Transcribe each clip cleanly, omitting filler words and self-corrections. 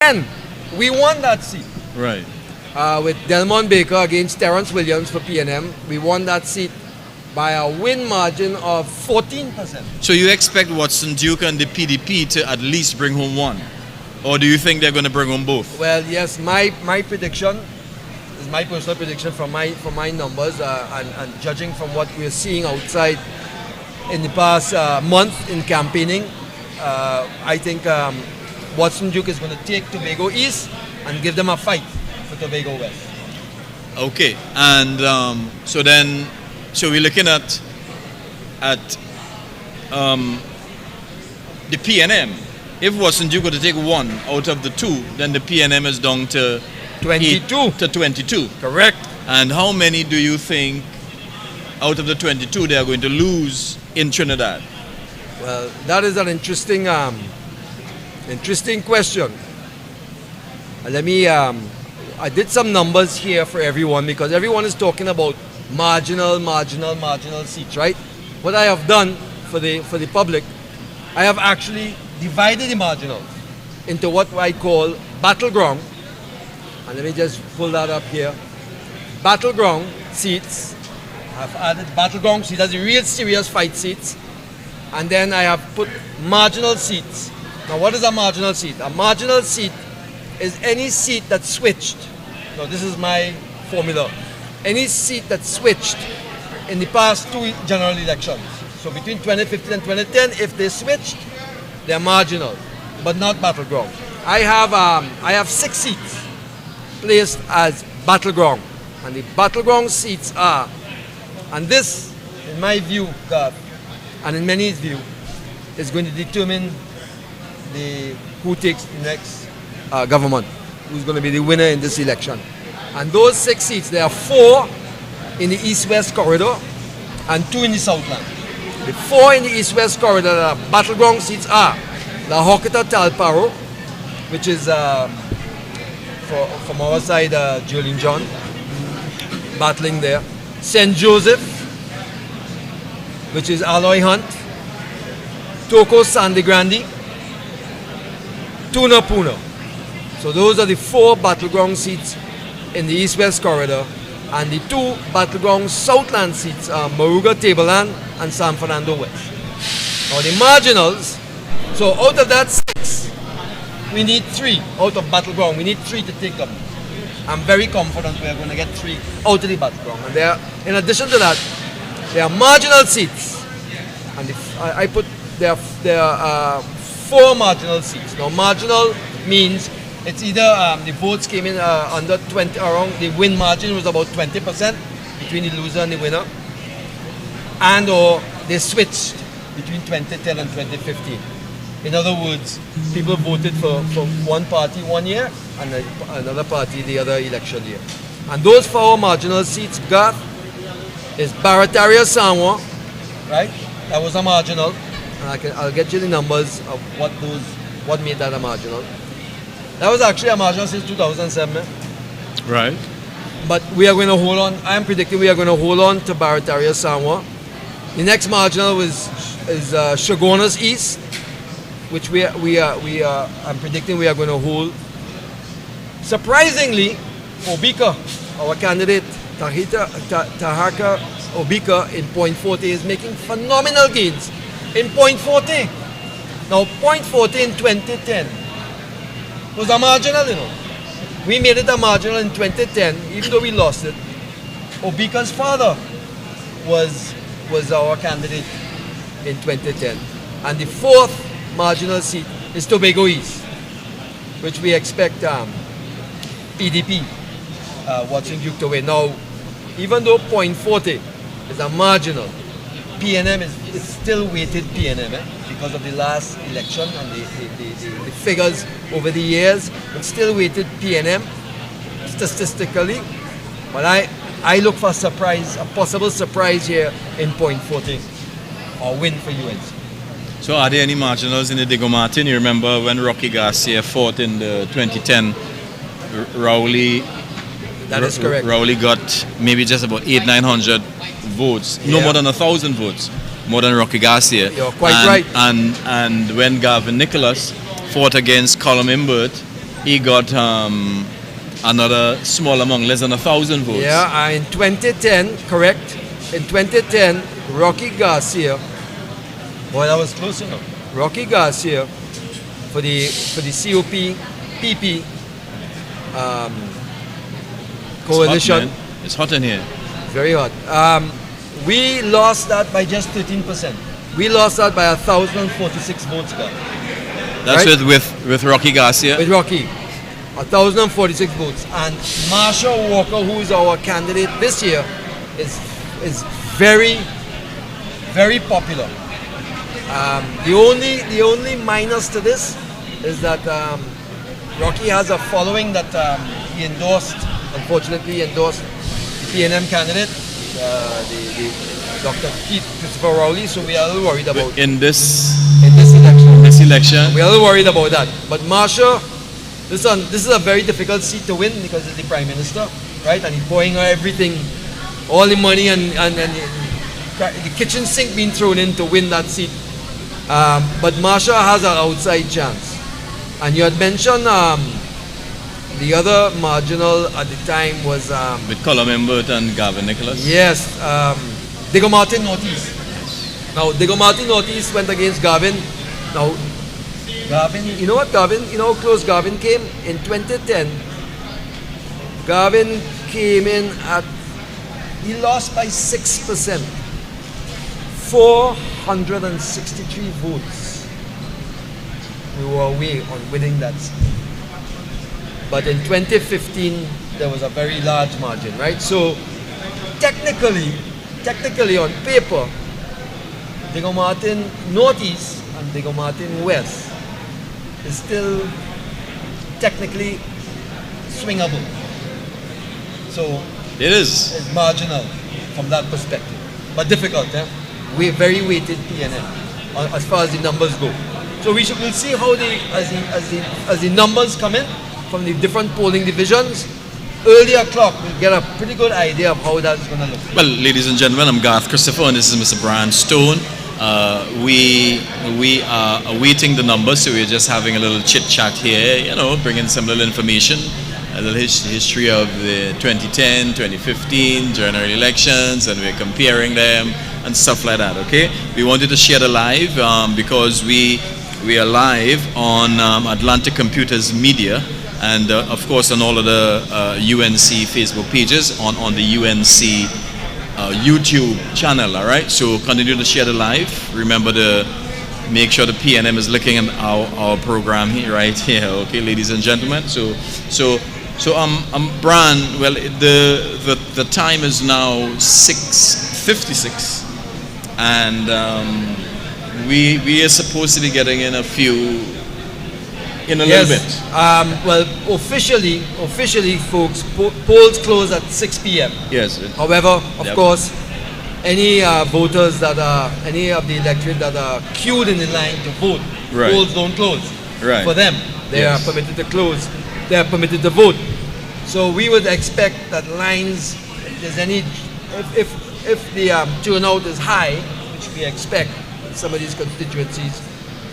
And we won that seat. Right. With Delmon Baker against Terrence Williams for PNM. We won that seat by a win margin of 14%. So you expect Watson Duke and the PDP to at least bring home one? Or do you think they're going to bring home both? Well, yes, my prediction is my personal prediction from my numbers and judging from what we're seeing outside in the past month in campaigning, I think Watson Duke is going to take Tobago East and give them a fight for Tobago West. Okay, and so we're looking at the PNM. If Watson Duke were to take one out of the two, then the PNM is down to 22. To 22. Correct. And how many do you think out of the 22 they are going to lose in Trinidad? Well, that is an interesting question. I did some numbers here for everyone because everyone is talking about marginal seats, right? What I have done for the public, I have actually divided the marginal into what I call battleground. And let me just pull that up here. Battleground seats. I've added battleground seats, that's the real serious fight seats. And then I have put marginal seats. Now what is a marginal seat? A marginal seat is any seat that switched. Now this is my formula. Any seat that switched in the past two general elections. So between 2015 and 2010, if they switched, they're marginal, but not battleground. I have 6 seats placed as battleground. And the battleground seats are, and this, in my view, God, and in many's view, is going to determine who takes the next government, who's going to be the winner in this election. And those 6 seats, there are 4 in the East-West corridor and 2 in the Southland. The 4 in the East-West corridor that are battleground seats are La Hokata Talparo, which is from our side, Julian John, battling there. St. Joseph, which is Aloy Hunt. Toko Sande Grande. Tuna Puna. So those are the 4 battleground seats in the East-West corridor. And the 2 battleground Southland seats are Moruga Tableland and San Fernando West. Now the marginals, so out of that 6, we need 3 out of battleground. We need 3 to take them. I'm very confident we are going to get 3 out of the battleground. And there, in addition to that, there are marginal seats. And there are 4 marginal seats. Now marginal means it's either the votes came in under 20, around the win margin was about 20% between the loser and the winner, and or they switched between 2010 and 2015. In other words, people voted for one party one year and another party the other election year. And those 4 marginal seats, Garth, is Barataria Samoa, right? That was a marginal, and I'll get you the numbers of what made that a marginal. That was actually a marginal since 2007. Right. But we are going to hold on. I am predicting we are going to hold on to Barataria Samoa. The next marginal is Shogunas East, which I'm predicting we are going to hold. Surprisingly, Obika, our candidate, Tahaka Obika in Point Forte is making phenomenal gains in Point Forte. Now, Point Forte in 2010 was a marginal, you know. We made it a marginal in 2010, even though we lost it. Obika's father was our candidate in 2010. And the 4th marginal seat is Tobago East, which we expect PDP, Watson Duke to win. Now, even though Point Forte is a marginal, PNM is still weighted PNM because of the last election and the figures over the years. It's still weighted PNM statistically. But I look for a possible surprise here in Point Forte, or win for UNC. So are there any marginals in the Diego Martin? You remember when Rocky Garcia fought in the 2010 Rowley? That is correct. Rowley got maybe just about 800-900 votes, no more than 1,000 votes, more than Rocky Garcia. You're quite right. And when Gavin Nicholas fought against Colum Imbert he got another small amount, less than 1,000 votes. Yeah, in 2010, correct. In 2010, Rocky Garcia. Boy, that was close enough. Rocky Garcia for the COP PP coalition. It's hot in here. Very hot. We lost that by just 13%. We lost that by 1,046 votes. That's right? with Rocky Garcia. With Rocky, 1,046 votes, and Marshall Walker, who is our candidate this year, is very, very popular. The only minus to this is that Rocky has a following that he endorsed. Unfortunately, endorsed the PNM candidate, the Dr. Keith Christopher Rowley. So we are a little worried about in this election. This election, we are a little worried about that. But Marsha, this is a very difficult seat to win because he's the Prime Minister, right? And he's pouring everything, all the money and the kitchen sink being thrown in to win that seat. But Marsha has an outside chance. And you had mentioned the other marginal at the time was with Colum Mbert and Gavin Nicholas. yes, Diego Martin Northeast. Now Diego Martin Northeast went against Gavin. Now Gavin, you know what Gavin? You know how close Gavin came in 2010. Gavin came in he lost by 6%, 463 votes. We were away on winning that seat. But in 2015, there was a very large margin, right? So technically on paper, Diego Martin Northeast and Diego Martin West is still technically swingable. So It is. it's marginal from that perspective, but difficult. We're very weighted PNM as far as the numbers go. So we'll see how as the numbers come in from the different polling divisions. Early o'clock, we'll get a pretty good idea of how that's going to look. Well, ladies and gentlemen, I'm Garth Christopher and this is Mr. Brian Stone. We are awaiting the numbers, so we're just having a little chit chat here, bringing some little information, a little history of the 2010, 2015 general elections, and we're comparing them and stuff like that, okay? We wanted to share the live because we are live on Atlantic Computers Media, and of course on all of the UNC Facebook pages, on the UNC YouTube channel, all right? So continue to share the live. Remember to make sure the PNM is looking at our program here, right here, okay, ladies and gentlemen? So Brian, well, the time is now 6:56, and we are supposed to be getting in a little bit. Well, officially, folks, polls close at 6 p.m. Yes. However, of course, any voters any of the electorate that are queued in the line to vote, right, polls don't close. Right. For them, they are permitted to close. They are permitted to vote. So we would expect that lines, if the turnout is high, which we expect in some of these constituencies,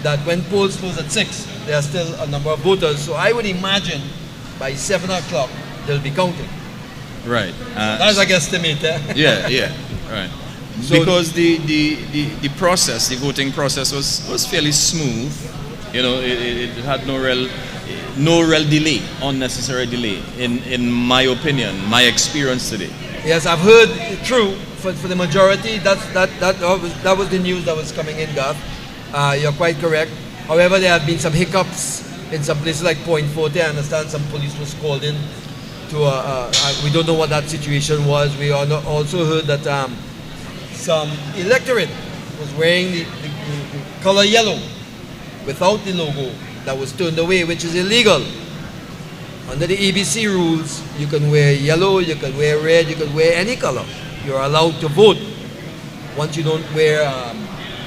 that when polls close at 6, there are still a number of voters. So I would imagine by 7 o'clock they'll be counting. Right. That's a guesstimate. Yeah. Right. So because the process, the voting process was fairly smooth. It had no real delay, unnecessary delay. In my opinion, my experience today. Yes, I've heard true for the majority. That was the news that was coming in, Gav. You're quite correct. However, there have been some hiccups in some places like Point Forte. I understand some police was called in to. We don't know what that situation was. We also heard that some electorate was wearing the color yellow without the logo that was turned away, which is illegal. Under the EBC rules, you can wear yellow, you can wear red, you can wear any color. You're allowed to vote once you don't wear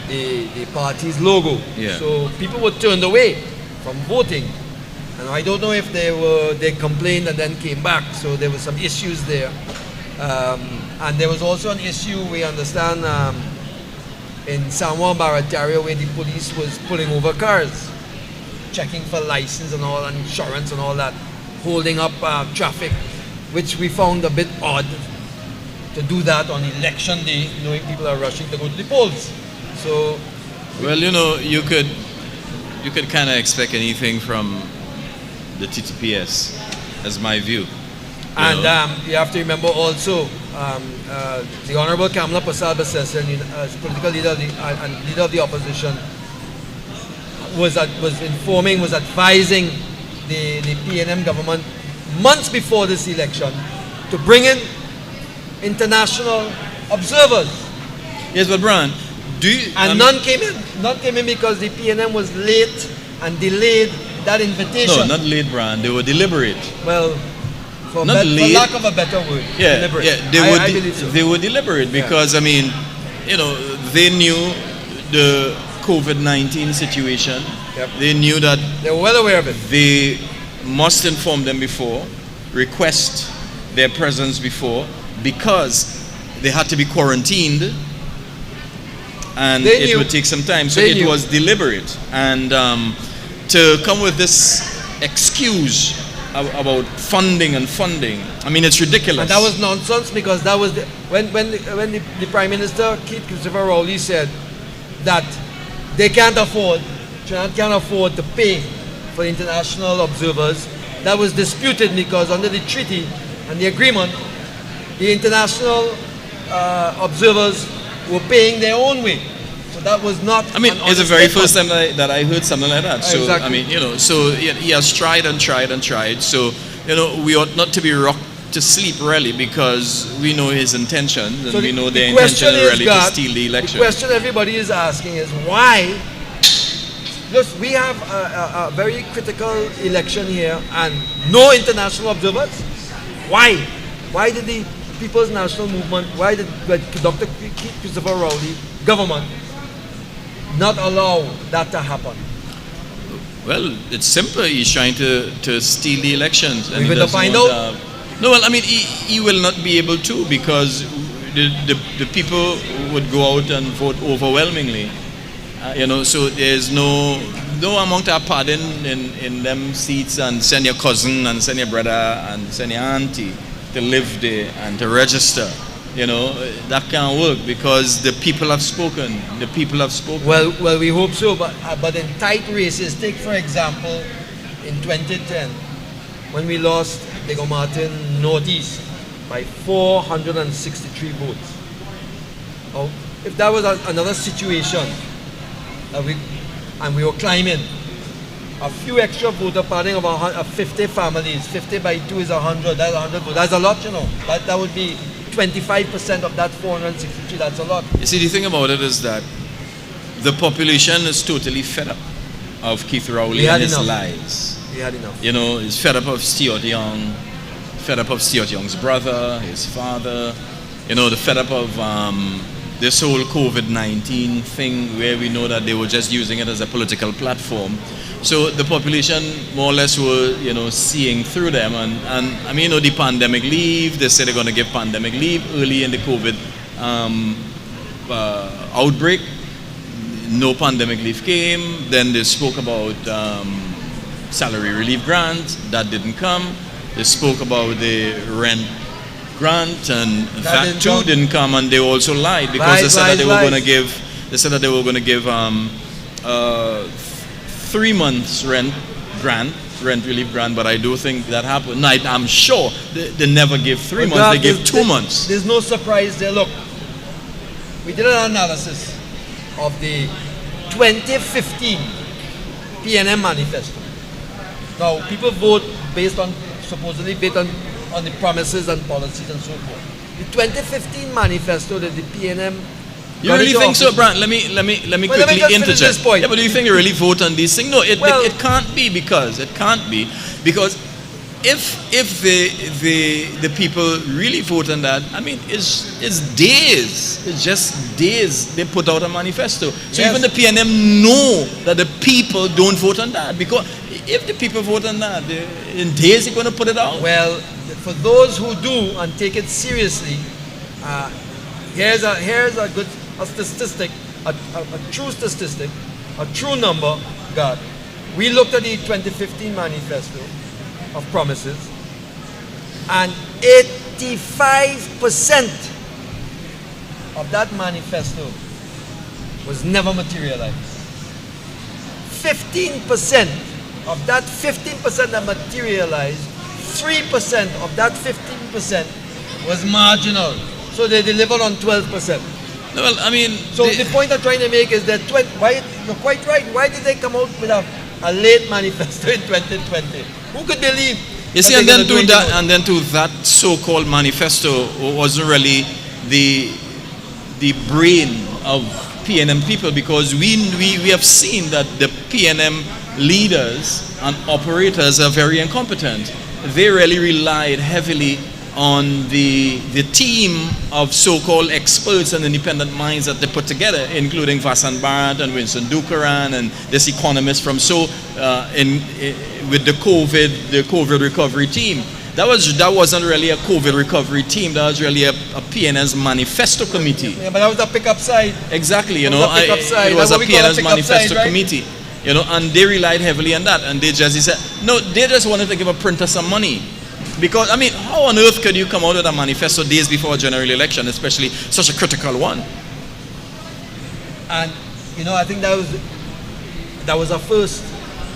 the party's logo. Yeah. So people were turned away from voting, and I don't know if they complained and then came back. So there were some issues there, and there was also an issue, we understand, in San Juan Barataria, where the police was pulling over cars checking for license and all, and insurance and all that, holding up traffic, which we found a bit odd to do that on election day, knowing people are rushing to go to the polls. So, Well, you could kind of expect anything from the TTPS, as my view. and know. you have to remember also the Honorable Kamala Prasad Basesan, as political leader of and leader of the opposition, was advising the PNM government months before this election to bring in international observers. Yes, but Brian, do you? And none came in. None came in because the PNM was late and delayed that invitation. No, not late, Brian. They were deliberate. Well, for Not late. lack of a better word, Yeah, deliberate. yeah. I believe so. They were deliberate because I mean, they knew the COVID-19 situation. Yep. They knew that They were well aware of it. they must inform them before, request their presence before, because they had to be quarantined and They it knew. would take some time. So They it knew. was deliberate. And to come with this excuse about funding, I mean, it's ridiculous. And that was nonsense because that was when the Prime Minister Keith Christopher Rowley said that they can't afford, Trinidad can't afford to pay for international observers. That was disputed because under the treaty and the agreement, the international observers were paying their own way. So that was not. I mean, an it's the honest very effort. first time that I heard something like that. So, Exactly. I mean, so he has tried and tried and tried. So, we ought not to be rocked to sleep, really, because we know his intentions and So we know the their question intention is, really God, to steal the election. The question everybody is asking is why. Look, we have a very critical election here and no international observers. Why? Why did the People's National Movement, why did Dr. Keith Christopher Rowley government not allow that to happen? Well, it's simple. He's trying to steal the elections. And We he will doesn't find want, out. no, well, I mean, he will not be able to because the people would go out and vote overwhelmingly. So there's no amount of pardon in them seats, and send your cousin and send your brother and send your auntie to live there and to register. That can't work because the people have spoken. The people have spoken. Well, we hope so, but in tight races, take for example, in 2010, when we lost Diego Martin Northeast by 463 votes. Now, if that was another situation, and we were climbing, a few extra voter padding of 50 families, 50 by 2 is 100, that's 100 votes. That's a lot, That would be 25% of that 463, that's a lot. You see, the thing about it is that the population is totally fed up of Keith Rowley and his enough. lies. We had enough. He's fed up of Stuart Young, fed up of Stuart Young's brother, his father, the fed up of this whole COVID-19 thing where we know that they were just using it as a political platform. So the population more or less were, seeing through them. And I mean, the pandemic leave, they said they're going to give pandemic leave early in the COVID outbreak. No pandemic leave came. Then they spoke about salary relief grant. That didn't come. They spoke about the rent grant, and that too didn't come, and they also lied because they said that they were going to give. They said that they were going to give 3 months rent relief grant, but I do think that happened. No, I'm sure they never give 3 months. They give 2 months. There's no surprise there. Look, we did an analysis of the 2015 PNM manifesto. Now, people vote supposedly based on the promises and policies and so forth. The 2015 manifesto that the PNM. You really think so, Brant? Let me quickly just finish interject. this point. Yeah, but do you think they really vote on these things? No, it can't be because if the people really vote on that, I mean, it's days. It's just days they put out a manifesto. So Yes. even the PNM know that the people don't vote on that, because if the people vote on that, in days they're going to put it out. Well, for those who do and take it seriously, here's a good statistic, a true statistic, a true number, God. We looked at the 2015 manifesto of promises, and 85% of that manifesto was never materialized. 15% of that 15% that materialized, 3% of that 15% was marginal. So they delivered on 12%. Well, I mean, So the point I'm trying to make is that you're quite right. Why did they come out with a late manifesto in 2020? Who could believe? you see, that and they're then gonna to do that, anything and then to that so-called manifesto wasn't really the brain of PNM people, because we have seen that the PNM leaders and operators are very incompetent. They really relied heavily on the team of so-called experts and independent minds that they put together, including Vasant Bharat and Winston Dukaran and this economist from with the COVID recovery team. That wasn't really a COVID recovery team. That was really a PNN's manifesto committee. Yeah, but that was a pickup side. Exactly, It was a pickup side. it was That's a what we call a PNN's pickup manifesto side, right? committee. And they relied heavily on that, and they just said, no, they just wanted to give a printer some money. Because, I mean, how on earth could you come out with a manifesto days before a general election, especially such a critical one? And I think that was a first.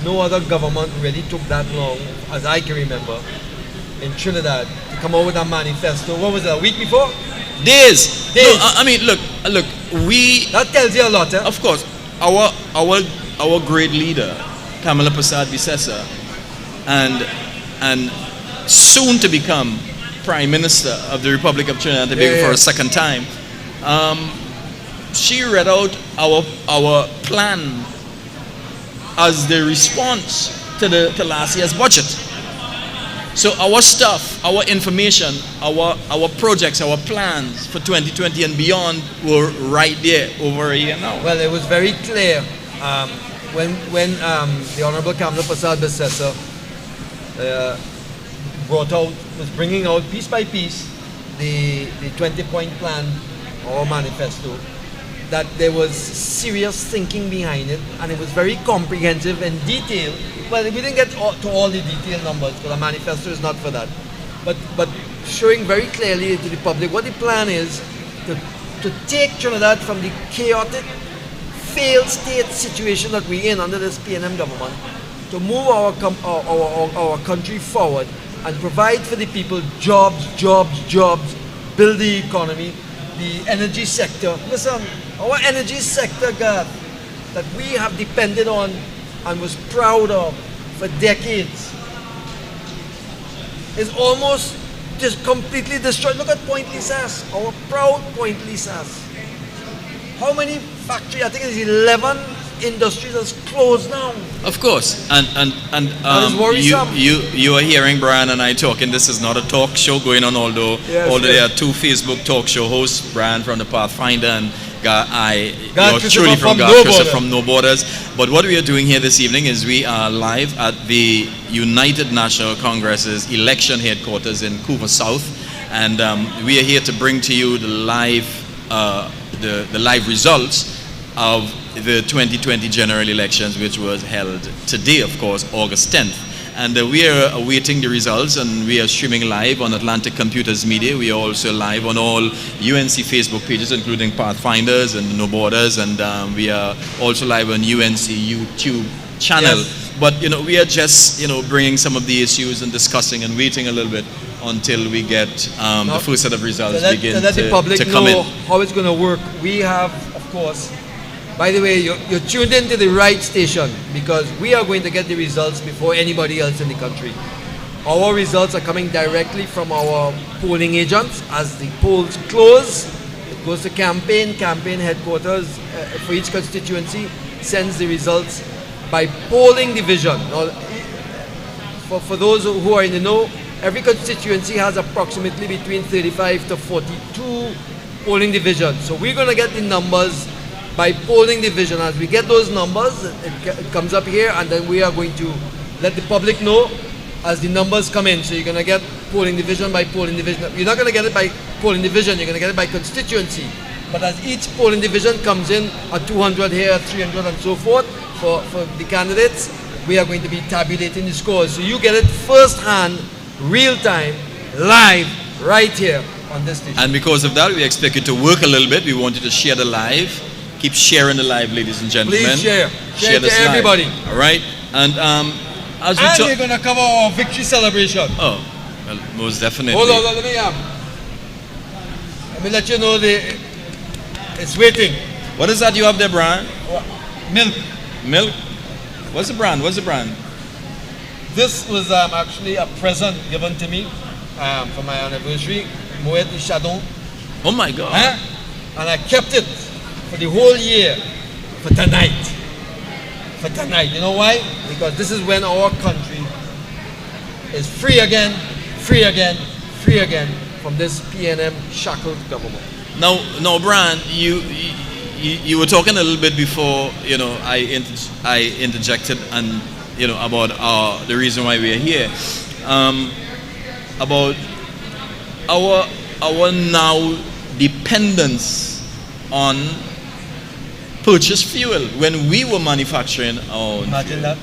No other government really took that long, as I can remember, in Trinidad to come out with a manifesto. What was it, a week before? Days. Days. No, I mean, look. We, That tells you a lot, eh? of course, our great leader, Kamala Prasad Visesa, and soon to become Prime Minister of the Republic of Trinidad and Tobago for a second time, she read out our plan as the response to last year's budget. So our stuff, our information, our projects, our plans for 2020 and beyond were right there over a year now. Well, it was very clear when the Honorable Kamala Prasad Visesa was bringing out piece by piece the 20-point plan or manifesto, that there was serious thinking behind it, and it was very comprehensive and detailed. Well, we didn't get to all the detailed numbers, because a manifesto is not for that. But showing very clearly to the public what the plan is to take Trinidad from the chaotic, failed state situation that we're in under this PNM government, to move our country forward and provide for the people jobs, build the economy, the energy sector. Listen, our energy sector, God, that we have depended on and was proud of for decades, is almost just completely destroyed. Look at Point Lisas, our proud Point Lisas. How many factories? I think it's 11 industries that's closed now. Of course, and is worrisome. you are hearing Brian and I talking. This is not a talk show going on, although there are two Facebook talk show hosts, Brian from the Pathfinder and yours truly from God Christopher from No Borders. But what we are doing here this evening is we are live at the United National Congress's election headquarters in Couva South, and we are here to bring to you the live results of the 2020 general elections, which was held today, of course, August 10th. And we are awaiting the results, and we are streaming live on Atlantic Computers Media. We are also live on all UNC Facebook pages, including Pathfinders and No Borders, and we are also live on UNC YouTube channel. Yes. But we are just bringing some of the issues and discussing and waiting a little bit until we get the first set of results to begin let the public to come know in. how it's going to work. We have, of course. By the way, you're tuned into the right station, because we are going to get the results before anybody else in the country. Our results are coming directly from our polling agents. As the polls close, it goes to campaign headquarters for each constituency, sends the results by polling division. Now, for those who are in the know, every constituency has approximately between 35 to 42 polling divisions. So we're going to get the numbers by polling division. As we get those numbers, it comes up here, and then we are going to let the public know as the numbers come in. So you're going to get polling division by polling division. You're not going to get it by polling division, you're going to get it by constituency. But as each polling division comes in, a 200 here, 300 and so forth for the candidates, we are going to be tabulating the scores. So you get it firsthand, real time, live, right here on this station. And because of that, we expect you to work a little bit. We want you to share the live. Keep sharing the live, ladies and gentlemen. Please share. Share it to this live. everybody. All right. And as we And talk, we're going to cover our victory celebration. oh, well, most definitely. Hold on, let me let you know it's waiting. What is that you have there, Brian? Milk. Milk. What's the brand? What's the brand? This was actually a present given to me for my anniversary. Moet de Chardon. Oh my God. And I kept it for the whole year for tonight. For tonight. You know why? Because this is when our country is free again, free again, free again from this PNM shackled government. Now, Brian, you were talking a little bit before, I interjected and, about the reason why we are here, about our now dependence on purchased fuel. When we were manufacturing our own Imagine fuel, that.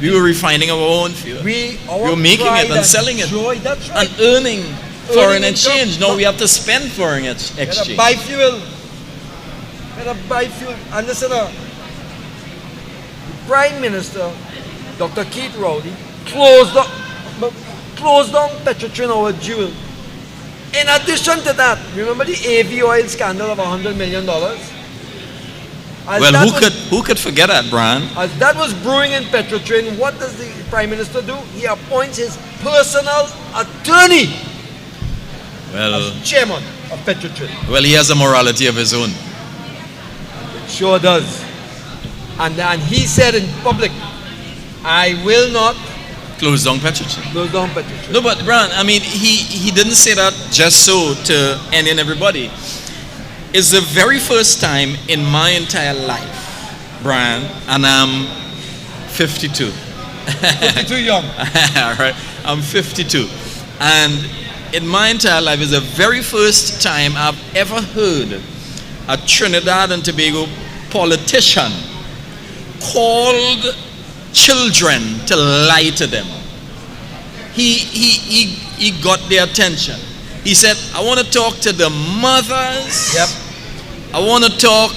we were refining our own fuel. We were making it and selling it joy, that's right. and earning foreign income. exchange. Now we have to spend foreign exchange. Gotta buy fuel. Gotta buy fuel. And listen, the Prime Minister, Dr. Keith Rowley, closed down Petrotrin, our jewel. In addition to that, remember the AV oil scandal of $100 million? Well, who could forget that, Brian? As that was brewing in Petrotrin, what does the Prime Minister do? He appoints his personal attorney Well, as chairman of Petrotrin. well, he has a morality of his own. It sure does. And he said in public, I will not Close down Petrotrin. close down Petrotrin. No, but Brian, I mean, he didn't say that just so to any and everybody. It's the very first time in my entire life, Brian, and I'm 52. 52 young. All right, I'm 52, and in my entire life is the very first time I've ever heard a Trinidad and Tobago politician called children to lie to them. He got their attention. He said, I want to talk to the mothers. Yep. I want to talk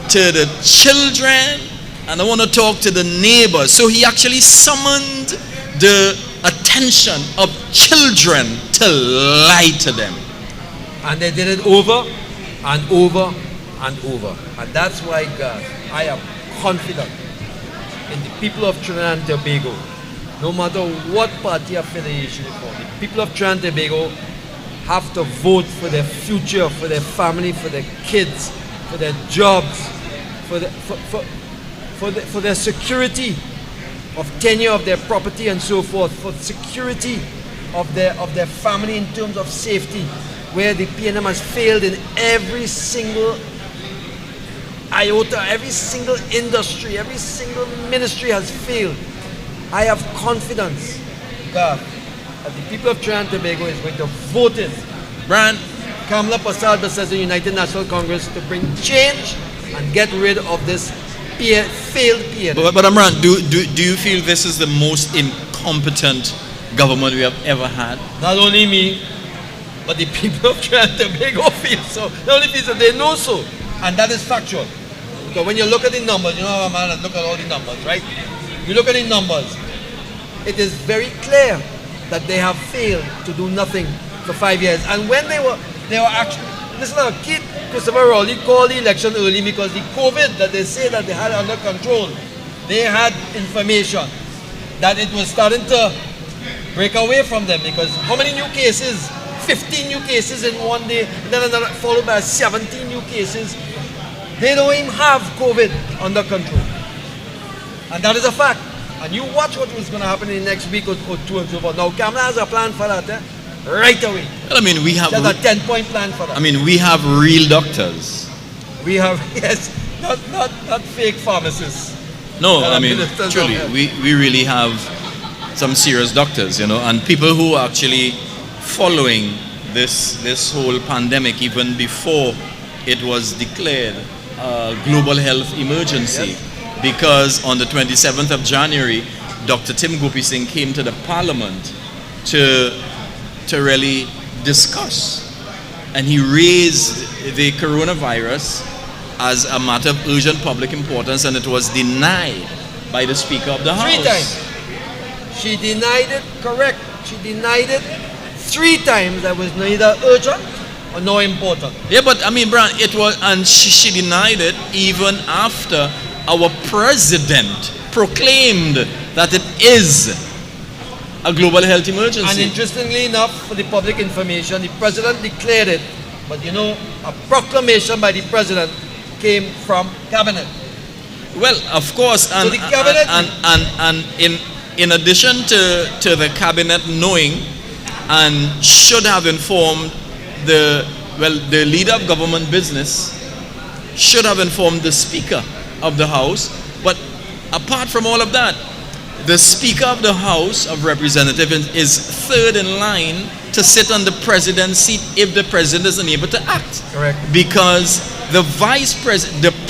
to the children, and I want to talk to the neighbors. So he actually summoned the attention of children to lie to them. And they did it over and over and over. And that's why, God, I am confident in the people of Trinidad and Tobago. No matter what party affiliation it's for, the people of Trinidad and Tobago have to vote for their future, for their family, for their kids, for their jobs, for their security of tenure of their property and so forth, for security of their family in terms of safety, where the PNM has failed in every single iota, every single industry, every single ministry has failed. I have confidence, God, that the people of Trinidad and Tobago is going to vote in Brian, Kamala Prasad says the United National Congress to bring change and get rid of this failed PNM. but Brian, do you feel this is the most incompetent government we have ever had? Not only me, but the people of Trinidad and Tobago feel so. Not only feel so, they know so. And that is factual. Because when you look at the numbers, you know how a man look at all the numbers, right? You look at the numbers, it is very clear that they have failed to do nothing for 5 years. And when they were actually, listen now, Christopher Rowley called the election early because the COVID that they say that they had under control, they had information that it was starting to break away from them, because how many new cases? 15 new cases in one day, and then another followed by 17 new cases. They don't even have COVID under control. And that is a fact. And you watch what was going to happen in the next week or two and so forth. Now, Kamala has a plan for that, right away. Well, I mean, we have. She has a 10-point plan for that. I mean, we have real doctors. We have, yes, not fake pharmacists. No, That I are mean, ministers truly, of health. we really have some serious doctors, and people who are actually following this whole pandemic even before it was declared a global health emergency. Yes. because on the 27th of January, Dr. Tim Gopi Singh came to the Parliament to really discuss, and he raised the coronavirus as a matter of urgent public importance, and it was denied by the Speaker of the House. 3 times. She denied it, correct. She denied it 3 times. That was neither urgent or nor important. Yeah, but I mean, Brian, it was, and she denied it even after our president proclaimed that it is a global health emergency. And interestingly enough, for the public information, the president declared it, but you know, a proclamation by the president came from cabinet. Well, of course, and, So the cabinet- and in addition to the cabinet knowing and should have informed the leader of government business should have informed the Speaker of the House. But apart from all of that, the Speaker of the House of Representatives is third in line to sit on the president's seat if the president is unable to act. Correct. Because the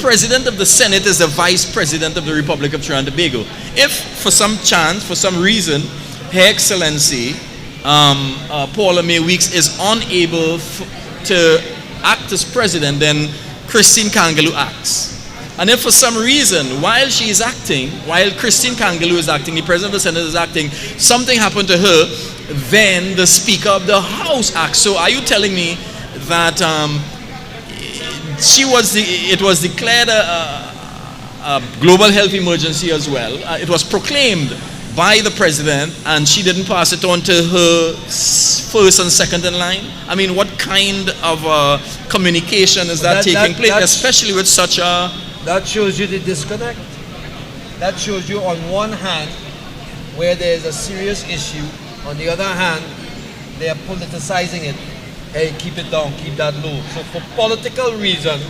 president of the Senate is the vice president of the Republic of Trinidad and Tobago. If for some reason, Her Excellency Paula May Weeks is unable to act as president, then Christine Kangaloo acts. And if for some reason, while Christine Kangaloo is acting, the president of the Senate is acting, something happened to her, then the Speaker of the House acts. So are you telling me that it was declared a global health emergency as well? It was proclaimed by the president, and she didn't pass it on to her first and second in line? I mean, what kind of communication is that taking place, especially with such a... That shows you the disconnect. That shows you on one hand where there is a serious issue, on the other hand they are politicizing it. Hey, keep it down, keep that low. So for political reasons,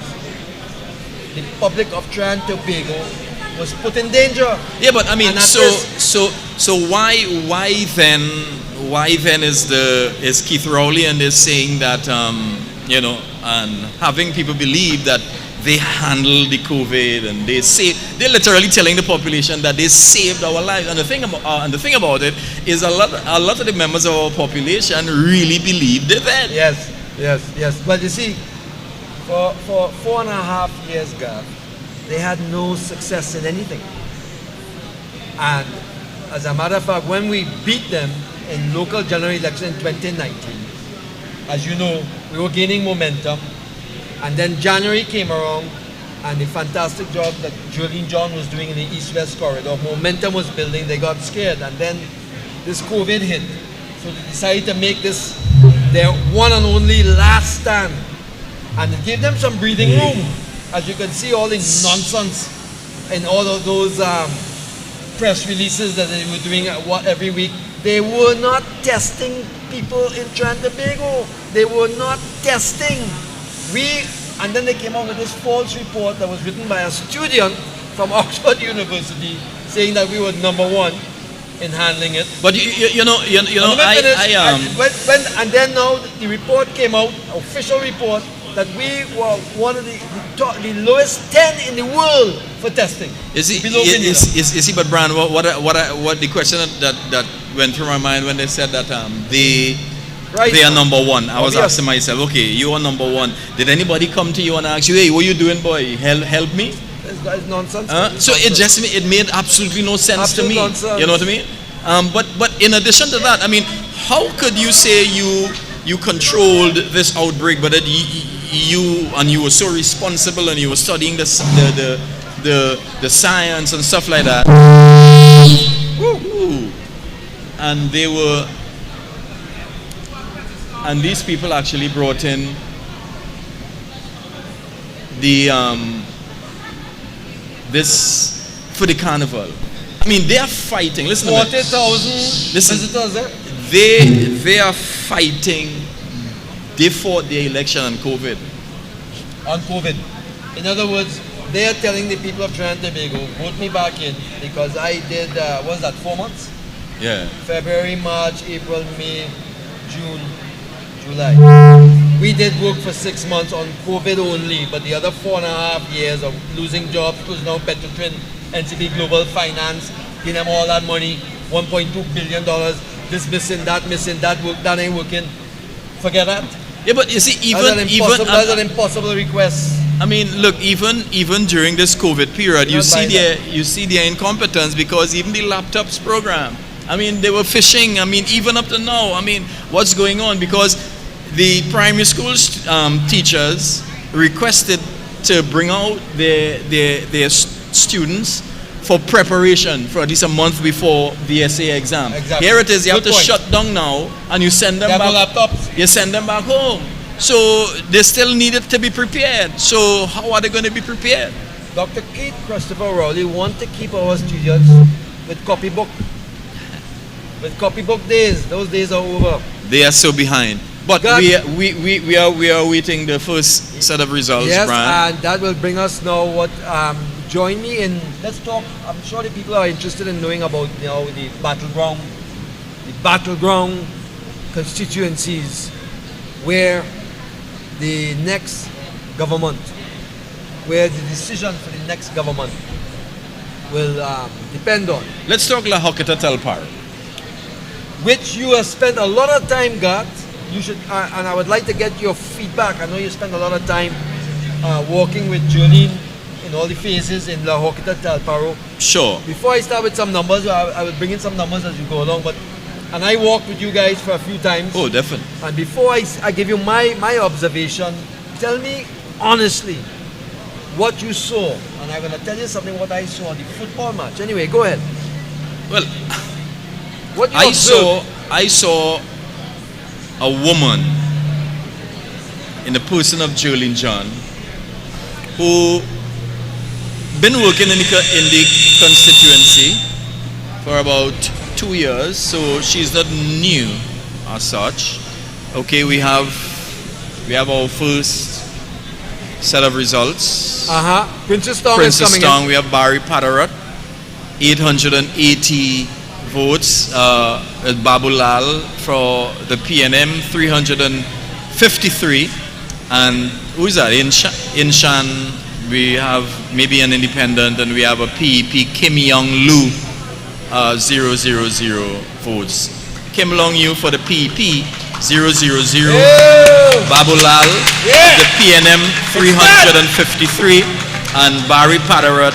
the public of Trinidad and Tobago was put in danger. Yeah, but I mean, And at so why then is Keith Rowley and is saying that and having people believe that they handle the COVID and they're literally telling the population that they saved our lives. And the thing about it is a lot of the members of our population really believed it then. Yes. But you see, for 4.5 years, Gav, they had no success in anything. And as a matter of fact, when we beat them in local general election in 2019, as you know, we were gaining momentum. And then January came around, and the fantastic job that Jolene John was doing in the East-West corridor, momentum was building, they got scared, and then this COVID hit. So they decided to make this their one and only last stand. And it gave them some breathing room. As you can see, all the nonsense and all of those press releases that they were doing every week. They were not testing people in Trinidad and Tobago. They were not testing. And then they came out with this false report that was written by a student from Oxford University saying that we were number 1 in handling it. But and then now the report came out, official report, that we were one of the lowest 10 in the world for testing. But Brian, what the question that went through my mind when they said that they are number 1. I was asking myself, okay, you are number 1. Did anybody come to you and ask you, hey, what are you doing, boy? Help me? That's nonsense. So it made absolutely no sense to me. Nonsense. You know what I mean? But in addition to that, I mean, how could you say you controlled this outbreak, but that you were so responsible and you were studying the science and stuff like that? Woo. And these people actually brought in this for the carnival. I mean, they are fighting. Listen to me. 40,000 visitors there. They are fighting. They fought the election on COVID. On COVID. In other words, they are telling the people of Trinidad and Tobago, vote me back in, because I did, 4 months? Yeah. February, March, April, May, June, July. We did work for 6 months on COVID only, but the other 4.5 years of losing jobs, closing down Petrotrin, NCB Global Finance, give them all that money, $1.2 billion, this missing, that work, that ain't working. Forget that. Yeah, but you see, That's an impossible request. I mean, look, even during this COVID period, you see their incompetence, because even the laptops program, I mean, they were fishing. I mean, even up to now, I mean, what's going on? Because the primary school teachers requested to bring out their students for preparation for at least a month before the SA exam. Exactly. Here it is, you Good have to point. shut down now, and you send them They have back. no laptops. You send them back home. So they still needed to be prepared. So how are they going to be prepared? Dr. Keith Christopher Rowley want to keep our students with copybook. With copybook days. Those days are over. They are so behind. But God. we are waiting the first set of results, Yes, Brian. and that will bring us now what join me in, let's talk. I'm sure the people are interested in knowing about the battleground constituencies where the next government, where the decision for the next government will depend on. Let's talk La Hoqueta Telpar. Which you have spent a lot of time, Gat. You should, and I would like to get your feedback. I know you spend a lot of time working with Jolene in all the phases in La Hoqueta Telparo. Sure. Before I start with some numbers, I will bring in some numbers as you go along. And I walked with you guys for a few times. Oh, definitely. And before I give you my observation, tell me honestly what you saw. And I'm going to tell you something what I saw, the football match. Anyway, go ahead. Well, What you I observed. saw a woman in the person of Jolene John, who been working in the constituency for about 2 years, so she's not new as such. Okay, we have our first set of results. Princess Tong is Princess coming Tong, in. we have Barry Padarat, 880 votes. Babu Lal for the PNM, 353. And who is that? Inshan, we have maybe an independent, and we have a PEP, Kim Young Lu, 000 votes. Kim Long Yu for the PEP, 000. Babu Lal, the PNM, 353. And Barry Padarat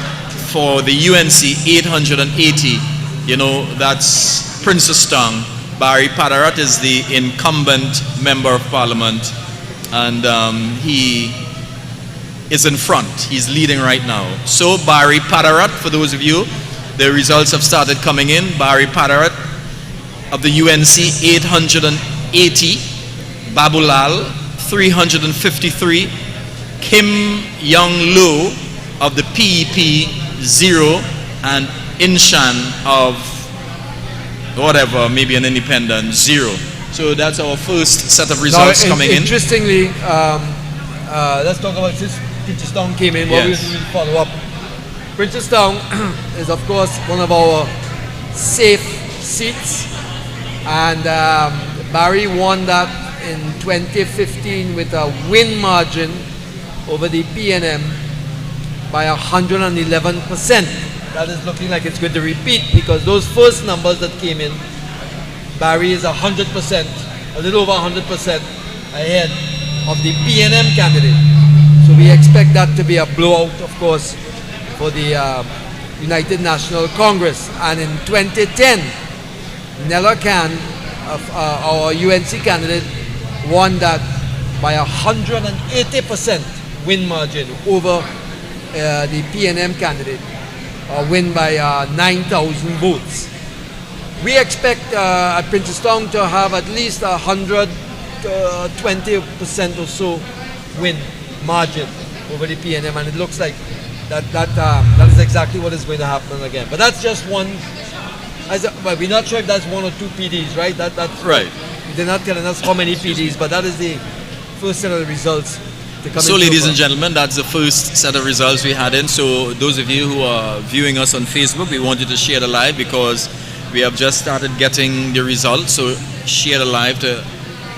for the UNC, 880. You know, that's Princess Tong. Barry Padarat is the incumbent member of parliament, and he is in front. He's leading right now. So Barry Padarat, for those of you, the results have started coming in. Barry Padarat of the UNC, 880. Babu Lal, 353. Kim Young Lu of the PEP, 0. And Inshan of whatever, maybe an independent, 0. So that's our first set of results coming in. Interestingly, let's talk about this. Princess Tong came in. What Yes. we will follow up. Princess Tong is, of course, one of our safe seats, and Barry won that in 2015 with a win margin over the PNM by 111%. That is looking like it's going to repeat, because those first numbers that came in, Barry is 100%, a little over 100% ahead of the PNM candidate. So we expect that to be a blowout, of course, for the United National Congress. And in 2010, Nella Khan, our UNC candidate, won that by 180% win margin over the PNM candidate, win by 9,000 votes. We expect Princess Tong to have at least 120% or so win margin over the PNM, and it looks like that is exactly what is going to happen again. But that's just one. But we're not sure if that's 1 or 2 PDs, right? That's Right. They're not telling us how many PDs, but that is the first set of the results to come So, in. ladies and gentlemen, that's the first set of results we had in. So, those of you who are viewing us on Facebook, we want you to share the live, because we have just started getting the results. So, share the live to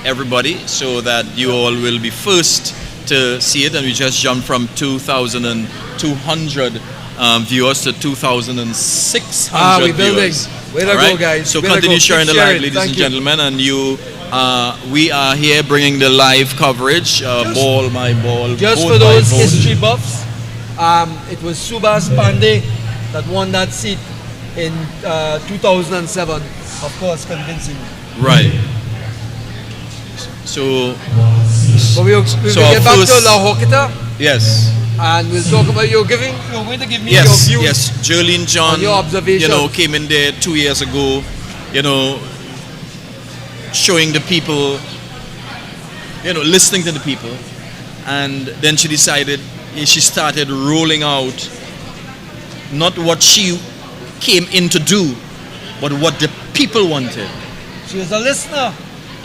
everybody so that you all will be first to see it. And we just jumped from 2,200 viewers to 2,600 we're building. viewers. Way to All go, guys. So Way to continue go. sharing the Keep live, sharing. ladies Thank and you. gentlemen. And we are here bringing the live coverage. Ball, my ball. Just vote for my those vote. history buffs, it was Subhas Pandey that won that seat in 2007. Of course, convincing. Right. So, But we'll So get our back to first- La Hokita yes. and we'll talk about you're going to give me Yes, your views. yes. Jolene John, On your observations. came in there 2 years ago, showing the people, listening to the people. And then she decided, she started rolling out not what she came in to do, but what the people wanted. She was a listener.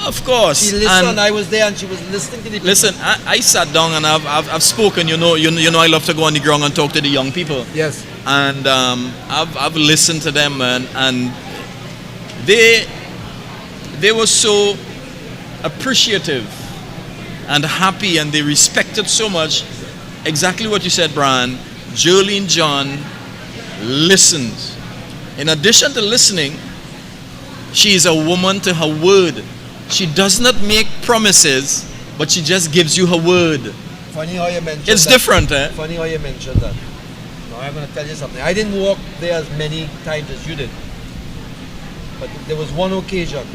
Of course. She listened. And I was there and she was listening to the people. listen, I sat down and I've spoken, I love to go on the ground and talk to the young people. Yes. And I've listened to them, and they were so appreciative and happy, and they respected so much exactly what you said, Brian. Jolene John listens. In addition to listening, she is a woman to her word. She does not make promises, but she just gives you her word. Funny how you mentioned It's that. different, eh? Funny how you mentioned that. Now I'm going to tell you something. I didn't walk there as many times as you did. But there was one occasion.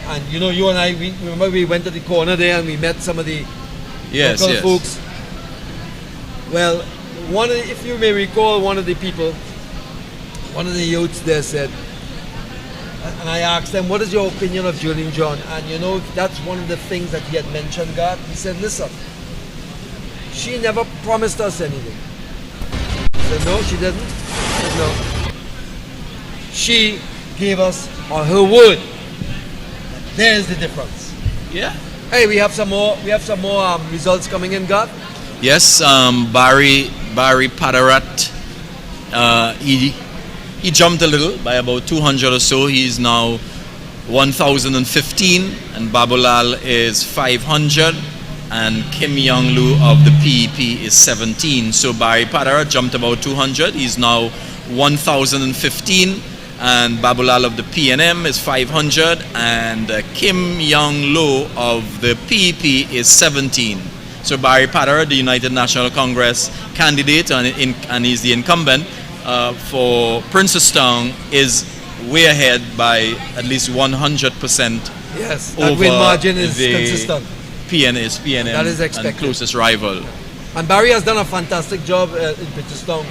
And you and I, remember we went to the corner there and we met some of the Yes, local yes. folks. Well, if you may recall, one of the people, one of the youths there said, and I asked them, what is your opinion of Jolene John? And that's one of the things that he had mentioned, God. He said, listen, she never promised us anything. I said, no, she didn't. I said, no. She gave us her word. There's the difference. Yeah. Hey, we have some more results coming in, God. Yes, Barry Padarat, he jumped a little by about 200 or so. He's now 1,015, and Babulal is 500, and Kim Young Lu of the PEP is 17. So Barry Padarat jumped about 200. He's now 1,015, and Babulal of the PNM is 500, and Kim Young Lo of the PEP is 17. So Barry Padarat, the United National Congress candidate, and he's the incumbent for Princestown, is way ahead by at least 100%. Yes, that over win margin is the consistent. PNM That is and expected. closest rival. And Barry has done a fantastic job in Princeton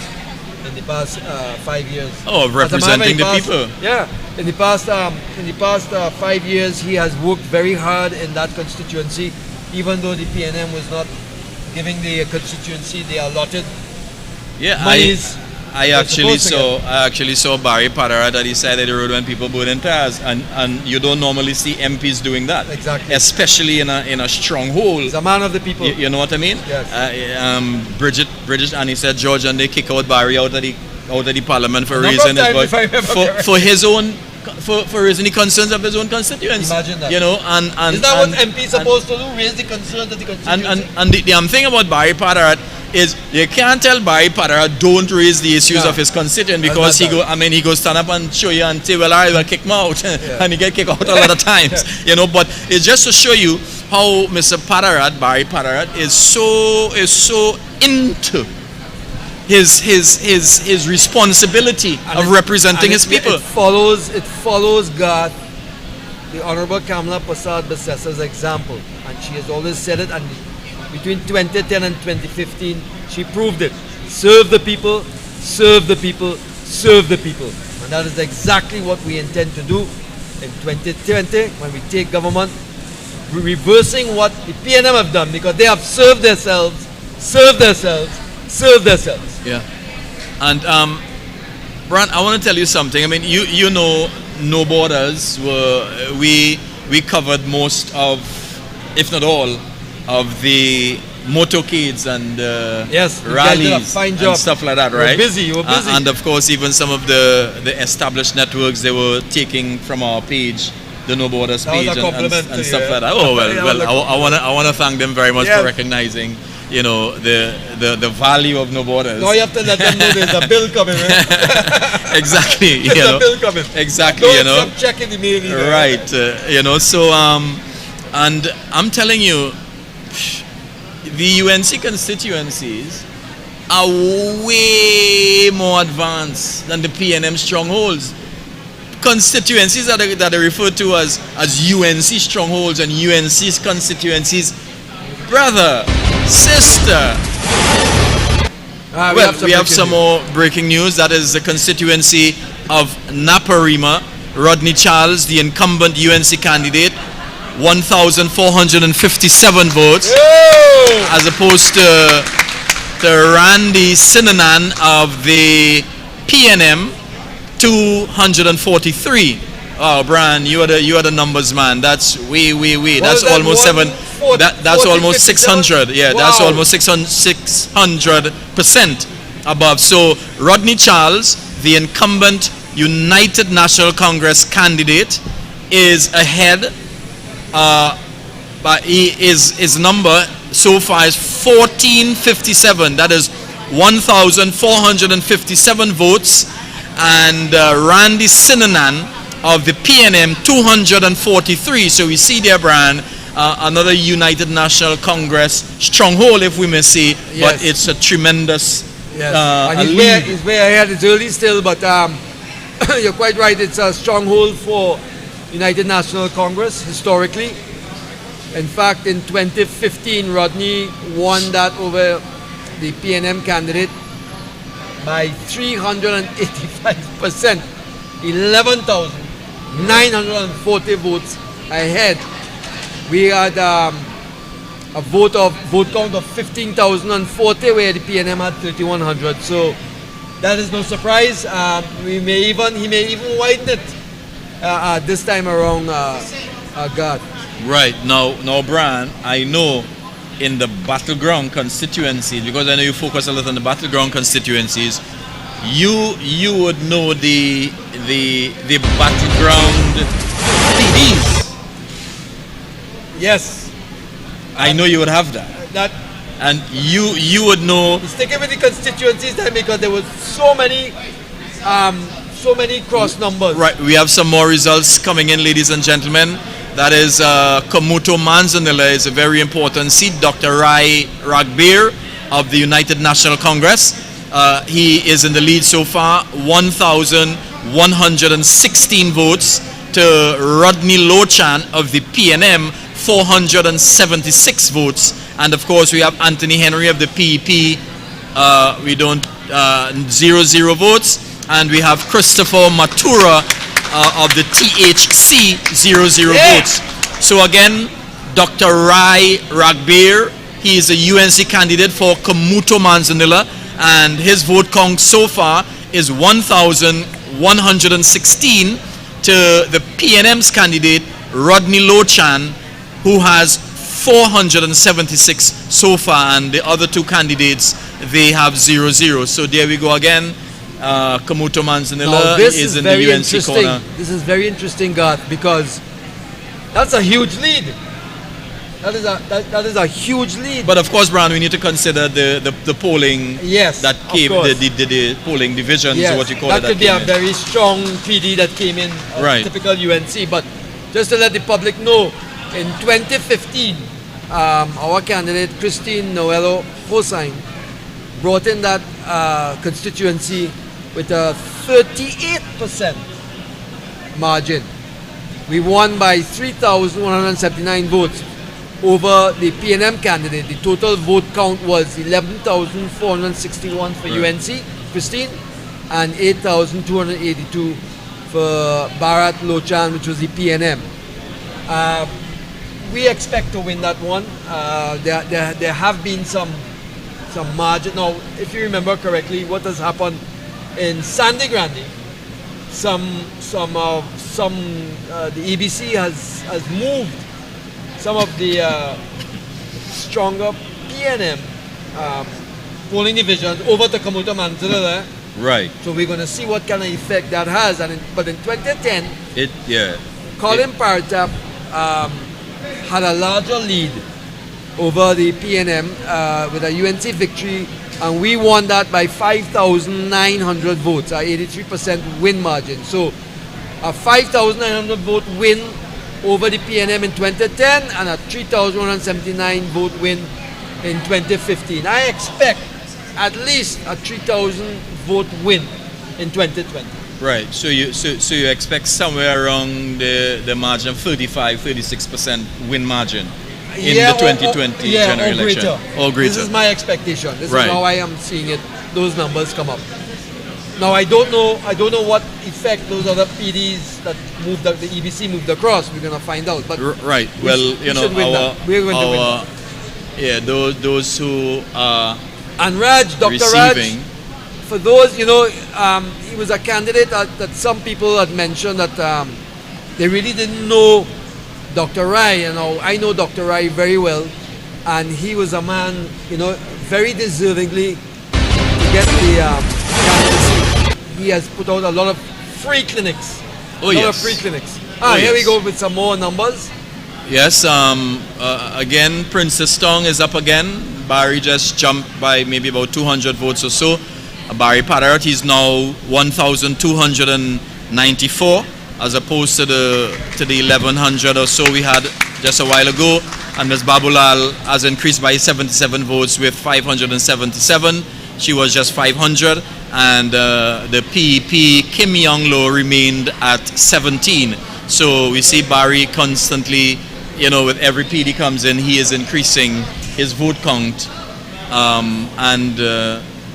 in the past 5 years. Oh, of representing the people. Yeah, in the past 5 years, he has worked very hard in that constituency, even though the PNM was not giving the constituency the allotted Yeah, monies. I they're actually supposed to saw Barry Padarat at the side of the road when people burning tires, and you don't normally see MPs doing that. Exactly. Especially in a stronghold. He's a man of the people. You know what I mean? Yes. Bridget and he said George, and they kick out Barry out of the parliament for A number raising of his times, if I remember voice correctly. for his own for raising the concerns of his own constituents. Imagine that. And Is that what MP is supposed to do? Raise the concerns of the constituency? and the damn thing about Barry Padarat is you can't tell Barry Padarat don't raise the issues No. of his constituent, That's because not he goes stand up and show you and say, well, I will kick him out, and he get kicked out a lot of times, But it's just to show you how Mr. Barry Padarat, is so into his responsibility And of it- representing and his people. It follows God, the Honorable Kamala Prasad Bassessa's example, and she has always said it. And between 2010 and 2015, she proved it. Serve the people, serve the people, serve the people, and that is exactly what we intend to do in 2020 when we take government. We're reversing what the PNM have done, because they have served themselves, served themselves, served themselves. Yeah. And Brian, I want to tell you something. I mean, you know, No Borders we covered most of, if not all, of the motorcades and Yes, you guys did a rallies fine and job. stuff like that, You were right? busy, you were busy. And of course, even some of the established networks, they were taking from our page, the No Borders That was page, a compliment and to stuff you. like that. Oh That was well, a I want to thank them very much Yes. for recognizing you know, the value of no borders. Now you have to let them know there's a bill coming, right? Exactly, you There's know. a bill coming. Exactly, Don't you know. stop checking the mail either. Right, you know. So, and I'm telling you, the UNC constituencies are way more advanced than the PNM strongholds. Constituencies that are referred to as UNC strongholds and UNC's constituencies. Brother, sister. We have some more breaking news. That is the constituency of Naparima. Rodney Charles, the incumbent UNC candidate, 1,457 votes, as opposed to Randy Sinanan of the PNM, 243. Oh, Brian, you are the numbers man. That's way. That's almost that's almost 600. Yeah, wow. That's almost 600% above. So Rodney Charles, the incumbent United National Congress candidate, is ahead. But his number so far is 1457. That is 1,457 votes. And Randy Sinanan of the PNM, 243. So we see there, Brian, another United National Congress stronghold, if we may say. Yes. But it's a tremendous and he's way ahead. It's early still, but you're quite right. It's a stronghold for United National Congress historically. In fact, in 2015, Rodney won that over the PNM candidate by 385%, 11,940 votes ahead. We had a vote count of 15,040, where the PNM had 3,100. So that is no surprise. He may even widen it this time around. God. Right now, Brian, I know in the battleground constituencies, because I know you focus a lot on the battleground constituencies, you would know the battleground PDs. Yes, I know you would have that. And you would know. Sticking with the constituencies then, because there was so many cross numbers. Right, we have some more results coming in, ladies and gentlemen. That is Kamuto Manzanilla is a very important seat. Dr. Rai Ragbir of the United National Congress. He is in the lead so far, 1,116 votes to Rodney Lochan of the PNM, 476 votes. And of course, we have Anthony Henry of the PEP. We don't 0 votes. And we have Christopher Matura of the THC, 0 votes. So again, Dr. Rai Ragbir, he is a UNC candidate for Kamuto Manzanilla, and his vote count so far is 1,116 to the PNM's candidate, Rodney Lochan, who has 476 so far, and the other two candidates, they have 0. So there we go again. Kamuto Manzanilla is in the UNC corner. This is very interesting, Garth, because that's a huge lead. That is a huge lead. But of course, Brian, we need to consider the polling that came, the polling divisions, yes, what you call that it. That could be a very strong PD that came in, right. Typical UNC. But just to let the public know, in 2015, our candidate, Christine Noello Hossain, brought in that constituency with a 38% margin. We won by 3,179 votes over the PNM candidate. The total vote count was 11,461 for UNC, Christine, and 8,282 for Bharat Lochan, which was the PNM. We expect to win that one. There have been some margin. Now, if you remember correctly, what has happened in Sangre Grande, the EBC has moved some of the stronger PNM polling divisions over to Kamuto Manzanilla. Right. So we're going to see what kind of effect that has. But in 2010, Colin Paratap had a larger lead over the PNM with a UNC victory, and we won that by 5,900 votes, a 83% win margin. So a 5,900 vote win over the PNM in 2010 and a 3,179 vote win in 2015. I expect at least a 3,000 vote win in 2020. Right. So you expect somewhere around the margin of 35-36% win margin in the 2020 general election. Or greater. This is my expectation. This Right. is how I am seeing it. Those numbers come up. Now I don't know what effect those other PDs that moved the EBC moved across. We're gonna find out. But Right. we Well, should- you we know, should win that. We're going to win that. yeah, those who are And Raj, Dr. receiving. Raj, for those, he was a candidate that some people had mentioned that they really didn't know Dr. Rai. I know Dr. Rai very well, and he was a man, very deservingly to get the candidacy. He has put out a lot of free clinics. Oh, a lot yes. of free clinics. Oh, Here we yes. go with some more numbers. Yes, again, Princess Tong is up again. Barry just jumped by maybe about 200 votes or so. Barry Padarat, he's now 1,294 as opposed to the 1,100 or so we had just a while ago. And Ms. Babulal has increased by 77 votes with 577. She was just 500. And the PEP, Kim Young-lo, remained at 17. So we see Barry constantly, with every PD comes in, he is increasing his vote count.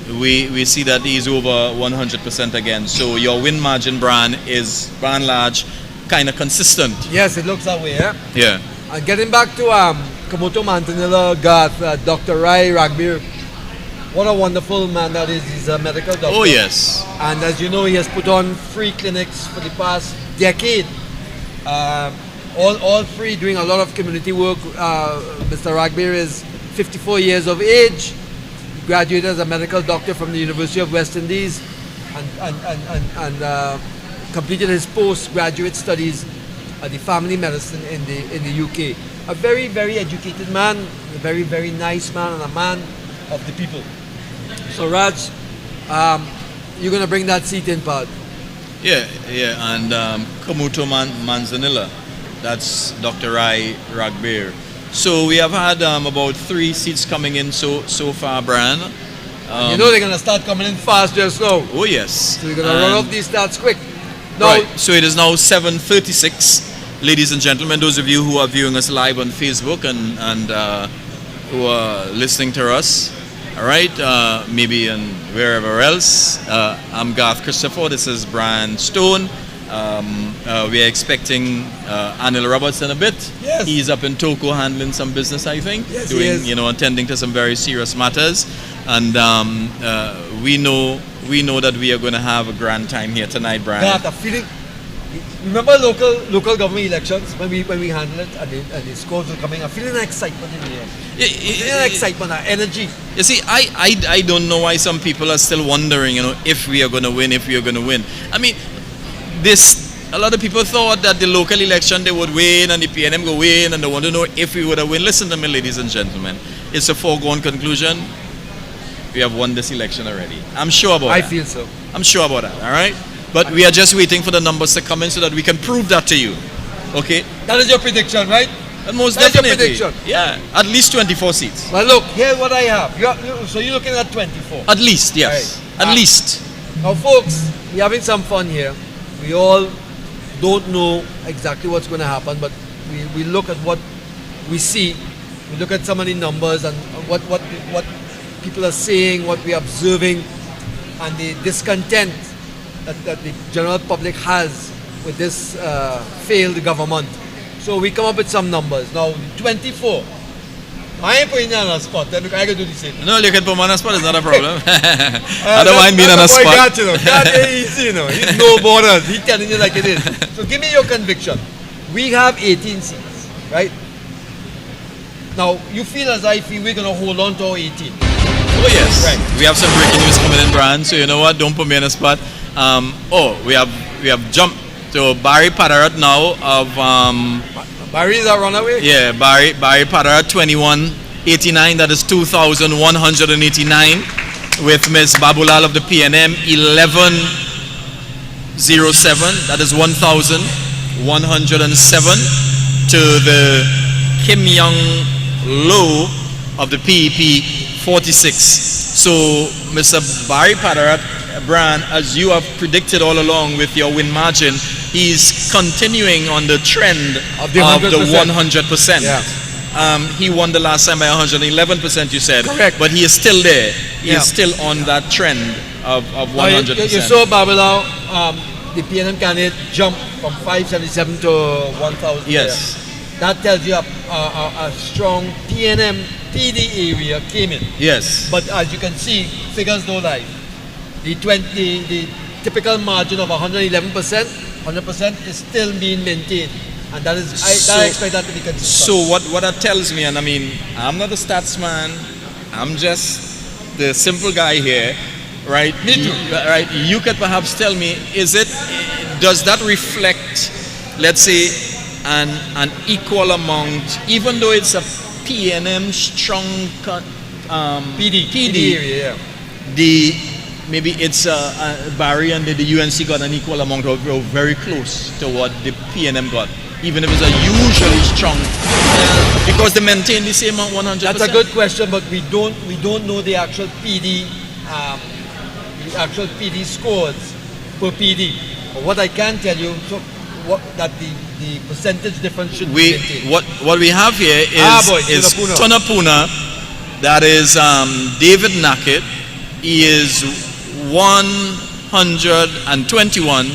We see that he's over 100% again. So your win margin, Bran, is by and large kind of consistent. Yes, it looks that way. Yeah. And getting back to Komoto Mantanilla, Garth, Dr. Rai Ragbir, what a wonderful man that is. He's a medical doctor. Oh, yes. And as you know, he has put on free clinics for the past decade. All free, doing a lot of community work. Mr. Ragbir is 54 years of age. He graduated as a medical doctor from the University of West Indies and completed his postgraduate studies at the family medicine in the UK. A very, very educated man, a very, very nice man, and a man of the people. So Raj, you're going to bring that seat in, pal. Yeah, and Komoto Manzanilla, that's Dr. Rai Ragbir. So we have had about 3 seats coming in so far, Brian. They're going to start coming in fast just now. Oh yes. So we're going to run off these stats quick. Now, Right, so it is now 7:36. Ladies and gentlemen, those of you who are viewing us live on Facebook and who are listening to us, all right, maybe in wherever else, I'm Garth Christopher, this is Brian Stone. We are expecting Anil Roberts in a bit. Yes. He's up in Toko handling some business, I think. Yes, he doing, is. attending to some very serious matters. And we know that we are going to have a grand time here tonight, Brian. Garth, a feeling. Remember local government elections when we handled it and the scores were coming? I'm feeling excitement in the air. Feeling excitement, energy. You see, I don't know why some people are still wondering, if we are going to win, I mean, a lot of people thought that the local election they would win and the PNM go win, and they want to know if we would have win. Listen to me, ladies and gentlemen. It's a foregone conclusion. We have won this election already. I'm sure about that. I feel so. I'm sure about that, all right? But we are just waiting for the numbers to come in so that we can prove that to you. Okay? That is your prediction, right? And most That's your definitely. prediction. Yeah, at least 24 seats. Well, look, here's what I have. So you're looking at 24. At least, yes. Right. At least. Now, folks, we're having some fun here. We all don't know exactly what's going to happen, but we look at what we see. We look at some of the numbers and what people are saying, what we're observing, and the discontent that the general public has with this failed government. So we come up with some numbers. Now, 24. I ain't putting you on a spot. Then I can do the same. No, you can put me on a spot, it's not a problem. I don't mind being on a spot. Got easy, He's no borders. He's telling you like it is. So give me your conviction. We have 18 seats, right? Now, you feel as I feel we're going to hold on to our 18. Oh, yes. Right. We have some breaking news coming in, Brian. So you know what? Don't put me on a spot. We have jumped to Barry Padarat now of Barry is a runaway? Barry Padarat 21 89, that is 2,189. With Ms. Babulal of the PNM, 1107, that is 1,107. To the Kim Young Low of the PEP, 46. So, Mr. Barry Padarat, Brian, as you have predicted all along with your win margin, he's continuing on the trend of the 100%. Yeah. He won the last time by 111%, you said. Correct. But he is still there. He Yeah. is still on that trend of Now, 100%. you saw Babylon, the PNM candidate jumped from 577 to 1,000. Yes. That tells you a strong PNM PD area came in. Yes. But as you can see, figures don't lie. The typical margin of 111%, 100% is still being maintained. And that is, I expect that to be consistent. So what that tells me, and I mean, I'm not a stats man, I'm just the simple guy here, right? Me too. Right? You could perhaps tell me, does that reflect, let's say, an equal amount, even though it's a PNM strong PD area, yeah. Maybe it's a Barry and the UNC got an equal amount or very close to what the PNM got, even if it's a usually strong, because they maintain the same 100%. That's a good question, but we don't know the actual PD scores per PD. But what I can tell you, that the percentage difference should be maintained. What we have here is Tunapuna. That is David Nackett. He is 121,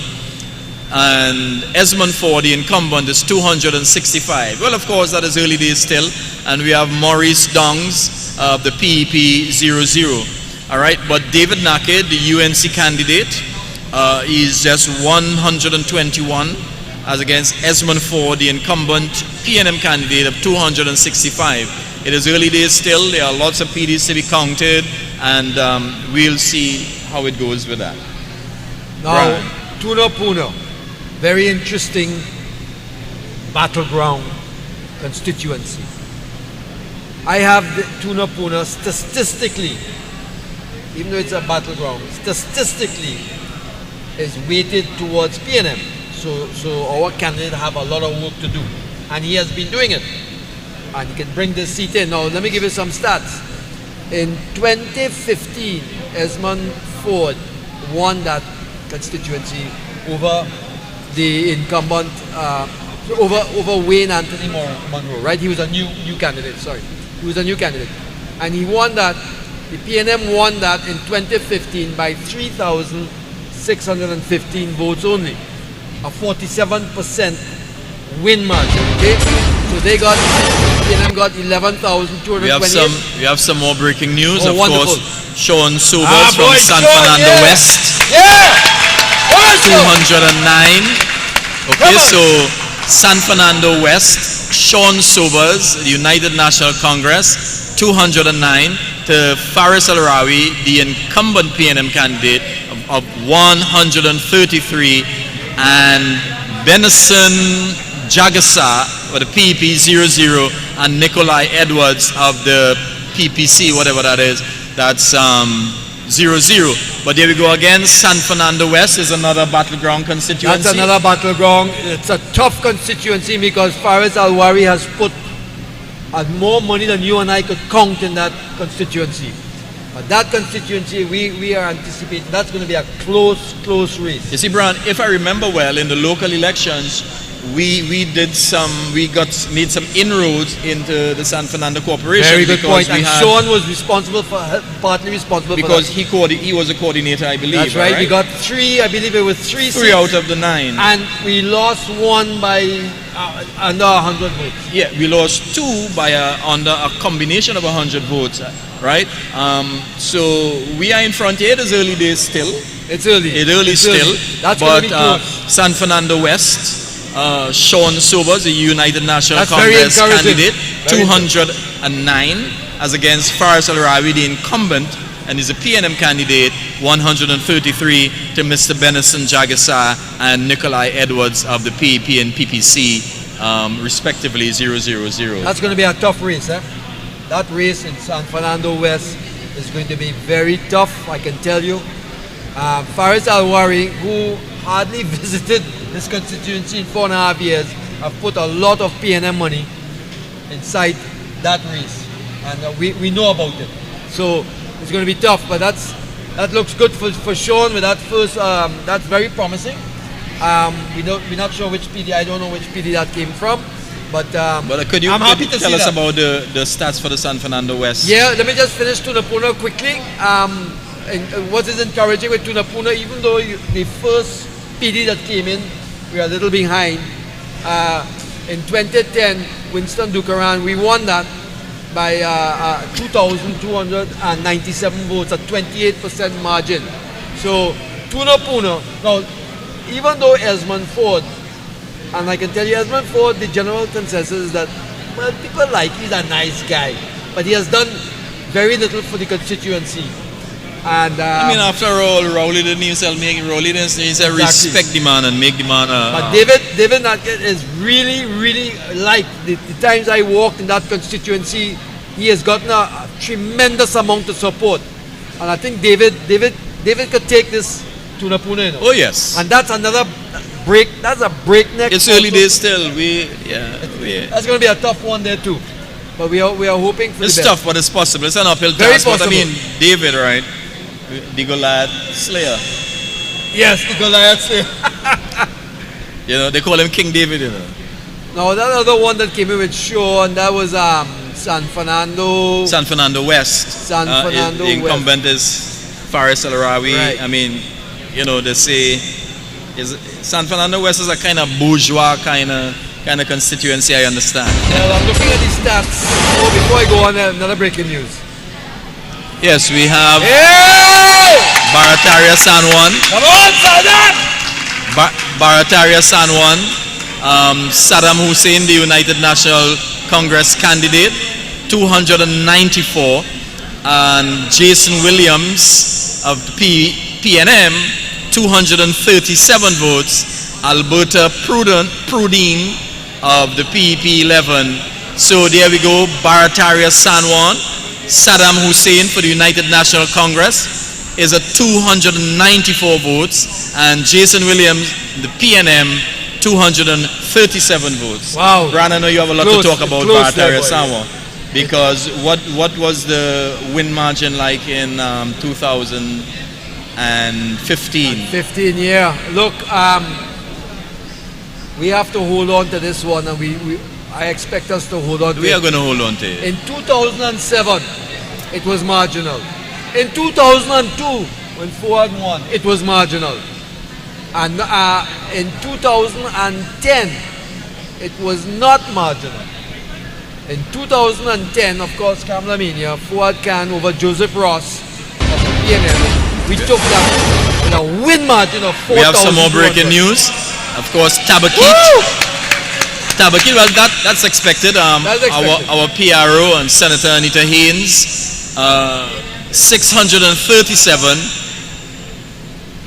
and Esmond Ford, the incumbent, is 265. Well, of course, that is early days still, and we have Maurice Dongs of the PEP 00. All right, but David Nackett, the UNC candidate, is just 121, as against Esmond Ford, the incumbent PNM candidate, of 265. It is early days still. There are lots of PDs to be counted, and we'll see how it goes with that. Now, Tunapuna, very interesting battleground constituency. I have the Tunapuna statistically, even though it's a battleground, statistically is weighted towards PNM. So our candidate have a lot of work to do, and he has been doing it, and he can bring this seat in. Now, let me give you some stats. In 2015, Esmond Ford won that constituency over the incumbent, over Wayne Anthony Monroe, right? He was a new candidate, He was a new candidate. And he won that, the PNM won that in 2015 by 3,615 votes only. A 47% win margin, okay? So PNM got 11,228. We have some more breaking news. Oh, of wonderful. course, Sean Sobers from San Sean, Fernando yeah. West, Yeah! 209. Okay, so San Fernando West, Sean Sobers, the United National Congress, 209, to Faris Al-Rawi, the incumbent PNM candidate, of 133, and Benison Jagasa for the PEP 00, and Nikolai Edwards of the PPC, whatever that is, that's 00. But there we go again. San Fernando West is another battleground constituency. That's another battleground. It's a tough constituency because Faris Al-Wari has put more money than you and I could count in that constituency. But that constituency, we are anticipating that's going to be a close race. You see, Brian, if I remember well, in the local elections, we made some inroads into the San Fernando Corporation. Very good point. And Sean was partly responsible because for that. he was a coordinator, I believe. That's right. We got three. I believe it was three out of the 9, and we lost one by under 100 votes. Yeah, we lost 2 by under a combination of 100 votes. Right? So we are in front here. It is early days still. It's early. That's going to be close. San Fernando West, Sean Sobers, the United National That's Congress candidate, 209, as against Faris Al-Rawi, the incumbent, and is a PNM candidate, 133, to Mr. Benison Jagasa and Nikolai Edwards of the PEP and PPC, respectively 000. That's going to be a tough race, eh? that race in San Fernando West is going to be very tough, I can tell you. Faris Alwari, who hardly visited this constituency in 4.5 years, have put a lot of PNM money inside that race, and we know about it. So it's going to be tough, but that looks good for Sean with that first. That's very promising. We're not sure which PD. I don't know which PD that came from, but could you I'm happy to tell see us that. about the stats for the San Fernando West? Yeah, let me just finish Tunapuna quickly. And what is encouraging with Tunapuna, even though the first PD that came in, we are a little behind. In 2010, Winston Dukaran, we won that by 2,297 votes, a 28% margin. So Tunapuna, now even though Esmond Ford, and I can tell you Esmond Ford, the general consensus is that, well, people like he's a nice guy, but he has done very little for the constituency. And I mean, after all, Rowley didn't even say respect the man and make the man. But David Natket is really like the times I walked in that constituency, he has gotten a tremendous amount of support, and I think David could take this to Tunapuna. You know? Oh yes. And that's another that's a breakneck. It's early days still. That's going to be a tough one there too. But we are hoping for it's the best. tough, but it's possible. It's an uphill Very task. But I possible. mean, David, right? The Goliath Slayer. Yes, the Goliath Slayer. You know, they call him King David, you know. Now that other one that came in with Sean, that was San Fernando West. San Fernando The incumbent is Faris Al-Rawi. Right. I mean, you know, they say San Fernando West is a kind of bourgeois kind of constituency, I understand. Well, I'm looking at the stats. Oh, before I go on, another breaking news. Yes, we have Hey! Barataria San Juan. Come on, Saddam! Barataria San Juan. Saddam Hussein, the United National Congress candidate, 294. And Jason Williams of the PNM, 237 votes. Alberta Prudine of the PEP 11. So there we go, Barataria San Juan. Saddam Hussein for the United National Congress is at 294 votes, and Jason Williams, the PNM, 237 votes. Wow. Brandon, I know you have a lot Close, to talk about close there, Barataria boy. San Juan, because what was the win margin like in 2015? 15, yeah. Look, we have to hold on to this one, and I expect us to hold on to We it. are going to hold on to it. In 2007, it was marginal. In 2002, when Ford won, it was marginal. And in 2010, it was not marginal. In 2010, of course, Kamala Mania, Ford Khan over Joseph Ross of the PNM, we took that in a win margin of 4,000. We have some more breaking news. Of course, Tabakit. Woo! Tabakit, well, that's expected. That's expected. Our PRO and Senator Anita Haynes, 637.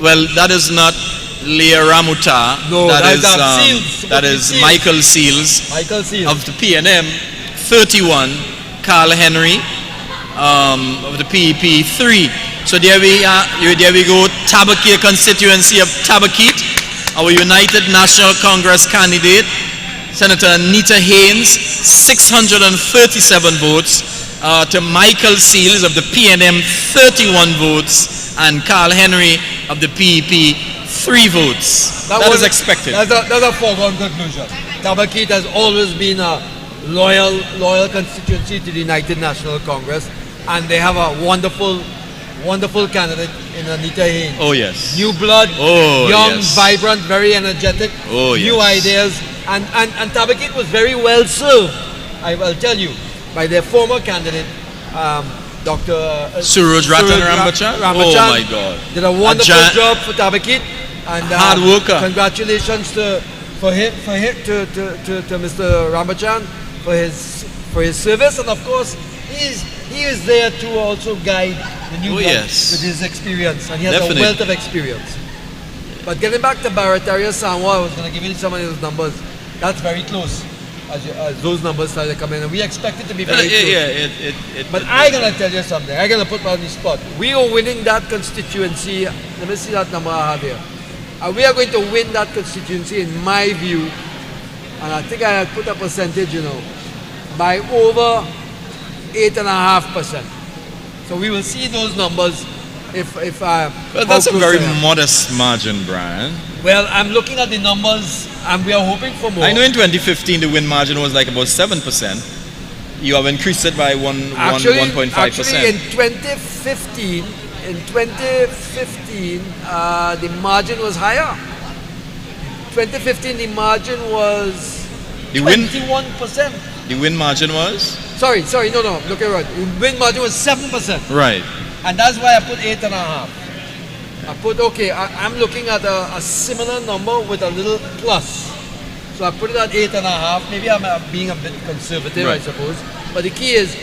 Well, that is not Leah Ramuta. No, that that's is Seals. that is Seals. Michael Seals Michael Seals. of the PNM, 31. Carl Henry of the PEP, 3. So there we go. Tabakit constituency of Tabakit. Our United National Congress candidate, Senator Anita Haynes, 637 votes. To Michael Seals of the PNM, 31 votes. And Carl Henry of the PEP, 3 votes. That is expected. That's a foregone conclusion. Tabakit has always been a loyal constituency to the United National Congress, and they have a wonderful candidate in Anita Haynes. Oh yes. New blood, Oh, young, yes. vibrant, very energetic, Oh, new yes. ideas, and Tabakit was very well served, I will tell you, by their former candidate, Dr. Suraj Ratan Rambachan? Oh my God. Did a wonderful job for Tabakit, and Hard worker. Congratulations to Mr. Rambachan for his service, and of course he is there to also guide the new blood yes. with his experience, and he has Definitely. a wealth of experience. But getting back to Barataria San Juan, I was going to give you some of those numbers. That's very close. as those numbers start to come in, and we expect it to be very close. But it- I'm gonna tell you something. I'm gonna put me on the spot. We are winning that constituency. Let me see that number I have here. And we are going to win that constituency, in my view. And I think I had put a percentage, by over 8.5%. So we will see those numbers if Well, how that's a close very they are. modest margin, Brian. Well, I'm looking at the numbers, and we are hoping for more. I know in 2015 the win margin was like about 7%. You have increased it by Actually, 1.5%. in 2015, the margin was higher. 2015, the margin was The win- 21%. The win margin was? Sorry, no, look at it. The win margin was 7%. Right. And that's why I put 8.5. I put, okay, I'm looking at a similar number with a little plus. So I put it at 8.5. Maybe I'm being a bit conservative, I Right. suppose. But the key is,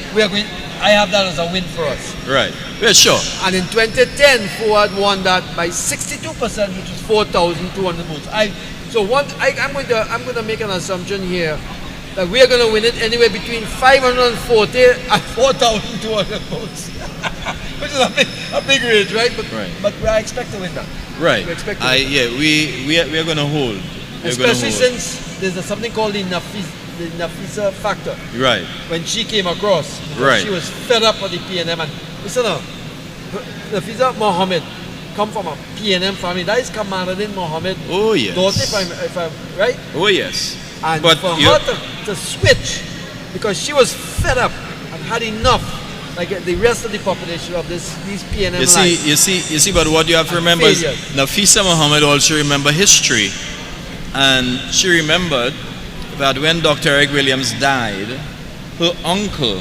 I have that as a win for us. Right. Yeah, sure. And in 2010, Forward won that by 62%, which is 4,200 votes. I'm going to make an assumption here that we are going to win it anywhere between 540 and 4,200 votes, which is a big range, right? But I expect to win that. Right. We expect to win that. Yeah, we are going to hold. We're gonna Especially hold. since there's something called the Nafisa factor. Right. When she came across, because Right. she was fed up with the PNM. And listen, Nafisa Mohammed come from a PNM family. That is Kamaluddin Mohammed. Oh, yes. Daughter, if I'm right. Oh, yes. And But for you- her to switch, because she was fed up and had enough, like the rest of the population of these PNM lines. You see, but what you have to remember is failures. Nafisa Muhammad also remember history. And she remembered that when Dr. Eric Williams died, her uncle,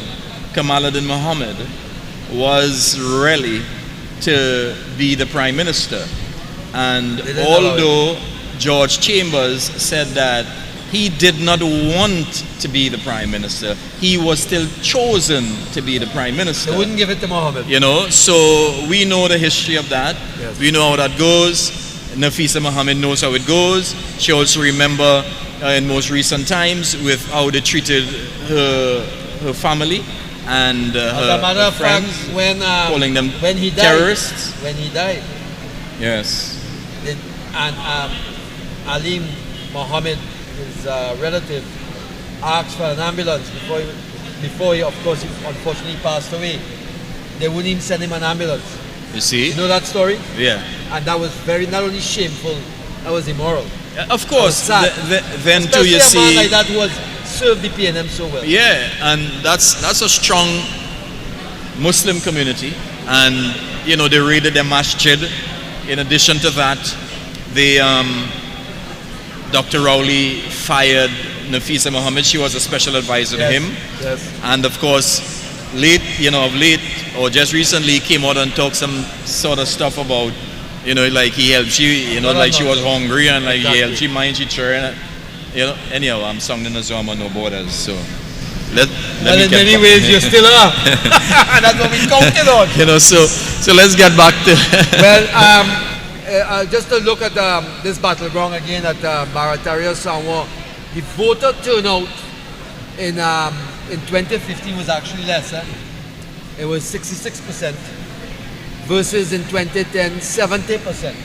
Kamaluddin Muhammad, was ready to be the prime minister. And They didn't allow although George Chambers said that he did not want to be the prime minister, he was still chosen to be the prime minister. They wouldn't give it to Mohammed. So we know the history of that. Yes. We know how that goes. Nafisa Muhammad knows how it goes. She also remember in most recent times with how they treated her family and As a her matter of fact, friends, calling them when he died, terrorists. when he died, Yes. and Ali Mohammed, his relative, asked for an ambulance before he, of course, unfortunately passed away. They wouldn't even send him an ambulance. You see? You know that story? Yeah. And that was not only shameful, that was immoral. Of course. sad. Then too, Especially you a man see. like that who has served the PNM so well. Yeah, and that's a strong Muslim community, and they raided their masjid. In addition to that, Dr. Rowley fired Nafisa Muhammad. She was a special advisor to him, Yes. and of course, just recently, he came out and talked some sort of stuff about, like he helped she, like she was hungry and like he helped she mind she turned. Anyhow, I'm sounding as though I'm on no borders, so let Well, me in get many back- ways, you still are. That's what we counted on. so let's get back to Well, just to look at this battleground again at Barataria Samoa, the voter turnout in 2015 was actually less. It was 66% versus in 2010 70%.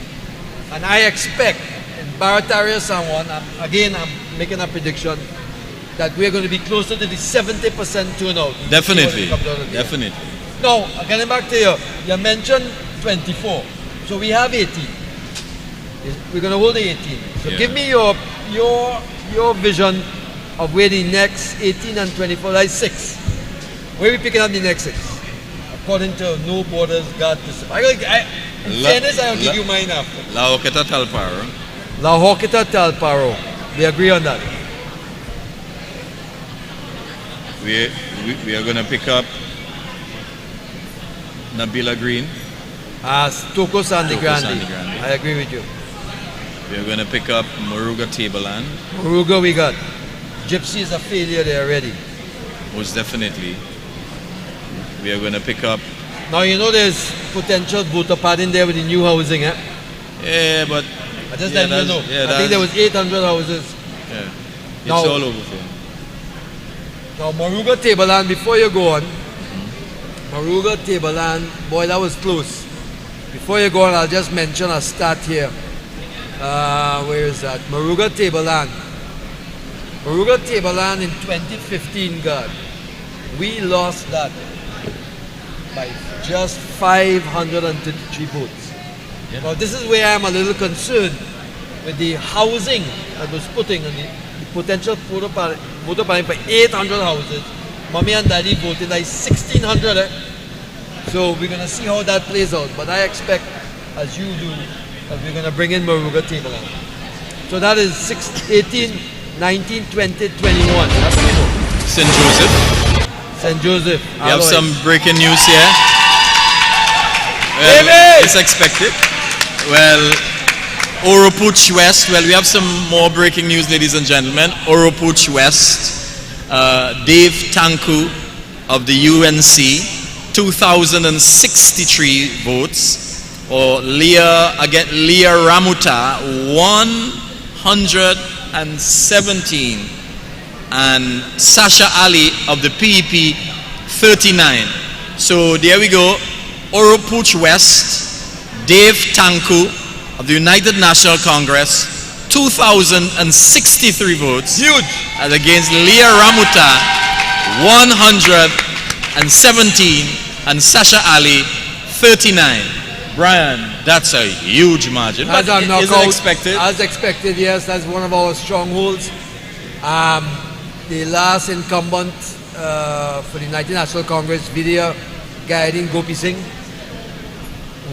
And I expect in Barataria Samoa, again I'm making a prediction that we're going to be closer to the 70% turnout. definitely. Now, getting back to you mentioned 24. So we have 18. We're going to hold the 18. So Yeah. give me your vision of where the next 18 and 24, like 6. Where are we picking up the next 6? According to No Borders, God Discipline. In fairness, I'll give you mine after. La Oqueta Talparo. La Hoqueta Talparo. We agree on that. We are going to pick up Nabila Green. Toko Sandy Toko Grande. Sandy Grande. I agree with you. We are going to pick up Muruga Tableland. Muruga we got. Gypsy is a failure there already. Most definitely. We are going to pick up. Now there's potential voter padding there with the new housing, eh? Yeah, but I just yeah, let you know. that's- yeah, I think there was 800 houses. yeah, it's Now- all over for. Now, Maruga Tableland, before you go on, Maruga Tableland, boy, that was close. Before you go on, I'll just mention a stat here. Where is that? Maruga Tableland. Maruga Tableland in 2015, God, we lost that by just 533 votes. Yeah. Now, this is where I'm a little concerned with the housing that was putting on the potential voter planning for 800 houses. Mommy and Daddy voted like 1,600. So we're going to see how that plays out. But I expect, as you do, that we're going to bring in Maruga Tableland. So that is 18, 19, 20, 21. That's what we know. St. Joseph. St. Joseph. We have Alois. some breaking news here. David! Well, it's expected. Well, Oropouche West. Well, we have some more breaking news, ladies and gentlemen. Oropouche West. Dave Tanku of the UNC, 2,063 votes. Or Leah Ramuta, 117. And Sasha Ali of the PEP, 39. So there we go. Oropouche West, Dave Tanku of the United National Congress, 2,063 votes. Huge. As against Leah Ramuta, 117, and Sasha Ali, 39. Brian, that's a huge margin. As But a is knockout, it expected? As expected, yes. That's one of our strongholds. The last incumbent for the United National Congress, Vidya Gayadin Gopi Singh,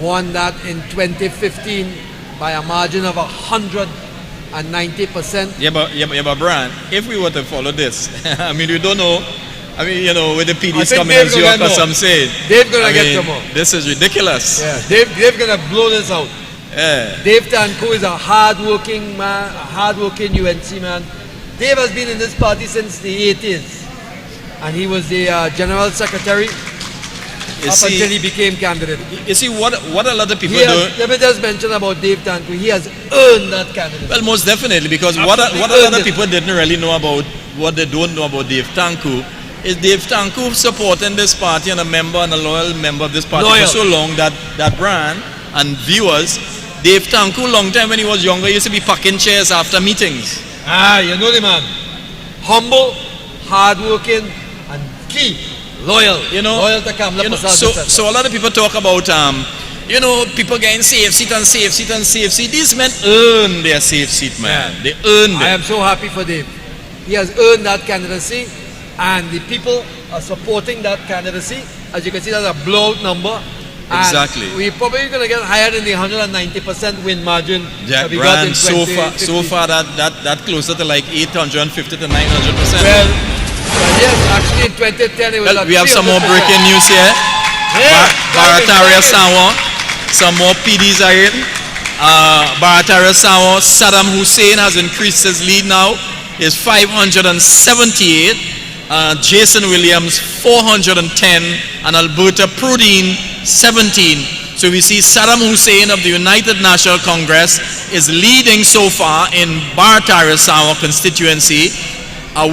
won that in 2015 by a margin of 190%. Yeah, but Brian, if we were to follow this, I mean, we don't know. I mean, you know, with the PDs think coming Dave's as you gonna are get more. some saying. Dave's gonna I get mean, some more. This is ridiculous. Yeah, Dave gonna blow this out. Yeah. Dave Tanku is a hard-working man, a hard-working UNC man. Dave has been in this party since the 80s, and he was the general secretary up until he became candidate. You see, what a lot of people He do. has, let me just mention about Dave Tanku. He has earned that candidacy. Well, most definitely, because what a lot earned of it. people didn't really know about, what they don't know about Dave Tanku, is Dave Tanku supporting this party and a loyal member of this party Loyal. for so long that Brian and viewers, Dave Tanku, long time when he was younger, used to be packing chairs after meetings. You know the man. Humble, hardworking, and key, loyal. You know, loyal to Kamala Prasad. so a lot of people talk about you know, people getting safe seat and safe seat and safe seat. These men earn their safe seat, man. Yeah. They earned I it. am so happy for Dave. He has earned that candidacy, and the people are supporting that candidacy. As you can see, that's a blowout number. And Exactly. we're probably going to get higher than the 190% win margin Jack that we got in Brand, so 2015. far that closer to like 850 to 900%. Well, yes, actually in 2010 it was Well, at we have some more 300%. breaking news here. Barataria Sawa, some more PDs are in. Barataria Sawa, Saddam Hussein has increased his lead now. Is 578. Jason Williams 410, and Alberta Prudine 17. So we see Saddam Hussein of the United National Congress is leading so far in Barataria Sawa constituency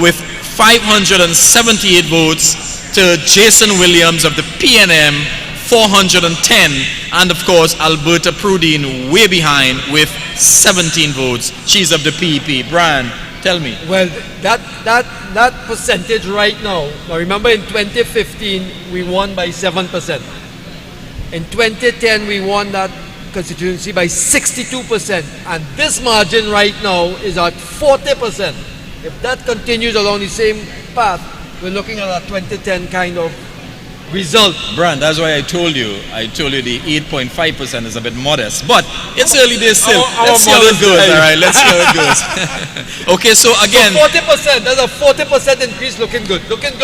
with 578 votes to Jason Williams of the PNM 410, and of course Alberta Prudine way behind with 17 votes. She's of the PEP. Brian, tell me. Well, that percentage right now remember in 2015 we won by 7%. In 2010 we won that constituency by 62%, and this margin right now is at 40%. If that continues along the same path, we're looking at a 2010 kind of result. Brian, that's why I told you the 8.5% is a bit modest, but it's early days still. Let's see how it goes. All right, let's see how it goes. Okay, so again, 40%, that's a 40% increase, looking good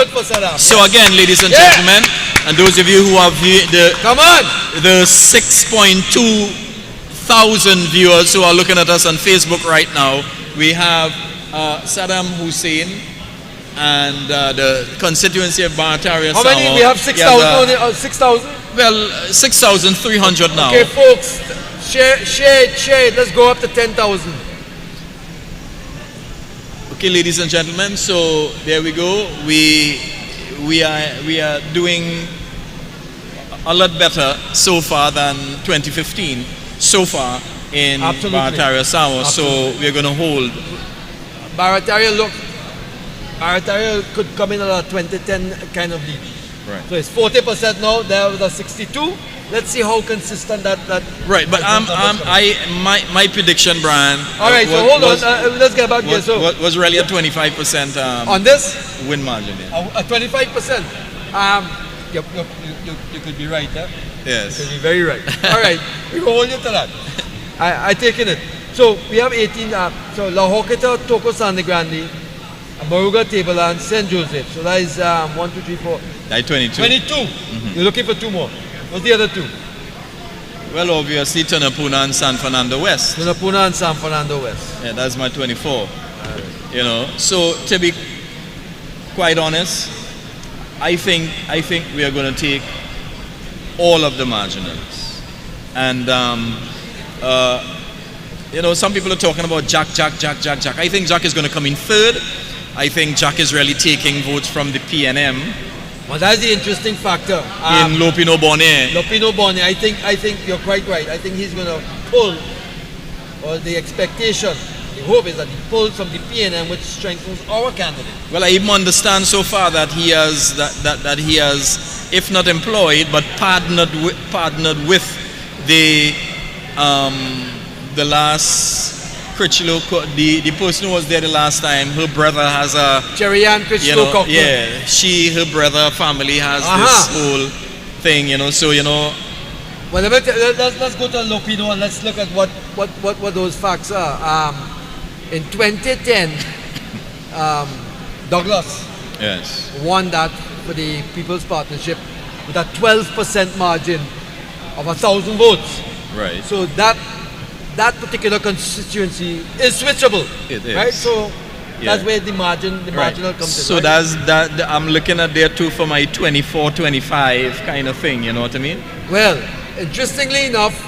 for Saddam. so again, ladies and Yeah. gentlemen, and those of you who have Come on! the 6.2 thousand viewers who are looking at us on Facebook right now, we have Saddam Hussein and the constituency of Barataria How many? Sawa. We have 6,000 Yeah, only, 6,000? well, 6,300 now. Okay, folks, share it. Let's go up to 10,000. Okay, ladies and gentlemen, so there we go. We are doing a lot better so far than 2015 so far in Absolutely. Barataria Samoa. So we're going to hold. Barataria could come in at a 2010 kind of lead. Right. So it's 40% now. There was a 62. Let's see how consistent that. Right, but my prediction, Brian. All right, so hold on. Let's get back here. So Was really a 25% on this, win margin. Yeah. a 25%. You could be right, huh? Yes. You could be very right. All right, we will hold you to that. I taken it. So we have 18. So La Joquita, Toco San Grande, Moruga, Tableland, St. Joseph. So that is 1, 2, 3, 4. Like 22. 22. You're looking for 2 more. What's the other 2? Well, obviously, Tunapuna and San Fernando West. Tunapuna and San Fernando West. Yeah, that's my 24. You know, so to be quite honest, I think we are going to take all of the marginals. And, you know, some people are talking about Jack. I think Jack is going to come in third. I think Jack is really taking votes from the PNM. Well, that's the interesting factor. In Lopino Bonnet. Lopino Bonnet, I think you're quite right. I think he's going to pull, or the expectation, the hope is that he pulls from the PNM, which strengthens our candidate. Well, I even understand so far that he has that he has, if not employed, but partnered with the last Critchlow, the person who was there the last time. Her brother has a Cherry-Ann Critchlow Cockburn. Yeah, her brother, family has this whole thing, you know. So you know. Well, let's go to Lopino and let's look at what those facts are. In 2010, Douglas won that for the People's Partnership with a 12% margin of 1,000 votes. Right. So that particular constituency is switchable. It is. Right? So that's where the marginal comes in. So right? that's that. I'm looking at there too for my 24, 25 kind of thing. You know what I mean? Well, interestingly enough,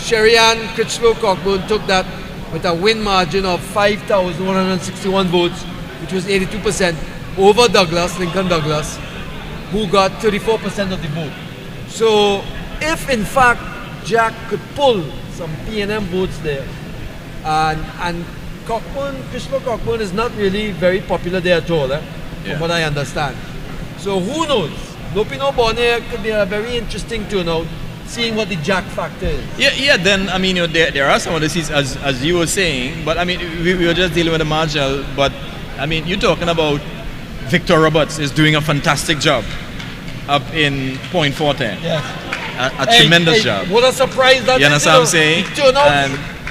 Cherry-Ann Critchlow Cockburn took that with a win margin of 5,161 votes, which was 82% over Lincoln Douglas, who got 34% of the vote. So if in fact Jack could pull some PNM votes there, and Critchlow Cockburn is not really very popular there at all, from what I understand. So who knows? Lopino Bonnet could be a very interesting turnout, seeing what the Jack factor is. Yeah. Then I mean, you know, there are some of the seats as you were saying, but I mean, we were just dealing with the marginal. But I mean, you're talking about Victor Roberts is doing a fantastic job up in Point Fortin. Yes. A tremendous job. What a surprise that you understand what I'm saying?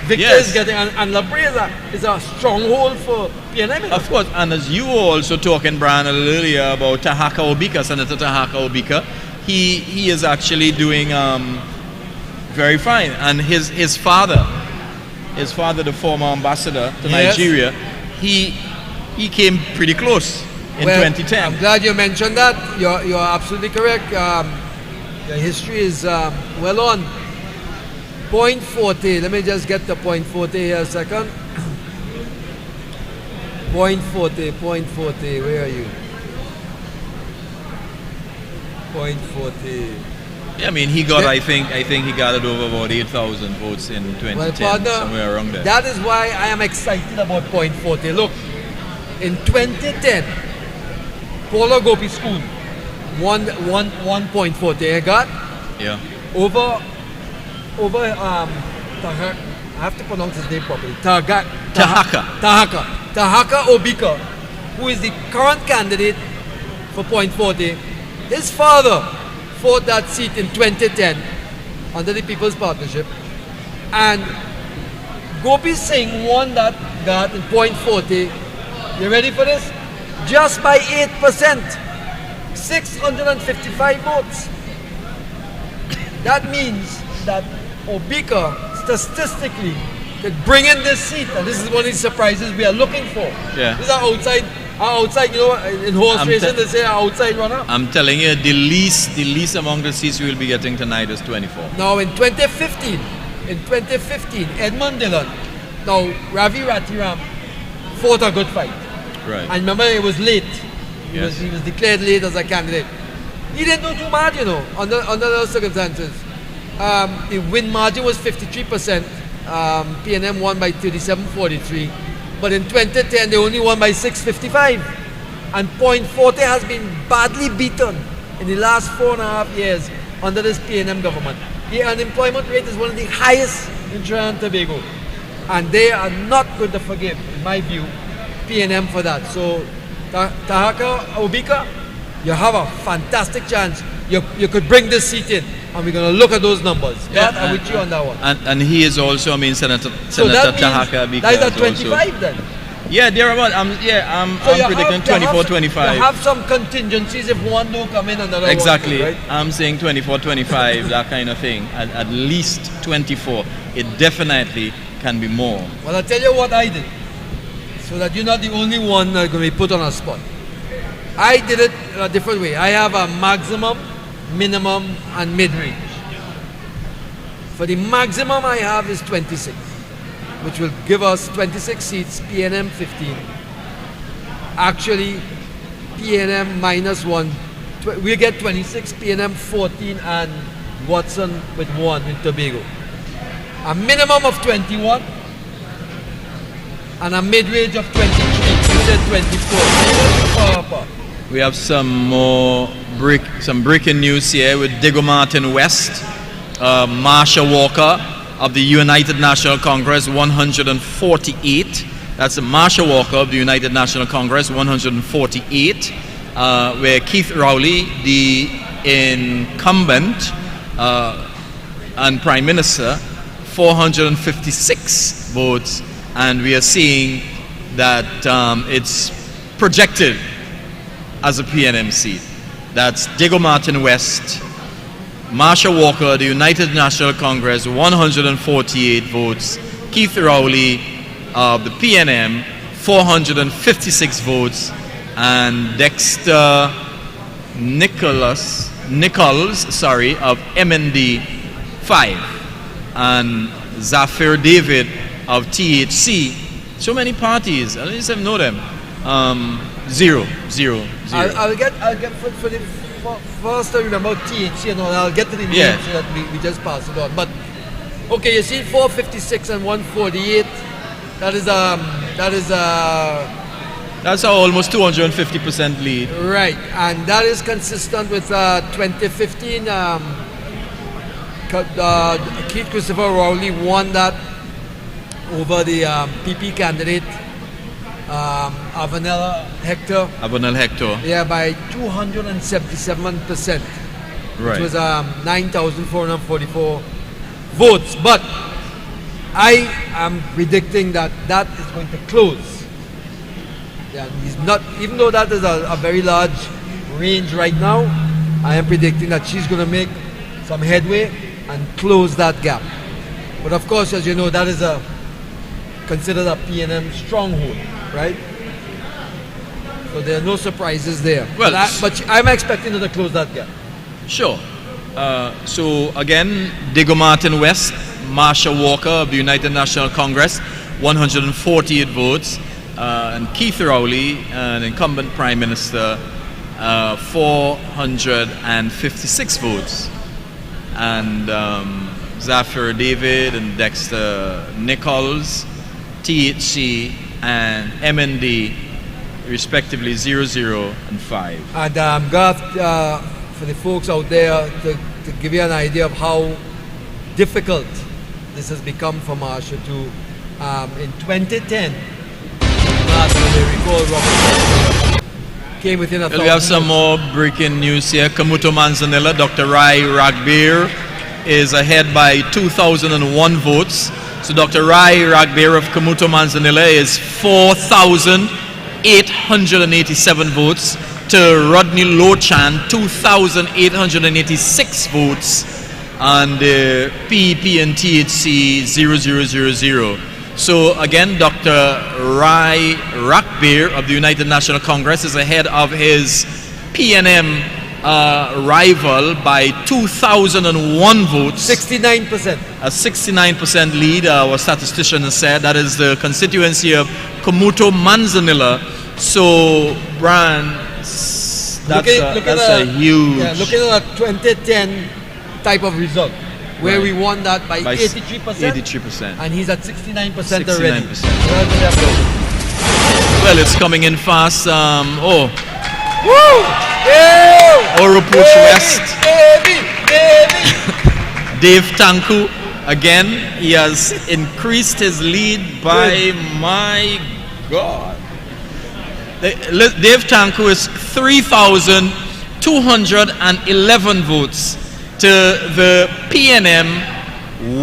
Victor is getting, and La Brea is a stronghold for PNM. Of course, and as you were also talking, Brian, a little earlier about Tahaka Obika, Senator Tahaka Obika, he is actually doing very fine. And his father, the former ambassador to Nigeria, he came pretty close in 2010. I'm glad you mentioned that. You're absolutely correct. The history is well on. Point 40. Let me just get the point 40 here a second. Point 40. Where are you? Point 40. Yeah, I mean, he got. I think he gathered over about 8,000 votes in 2010, well, partner, somewhere around there. That is why I am excited about point 40. Look, in 2010, Paula Gopi School won 1.40. I got over I have to pronounce his name properly. Tahaka Obika, who is the current candidate for point 40. His father fought that seat in 2010 under the People's Partnership, and Gopi Singh won that in point 40. You ready for this? Just by 8%, 655 votes. That means that Obika statistically could bring in this seat, and this is one of the surprises we are looking for. Yeah. This is our outside, you know, in horse racing they say our outside runner. I'm telling you, the least among the seats we will be getting tonight is 24. Now in 2015, Edmund Dillon, now Ravi Ratiram fought a good fight. Right. And remember, it was late. Yes. He was declared late as a candidate. He didn't do too bad, you know, under those circumstances. The win margin was 53%. PNM won by 37.43. But in 2010, they only won by 6.55. And Point Forte has been badly beaten in the last 4.5 years under this PNM government. The unemployment rate is one of the highest in Trinidad and Tobago. And they are not going to forgive, in my view, PNM for that. So, Tahaka Obika, you have a fantastic chance. You could bring this seat in, and we're going to look at those numbers. Yeah, I'm with you on that one. And he is also, I mean, Senator So that means Tahaka Abika that is is at 25 then. Yeah, thereabout. I'm predicting 24-25. You have some contingencies if one don't come in another Exactly. one, right? I'm saying 24-25, that kind of thing. At least 24. It definitely can be more. Well, I'll tell you what I did, so that you're not the only one that's going to be put on a spot. I did it in a different way. I have a maximum, minimum, and mid-range. For the maximum I have is 26, which will give us 26 seats, PNM 15. Actually, PNM minus 1, we get 26, PNM 14, and Watson with 1 in Tobago. A minimum of 21 and a mid-range of 23. You said 24. We have some breaking news here with Diego Martin West, Marsha Walker of the United National Congress 148. That's Marsha Walker of the United National Congress 148, where Keith Rowley, the incumbent and Prime Minister, 456 votes, and we are seeing that it's projected as a PNM seat. That's Diego Martin West, Marsha Walker, the United National Congress, 148 votes, Keith Rowley of the PNM, 456 votes, and Dexter Nichols, of MND, 5, and Zafir David of THC. So many parties, I don't even know them. Zero. I'll get for the first time about THC and all. I'll get to the name so that we just pass it on. But okay, you see 456 and 148. That's our almost 250% lead. Right, and that is consistent with 2015. Keith Christopher Rowley won that over the PP candidate Avanel Hector. Yeah, by 277%. Right. Which was 9,444 votes. But I am predicting that is going to close. Yeah, he's not. Even though that is a very large range right now, I am predicting that she's going to make some headway and close that gap. But of course, as you know, that is considered a PNM stronghold, right? So there are no surprises there. Well, but I'm expecting her to close that gap. Sure. So again, Diego Martin West, Marsha Walker of the United National Congress, 148 votes, and Keith Rowley, an incumbent Prime Minister, 456 votes, and Zafir David and Dexter Nichols, THC and MND, respectively 00 and 5. And Garth, for the folks out there, to give you an idea of how difficult this has become for Marsha to, in 2010, came within a We have some more breaking news here. Kamuto Manzanilla, Dr. Rai Ragbir is ahead by 2,001 votes. So Dr. Rai Ragbir of Kamuto Manzanilla is 4,887 votes to Rodney Lochan, 2,886 votes, and PEP and THC 0000. So again, Dr. Rai Ragbir of the United National Congress is ahead of his PNM rival by 2,001 votes. 69%. A 69% lead, our statistician has said. That is the constituency of Komuto Manzanilla. So, Brian, that's a huge... Yeah, looking at a 2010 type of result, where we won that by 83%. 83%. And he's at 69% 69%. already. Well, it's coming in fast. Woo! Oropuch West. Baby! Dave Tanku, again, he has increased his lead by, my God. Dave Tanku is 3,211 votes to the PNM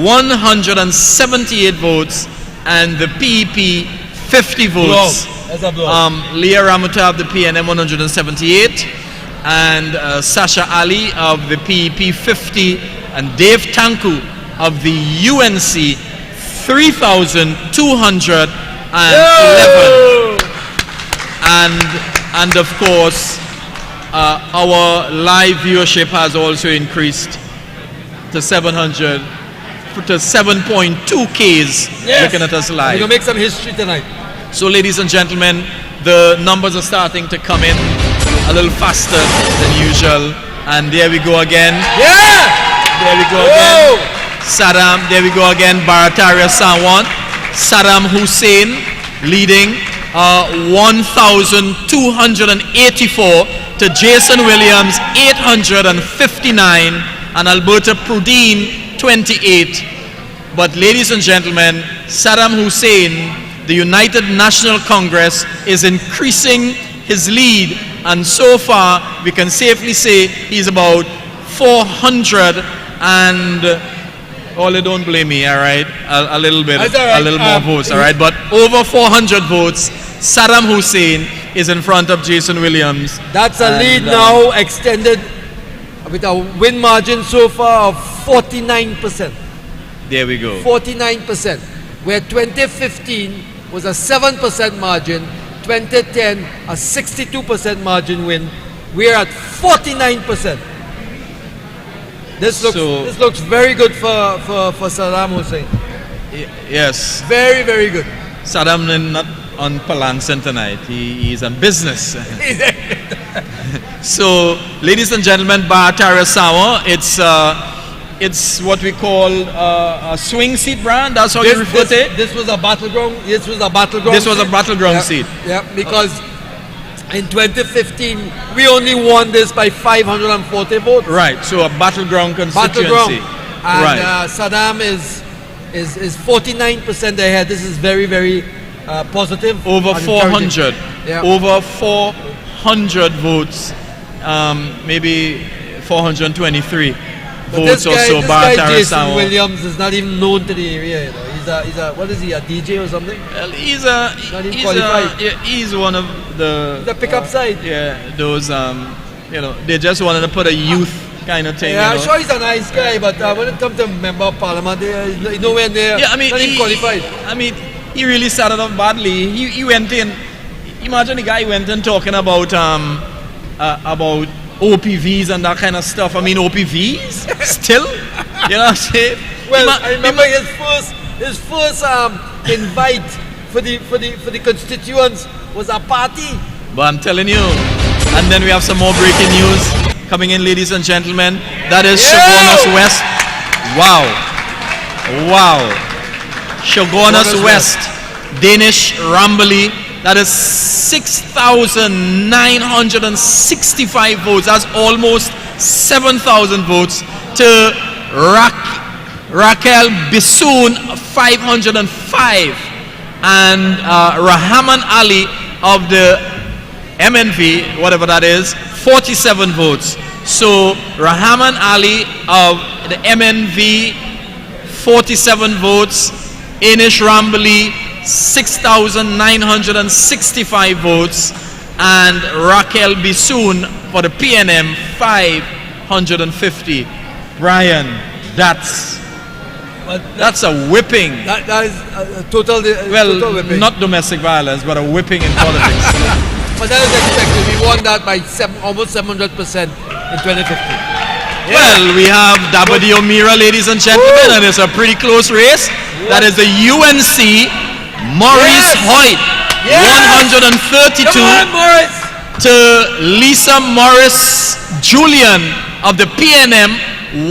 178 votes and the PEP 50 votes. That's a blow. Leah Ramuta of the PNM 178 and Sasha Ali of the PEP 50 and Dave Tanku of the UNC 3,211. And of course, our live viewership has also increased to 7.2 Ks looking at us live. We're going to make some history tonight. So, ladies and gentlemen, the numbers are starting to come in a little faster than usual. And there we go again. Yeah! There we go again. Saddam, there we go again. Barataria Sawan. Saddam Hussein leading 1,284 to Jason Williams 859 and Alberta Prudine 28. But ladies and gentlemen, Saddam Hussein, the United National Congress, is increasing his lead, and so far we can safely say he's about 400 and don't blame me, all right, a little bit, a little more votes, all right, but over 400 votes. Saddam Hussein is in front of Jason Williams. That's a lead now extended with a win margin so far of 49%. There we go. 49%. Where 2015 was a 7% margin, 2010 a 62% margin win. We're at 49%. This looks very good for Saddam Hussein. Yes. Very, very good. Saddam is not on Palanson tonight. He's on business. So, ladies and gentlemen, Barataria Sawa, it's what we call a swing seat, brand. That's how you refer to it. This was a battleground. This was a battleground seat. Yeah, because in 2015 we only won this by 540 votes. Right. So a battleground constituency. And right. Saddam is 49% ahead. This is very, very positive. Over 400. Yeah. Over 400 votes. Maybe 423. But this guy Jason Williams is not even known to the area. You know, he's a what is he? A DJ or something? Well, he's one of the. The pickup side. Yeah, those they just wanted to put a youth kind of thing. Yeah, I'm sure he's a nice guy, but when it comes to member of parliament, he's nowhere near. Yeah, I mean, not even qualified. I mean, he really started off badly. He went in. Imagine the guy went in talking about OPVs and that kind of stuff. I mean, OPVs still, you know what I'm saying? Well, I remember his first invite for the constituents was a party. But I'm telling you, and then we have some more breaking news coming in, ladies and gentlemen. That is Shogunas West. Wow. Shogunas West, Danish Rambali. That is 6,965 votes. That's almost 7,000 votes to Raquel Bissoon, 505. And Rahman Ali of the MNV, whatever that is, 47 votes. So Rahman Ali of the MNV, 47 votes. Anish Rambali, 6,965 votes, and Raquel Bissoon for the PNM 550. Brian, that's a whipping. That is a total whipping. Not domestic violence, but a whipping in politics. But that is expected. We won that by almost 700%. in 2015. Well, we have Dabadi O'Meara, ladies and gentlemen, and it's a pretty close race. That is the UNC Maurice Yes. Hoyt, Yes. 132 Come on, Morris! to Lisa Morris Julian of the PNM,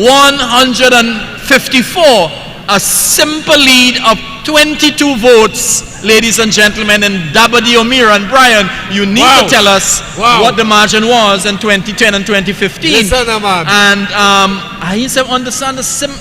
154. A simple lead of 22 votes, ladies and gentlemen, and Dabadi O'Meara. And Brian, you need Wow. to tell us Wow. what the margin was in 2010 and 2015. Listen, man. And I need to understand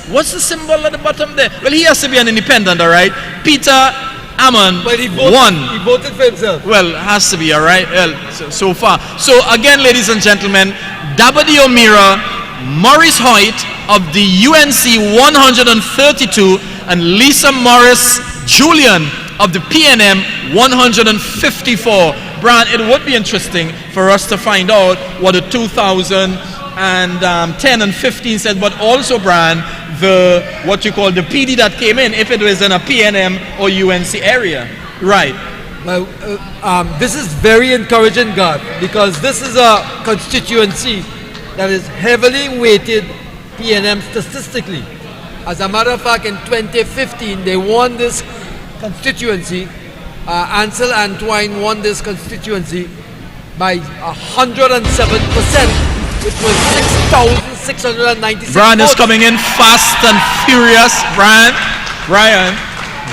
what's the symbol at the bottom there? Well, he has to be an independent, all right? Peter Ammon But he voted, won. he voted for himself. Well, it has to be, all right? Well, so far. So again, ladies and gentlemen, Dabadi O'Meara, Maurice Hoyt of the UNC 132, and Lisa Morris Julian of the PNM 154. Brian, it would be interesting for us to find out what the 2010 and 15 said, but also, Brian, the what you call the PD that came in, if it was in a PNM or UNC area. Right. Well, this is very encouraging, God, because this is a constituency that is heavily weighted PNM statistically. As a matter of fact, in 2015, they won this constituency. Ansel Antoine won this constituency by 107%, which was 6,696 Brian is votes. coming in fast and furious. Brian,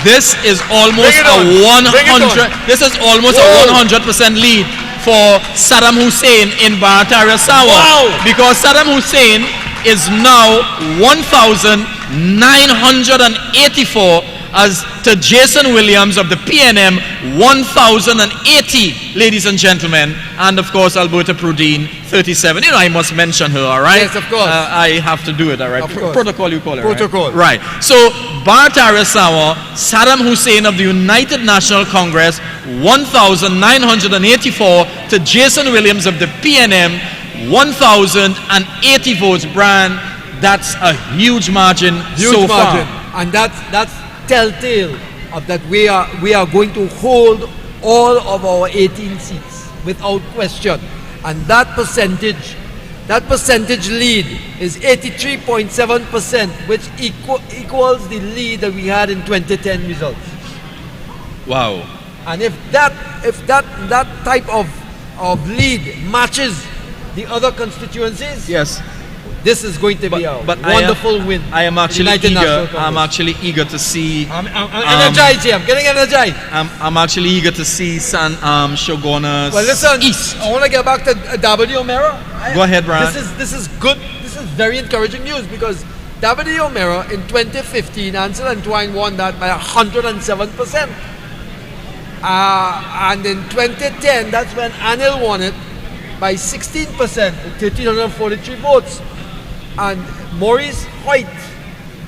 this is almost Bring it on. Bring it on. 100. This is almost Whoa. a 100% lead for Saddam Hussein in Barataria Sawa. Wow. Because Saddam Hussein is now 1,984 as to Jason Williams of the PNM 1,080, ladies and gentlemen, and of course Alberta Prudine 37. You know, I must mention her, all right? Yes, of course. I have to do it, all right? Of course. Protocol, you call it, Protocol. right? So Barataria Sawa, Saddam Hussein of the United National Congress 1,984 to Jason Williams of the PNM 1,080 votes. Brian, that's a huge margin Huge so margin. far. And that's telltale of that we are going to hold all of our 18 seats without question. And that percentage lead is 83.7%, which equals the lead that we had in 2010 results. Wow. And if that type of lead matches the other constituencies, Yes. this is going to be a But wonderful win. I am actually United National eager. Congress. I'm actually eager to see. I'm energized here. I'm getting energized. I'm actually eager to see Shoguna's Well, listen, East. I want to get back to Dabadi O'Meara. Go ahead, Brian. This is good. This is very encouraging news because Dabadi O'Meara in 2015, Ansel Antoine won that by 107%. And in 2010, that's when Anil won it by 16%, with 1,343 votes. And Maurice Hoyt,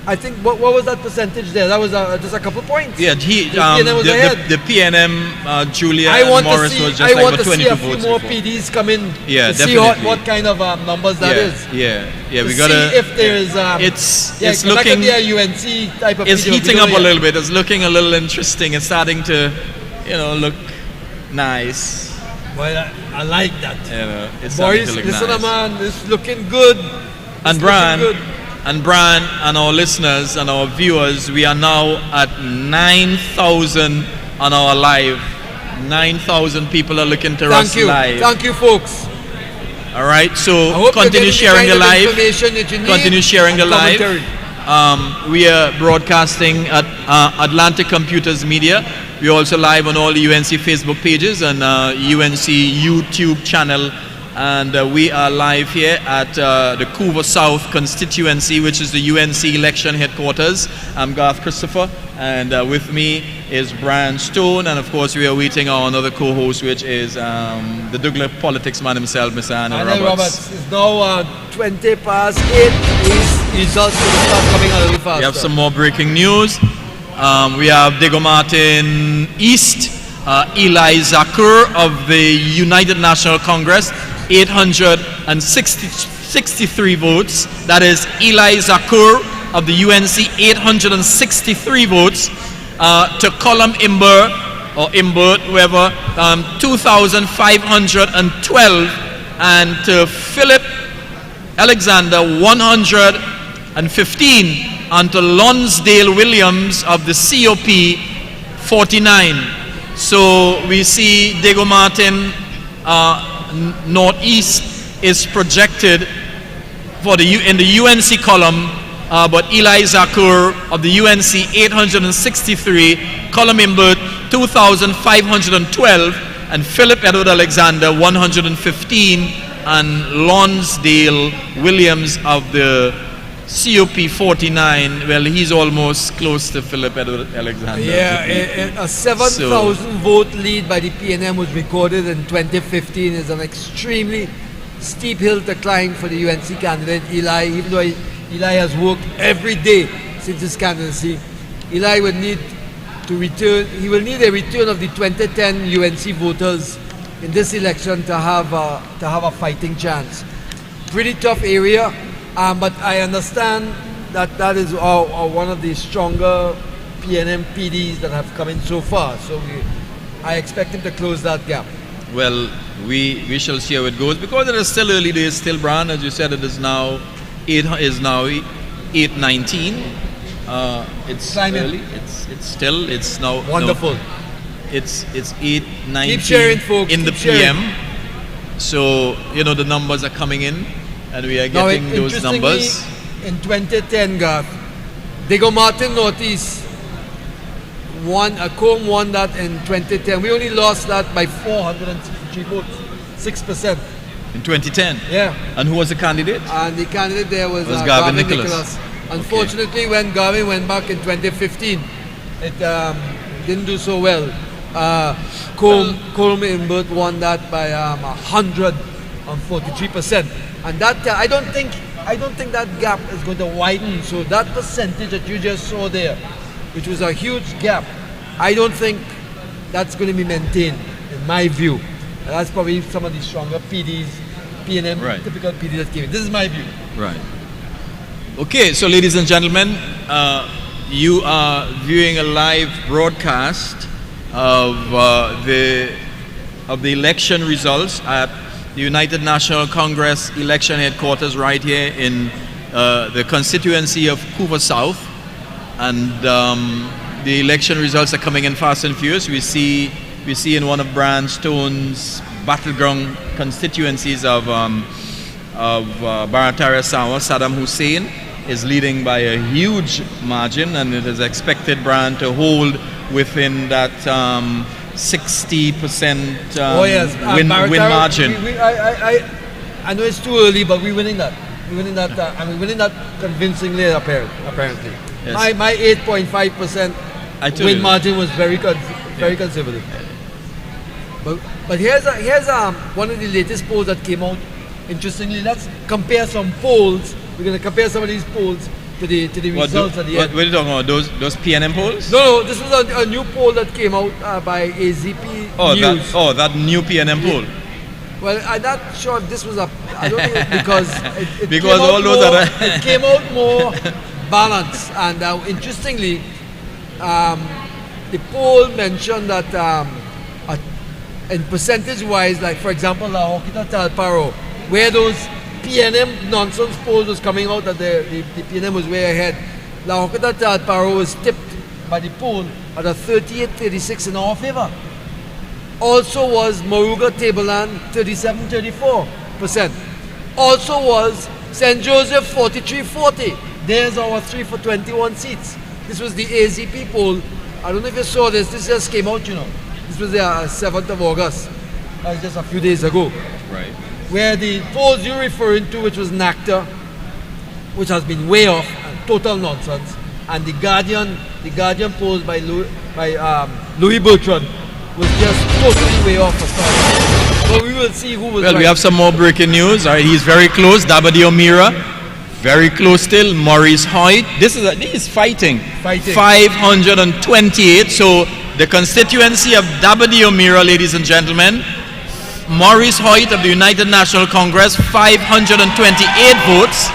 I think, what was that percentage there? That was just a couple points. Yeah, The PNM was ahead. the PNM Julia I want Morris to see, was just I like want about to 22 see a few votes more before. PDs come in Yeah, to see definitely. what kind of numbers that is. Yeah, To we see gotta. if there is. It's Yeah, it's 'cause that could looking. be a UNC type of. It's PD, heating we up don't a know little bit. It's looking a little interesting. It's starting to, look nice. yet. Well, I like that. It's starting Boris, to look listen, nice. man, it's looking good. And Brian, and our listeners and our viewers, we are now at 9,000 on our live. 9,000 people are looking to us live. Thank you, folks. All right, I so hope continue you're sharing the getting kind of live. information that you need Continue sharing the and live. commentary. We are broadcasting at Atlantic Computers Media. We're also live on all the UNC Facebook pages and UNC YouTube channel. And we are live here at the Couva South constituency, which is the UNC election headquarters. I'm Garth Christopher, and with me is Brian Stone. And of course, we are waiting on another co-host, which is the Douglas politics man himself, Mr. Anil Roberts. It's now 20 past 8. These results will start coming a little faster. We have some more breaking news. We have Diego Martin East, Eli Zakur of the United National Congress, 863 votes. That is Eli Zakur of the UNC, 863 votes. To Colum Imber, or Imbert, whoever, 2,512. And to Philip Alexander 115, and to Lonsdale Williams of the COP 49. So we see Diego Martin Northeast is projected for in the UNC column, but Eli Zakur of the UNC 863, column Imbert 2,512, and Philip Edward Alexander 115, and Lonsdale Williams of the COP 49. Well, he's almost close to Philip Edward Alexander. Yeah, a 7,000 vote lead by the PNM was recorded in 2015 is an extremely steep hill to climb for the UNC candidate Eli. Even though Eli has worked every day since his candidacy, Eli would need to return. He will need a return of the 2010 UNC voters in this election to have a fighting chance. Pretty tough area. But I understand that is one of the stronger PNM PDs that have come in so far. So I expect him to close that gap. Well, we shall see how it goes, because it is still early days. Still, Brian, as you said, it is now 8:19. It's Climbing. early. It's now Wonderful. No, it's 8:19. Keep sharing, folks. In the Keep sharing. PM. So the numbers are coming in, and we are getting those numbers. In 2010, Garth, Diego Martin Northeast Combe won that in 2010. We only lost that by 463 votes, 6%. In 2010. Yeah. And who was the candidate? And the candidate there was Garvin Nicholas. Nicholas. Unfortunately, when Garvin went back in 2015, it didn't do so well. Colm Imbert won that by 143%, and that I don't think that gap is going to widen. So that percentage that you just saw there, which was a huge gap, I don't think that's going to be maintained, in my view. And that's probably some of the stronger PDs, PNM, Right. typical PDs that came in. This is my view. Right. Okay, so ladies and gentlemen, you are viewing a live broadcast of the election results at the United National Congress election headquarters right here in the constituency of Couva South, and the election results are coming in fast and furious. We see in one of Brian Stone's battleground constituencies of Barataria Sawa, Saddam Hussein is leading by a huge margin, and it is expected Brian to hold within that 60% win margin. I know it's too early, but we're winning that. We're winning that, and we're winning that convincingly, apparently. Yes. My 8.5% win margin was very conservative. But here's one of the latest polls that came out. Interestingly, let's compare some polls. We're going to compare some of these polls to the results at the end. What are you talking about? Those PNM polls? No, this was a new poll that came out by AZP News. That new PNM poll. Well, I'm not sure if this was I don't think it's because it because came all out those more, are it came out more balanced. And interestingly, the poll mentioned that in percentage-wise, like for example, La Joquita Talparo, where those PNM nonsense polls was coming out that the PNM was way ahead. La Joquita Talparo was tipped by the poll at a 38-36 in our favor. Also was Moruga Tableland 37-34%. Also was St. Joseph 43-40. There's our 3 for 21 seats. This was the AZP poll. I don't know if you saw this. This just came out, This was the 7th of August. That was just a few days ago. Right. Where the polls you're referring to, which was NACTA, which has been way off, total nonsense, and the Guardian polls by Louis Bertrand was just totally way off for starters. But we will see who was Well, right. we have some more breaking news. All right, he's very close. Dabadi O'Meara, very close still. Maurice Hoyt. This is fighting. 528. So the constituency of Dabadi O'Meara, ladies and gentlemen, Maurice Hoyt of the United National Congress, 528 votes,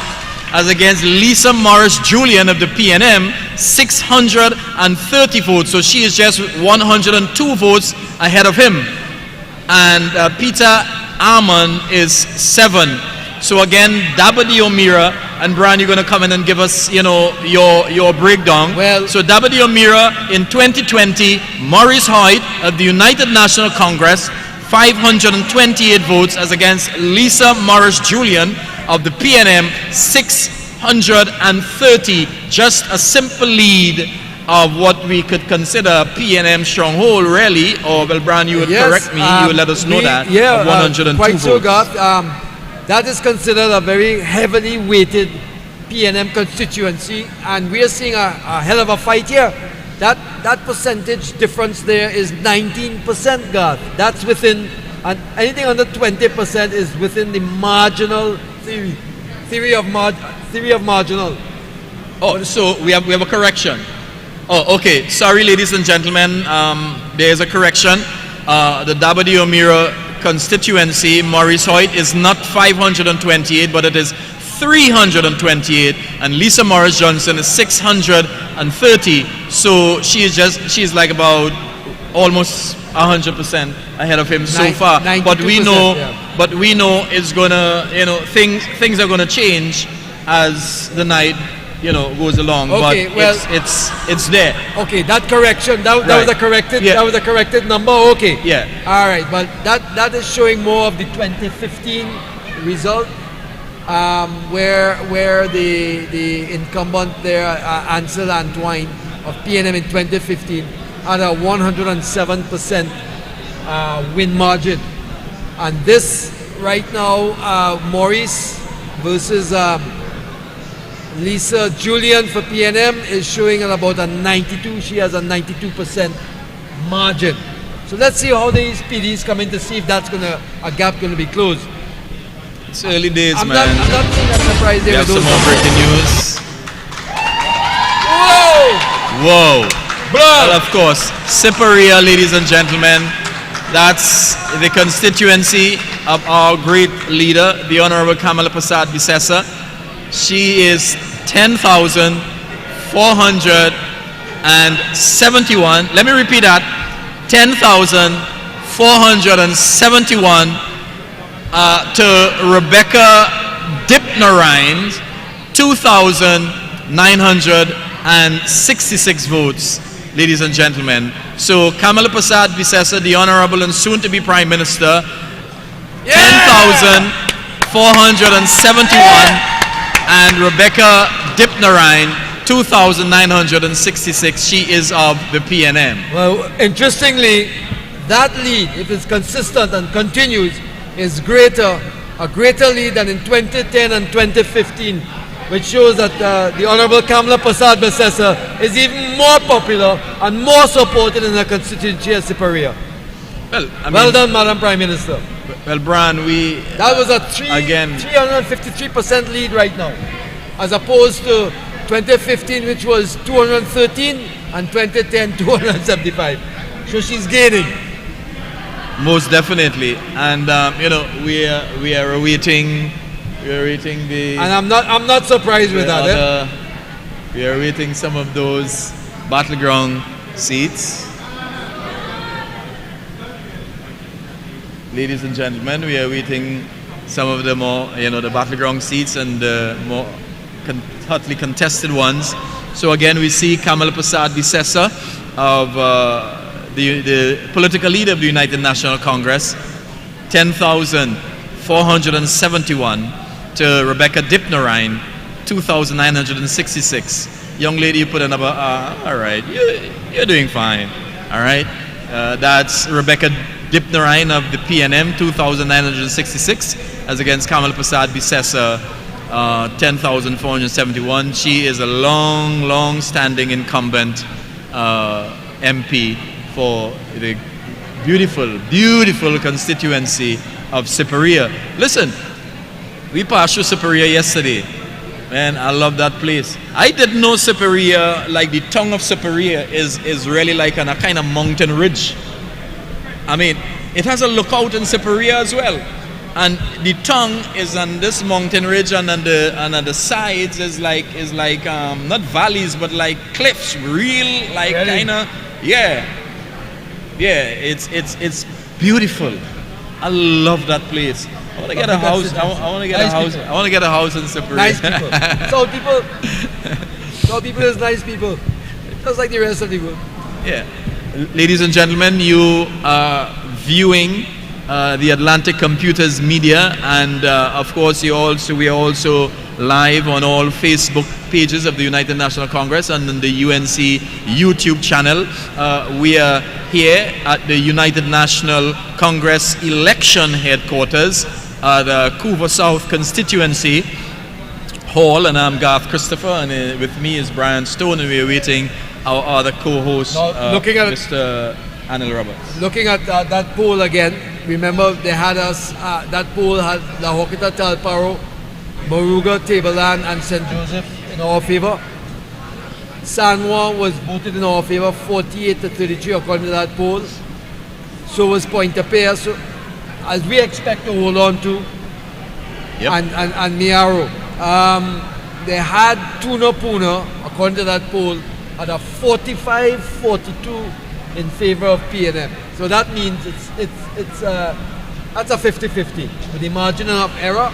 as against Lisa Morris Julian of the PNM, 630 votes. So she is just 102 votes ahead of him. And Peter Armand is 7. So again, Dabadi O'Meara and Brian, you're going to come in and give us, your breakdown. Well- so Dabadi O'Meara in 2020, Maurice Hoyt of the United National Congress, 528 votes, as against Lisa Morris Julian of the PNM, 630. Just a simple lead of what we could consider a PNM stronghold, really. Or, well, Brian, you would correct me. You would let us know that. Yeah, of 102 quite votes. so, Garth. That is considered a very heavily weighted PNM constituency, and we are seeing a hell of a fight here. That percentage difference there is 19%, Garth. That's within, and anything under 20% is within the marginal theory of marginal. Oh, so we have a correction. Oh, okay. Sorry, ladies and gentlemen. There is a correction. The Dabadi O'Meara constituency, Maurice Hoyt, is not 528, but it is 328, and Lisa Morris Johnson is 630. So she's like about almost 100% ahead of him so far. But we know, yeah. It's gonna, things are gonna change as the night, goes along. Okay, but well, it's there. Okay, that correction, that was a corrected, Yeah. that was a corrected number. Okay. Yeah. All right, but that is showing more of the 2015 result, where the incumbent there, Ansel Antoine of PNM in 2015, had a 107% win margin, and this right now, Maurice versus Lisa Julian for PNM is showing at about a 92. She has a 92% margin. So let's see how these PDs come in to see if a gap gonna be closed. It's early days, I'm man. not seeing that surprise We there have with some those more numbers. breaking news. Whoa! Whoa. Well, of course, Siparia, ladies and gentlemen, that's the constituency of our great leader, the Honorable Kamala Prasad Bisesa. She is 10,471. Let me repeat that. 10,471 to Rebecca Dipnerine, 2,966 votes, ladies and gentlemen. So Kamala Prasad Bisesa, the Honorable and soon-to-be Prime Minister, 10,471, and Rebecca Dipnerine, 2,966. She is of the PNM. Well, interestingly, that lead, if it's consistent and continues, is a greater lead than in 2010 and 2015, which shows that the Honorable Kamala Prasad Bisesa is even more popular and more supported in the constituency of Siparia. Well done, Madam Prime Minister. Well, Brian, That was a again 353% lead right now, as opposed to 2015, which was 213, and 2010, 275. So she's gaining. most definitely, and we are awaiting the. And I'm not surprised with that. We are awaiting some of those battleground seats. Ladies and gentlemen, we are waiting some of the more, the battleground seats and the more hotly contested ones. So again, we see Kamala Prasad Bisesa of the political leader of the United National Congress, 10,471 to Rebecca Dipnerine, 2,966. Young lady, you put a number. All right, you're doing fine. All right, that's Rebecca Dipnerine of the PNM, 2,966, as against Kamala Prasad Bisesa, 10,471. She is a long-standing incumbent MP for the beautiful constituency of Siparia. Listen, we passed through Siparia yesterday. Man, I love that place. I didn't know Siparia, like the tongue of Siparia, is really like on a kind of mountain ridge. I mean, it has a lookout in Siparia as well, and the tongue is on this mountain ridge, and on the sides is like not valleys but like cliffs, real like Really? kind of it's beautiful, I love that place. I want to get a house. I want to get a house. I want to get a house in Cyprus. Nice people. South people is nice people. Just like the rest of the world. Yeah. Ladies and gentlemen, you are viewing the Atlantic Computers Media, and of course we are also live on all Facebook pages of the United National Congress and on the UNC YouTube channel. We are here at the United National Congress election headquarters, the Couva South Constituency Hall, and I'm Garth Christopher, and with me is Brian Stone, and we're waiting our other co-host, looking at Mr. Anil Roberts. Looking at that poll again, remember they had us, that poll had La Joquita, Talparo, Moruga, Tableland and St. Joseph in our favor. San Juan was voted in our favor, 48 to 33 according to that poll. So was Pointe-a-Pierre, so as we expect to hold on to, and Miaro. They had Tuna Puna, according to that poll, at a 45-42 in favor of PNM. So that means that's a 50-50, with the margin of error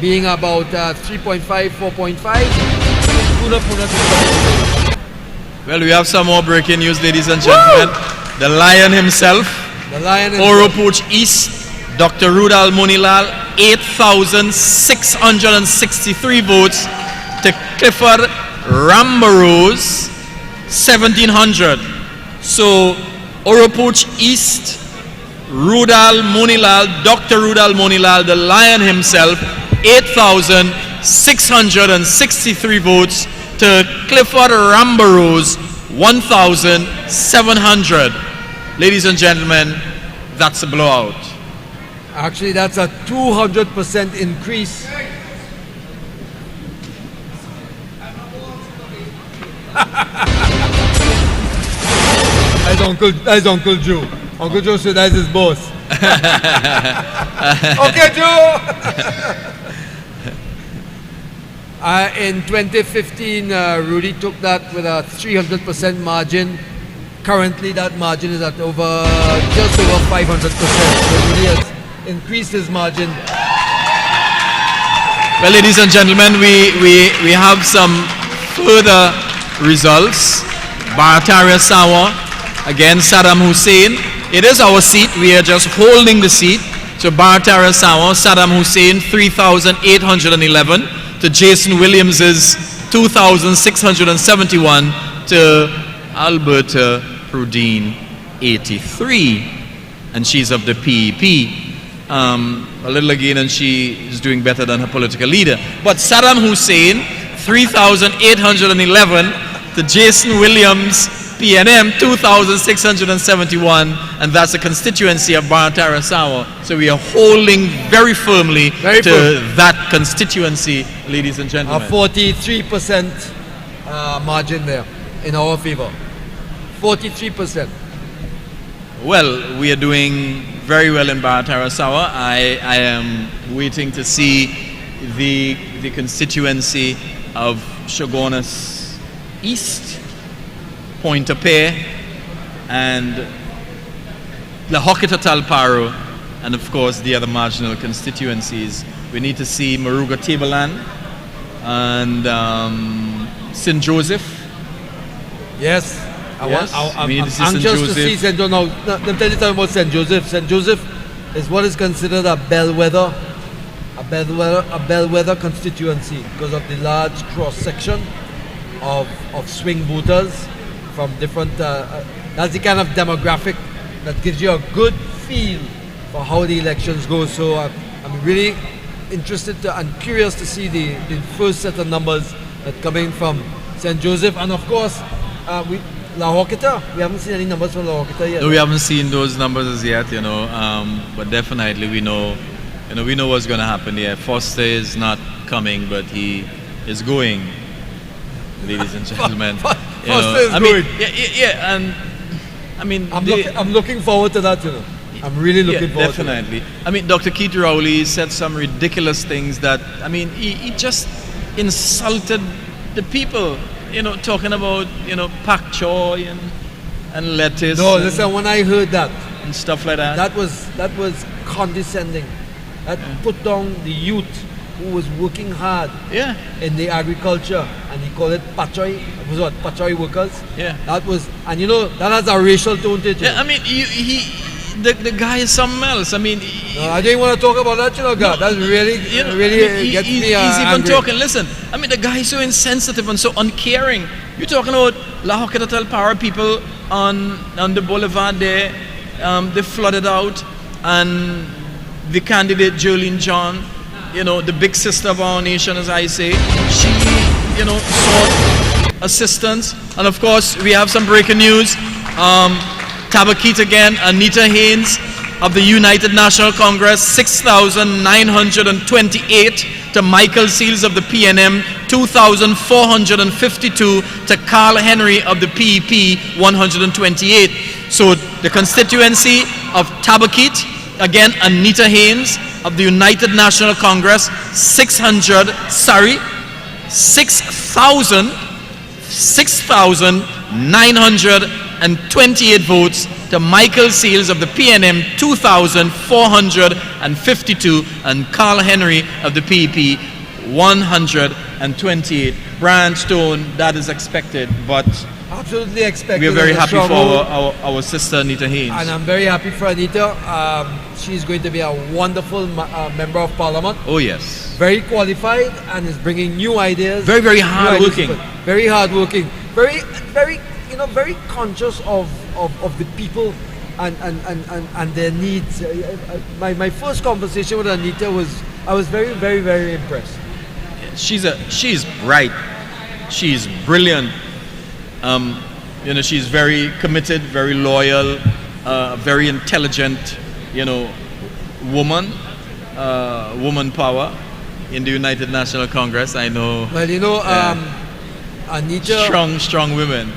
being about 3.5, 4.5. Tuna Puna. Well, we have some more breaking news, ladies and gentlemen. The Lion himself, Oropouche East, Dr. Rudal Monilal, 8,663 votes to Clifford Rambarose, 1,700. So Oropouche East, Rudal Monilal, Dr. Rudal Monilal, the Lion himself, 8,663 votes to Clifford Rambarose, 1,700. Ladies and gentlemen, that's a blowout. Actually, that's a 200% increase. That's Uncle Joe. Uncle Joe said that's his boss. Okay, Joe! In 2015, Rudy took that with a 300% margin. Currently, that margin is at just over 500%. So Rudy has increased his margin. Well, ladies and gentlemen, we have some further results. Barataria Sawa against Saddam Hussein. It is our seat. We are just holding the seat. So Barataria Sawa, Saddam Hussein 3,811 to Jason Williams's 2,671 to Alberta Prudine 83, and she's of the PEP. A little again, and she is doing better than her political leader. But Saddam Hussein 3,811 to Jason Williams PNM 2,671, and that's the constituency of Barataria Sawa. So we are holding very firmly to that constituency, ladies and gentlemen. A 43% margin there in our favor. 43%. Well, we are doing very well in Barataria Sawa. I am waiting to see the constituency of Shogunas East, Pointe-a-Pierre, and La Joquita Talparo, and of course the other marginal constituencies. We need to see Moruga Tableland and St. Joseph. Yes. I'm anxious to see St. Joseph. Now, let me tell you something about St. Joseph. St. Joseph is what is considered a bellwether constituency because of the large cross-section of swing voters from different, that's the kind of demographic that gives you a good feel for how the elections go. So I'm really interested and curious to see the first set of numbers that come in from St. Joseph, and of course La Joquita. We haven't seen any numbers from La Joquita yet. No, we haven't seen those numbers as yet, but definitely we know what's going to happen here. Foster is not coming, but he is going, ladies and gentlemen. Foster is going. And I mean, I'm looking forward to that. I'm really looking forward definitely. to that. I mean, Dr. Keith Rowley said some ridiculous things that, I mean, he just insulted the people. Talking about, pak choy and lettuce. No, listen, when I heard that and stuff like that. That was condescending, that put down the youth who was working hard Yeah. in the agriculture, and he called it pachoy. It was what, pachoy workers? Yeah. That was, and you know, that has a racial tone to it. Yeah, I mean, the guy is something else. I mean, I didn't want to talk about that, you know, God. That's really, you know, really I mean, gets he's me even angry. talking. Listen, I mean, the guy is so insensitive and so uncaring. You're talking about La Hockatatal Power people on the boulevard there. They flooded out, and the candidate Jolene John, you know, the big sister of our nation, as I say, she, you know, sought assistance. And of course, we have some breaking news. Tabakit again, Anita Haynes of the United National Congress, 6,928 to Michael Seals of the PNM, 2,452 to Carl Henry of the PEP, 128. So the constituency of Tabakit, again, Anita Haynes of the United National Congress, 6,928 votes to Michael Seals of the PNM, 2,452, and Carl Henry of the PEP, 128. Brian Stone, that is expected, but Absolutely expected. we are very as a happy for strong our sister Anita Haynes. And I'm very happy for Anita. She's going to be a wonderful member of parliament. Oh yes. Very qualified and is bringing new ideas. Very, very new ideas hardworking. to put. Very hardworking. Very, very, you know, very conscious of the people and their needs. My first conversation with Anita was, I was very, very, very impressed. She's bright. She's brilliant. You know, she's very committed, very loyal, very intelligent, you know, woman power in the United National Congress. I know. Well, you know, Anita. Strong women.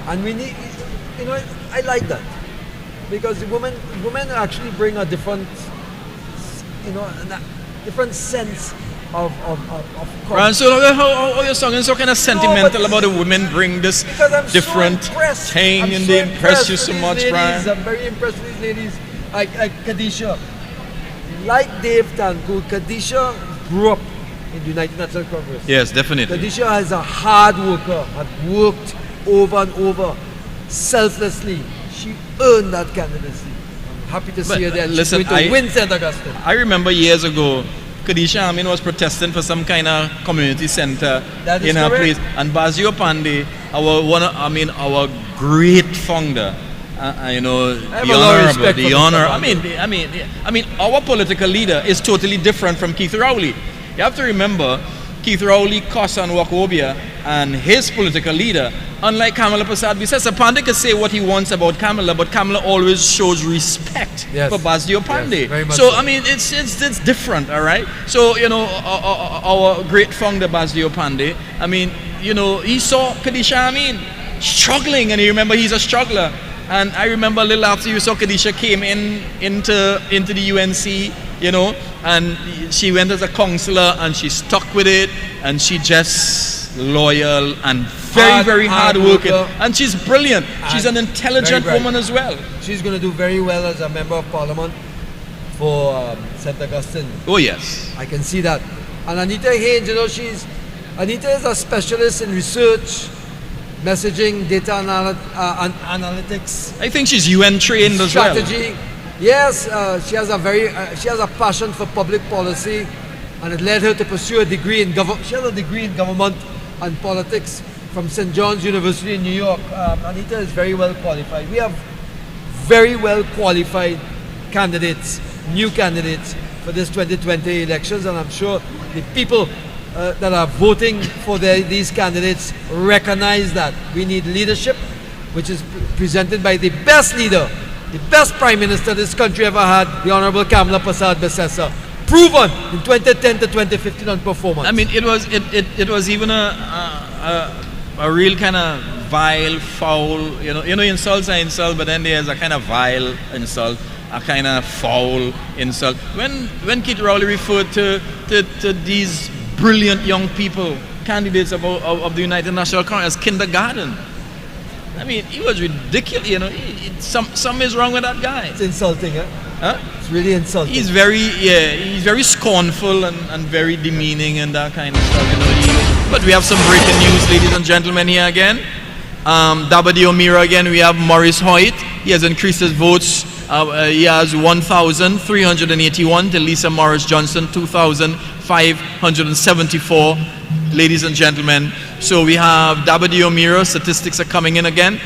And we need, you know, I like that because women actually bring a different, you know, a different sense of Right, so how your song is so kind of sentimental about the women bring this because I'm different so impressed. thing I'm and so they impress you impressed so with much, these ladies. Brian. I'm very impressed with these ladies, like Khadisha. Like Dave Tanku, Khadisha grew up in the United Nations Congress. Yes, definitely. Khadisha is a hard worker, had worked over and over, selflessly. She earned that candidacy. I'm happy to see her there. She's listen, going to win St. Augustine. I remember years ago, Khadisha Amin was protesting for some kind of community center That is in her correct. place, and Bazio Pandey, our great founder, you know, have the a lot of honorable, respect the for Mr. honor. Pandey. I mean, our political leader is totally different from Keith Rowley. You have to remember, Keith Rowley, Kosan Wakobia, and his political leader, unlike Kamala Prasad Bisesa, Pandey can say what he wants about Kamala, but Kamala always shows respect Yes. for Basdio Pandey. Yes, very much so so. I mean, it's different, all right. So you know, our great founder Basdio Pandey, I mean, you know, he saw Khadisha Amin struggling, and you remember he's a struggler. And I remember a little after you saw Khadisha came into the UNC, you know, and she went as a counselor and she stuck with it, and she just loyal and very hard working, worker. and she's brilliant. She's an And intelligent very bright. woman as well. She's going to do very well as a member of parliament for St. Augustine. Oh yes. I can see that. And Anita Haynes, you know, Anita is a specialist in research, messaging, data analytics, I think she's UN trained as well. strategy. Yes, she has a passion for public policy, and it led her to pursue a degree in government. She has a degree in government and politics from St. John's University in New York. Anita is very well qualified. We have very well qualified candidates, new candidates for this 2020 elections, and I'm sure the people that are voting for these candidates recognize that we need leadership, which is presented by the best leader, the best prime minister this country ever had, the Honorable Kamala Prasad Bisesa, proven in 2010 to 2015 on performance. I mean, it was even a real kind of vile, foul, you know, insults are insult, but then there's a kind of vile insult, a kind of foul insult. When Keith Rowley referred to these brilliant young people, candidates of the United National Congress, as kindergarten, I mean, he was ridiculous, you know. Something is wrong with that guy. It's insulting, eh? It's really insulting. He's very scornful and very demeaning and that kind of stuff, you know. But we have some breaking news, ladies and gentlemen, here again. Dabadi O'Meara again, we have Maurice Hoyt. He has increased his votes. He has 1,381 to Lisa Morris Johnson, 2,574. Ladies and gentlemen, so we have Dabadi O'Meara, statistics are coming in again.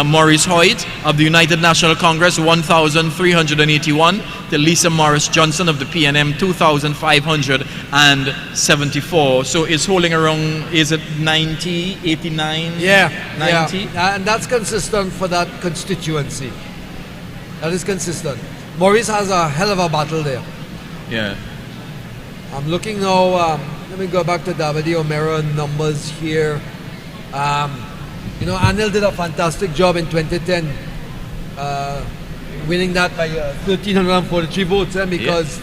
Maurice Hoyt of the United National Congress, 1,381 to Lisa Morris Johnson of the PNM, 2,574. So it's holding around, is it 90, 89? Yeah, 90? yeah. And that's consistent for that constituency. That is consistent. Maurice has a hell of a battle there. Yeah. I'm looking now. Let me go back to Dabadi O'Meara numbers here. You know, Anil did a fantastic job in 2010, winning that by 1,343 votes. Because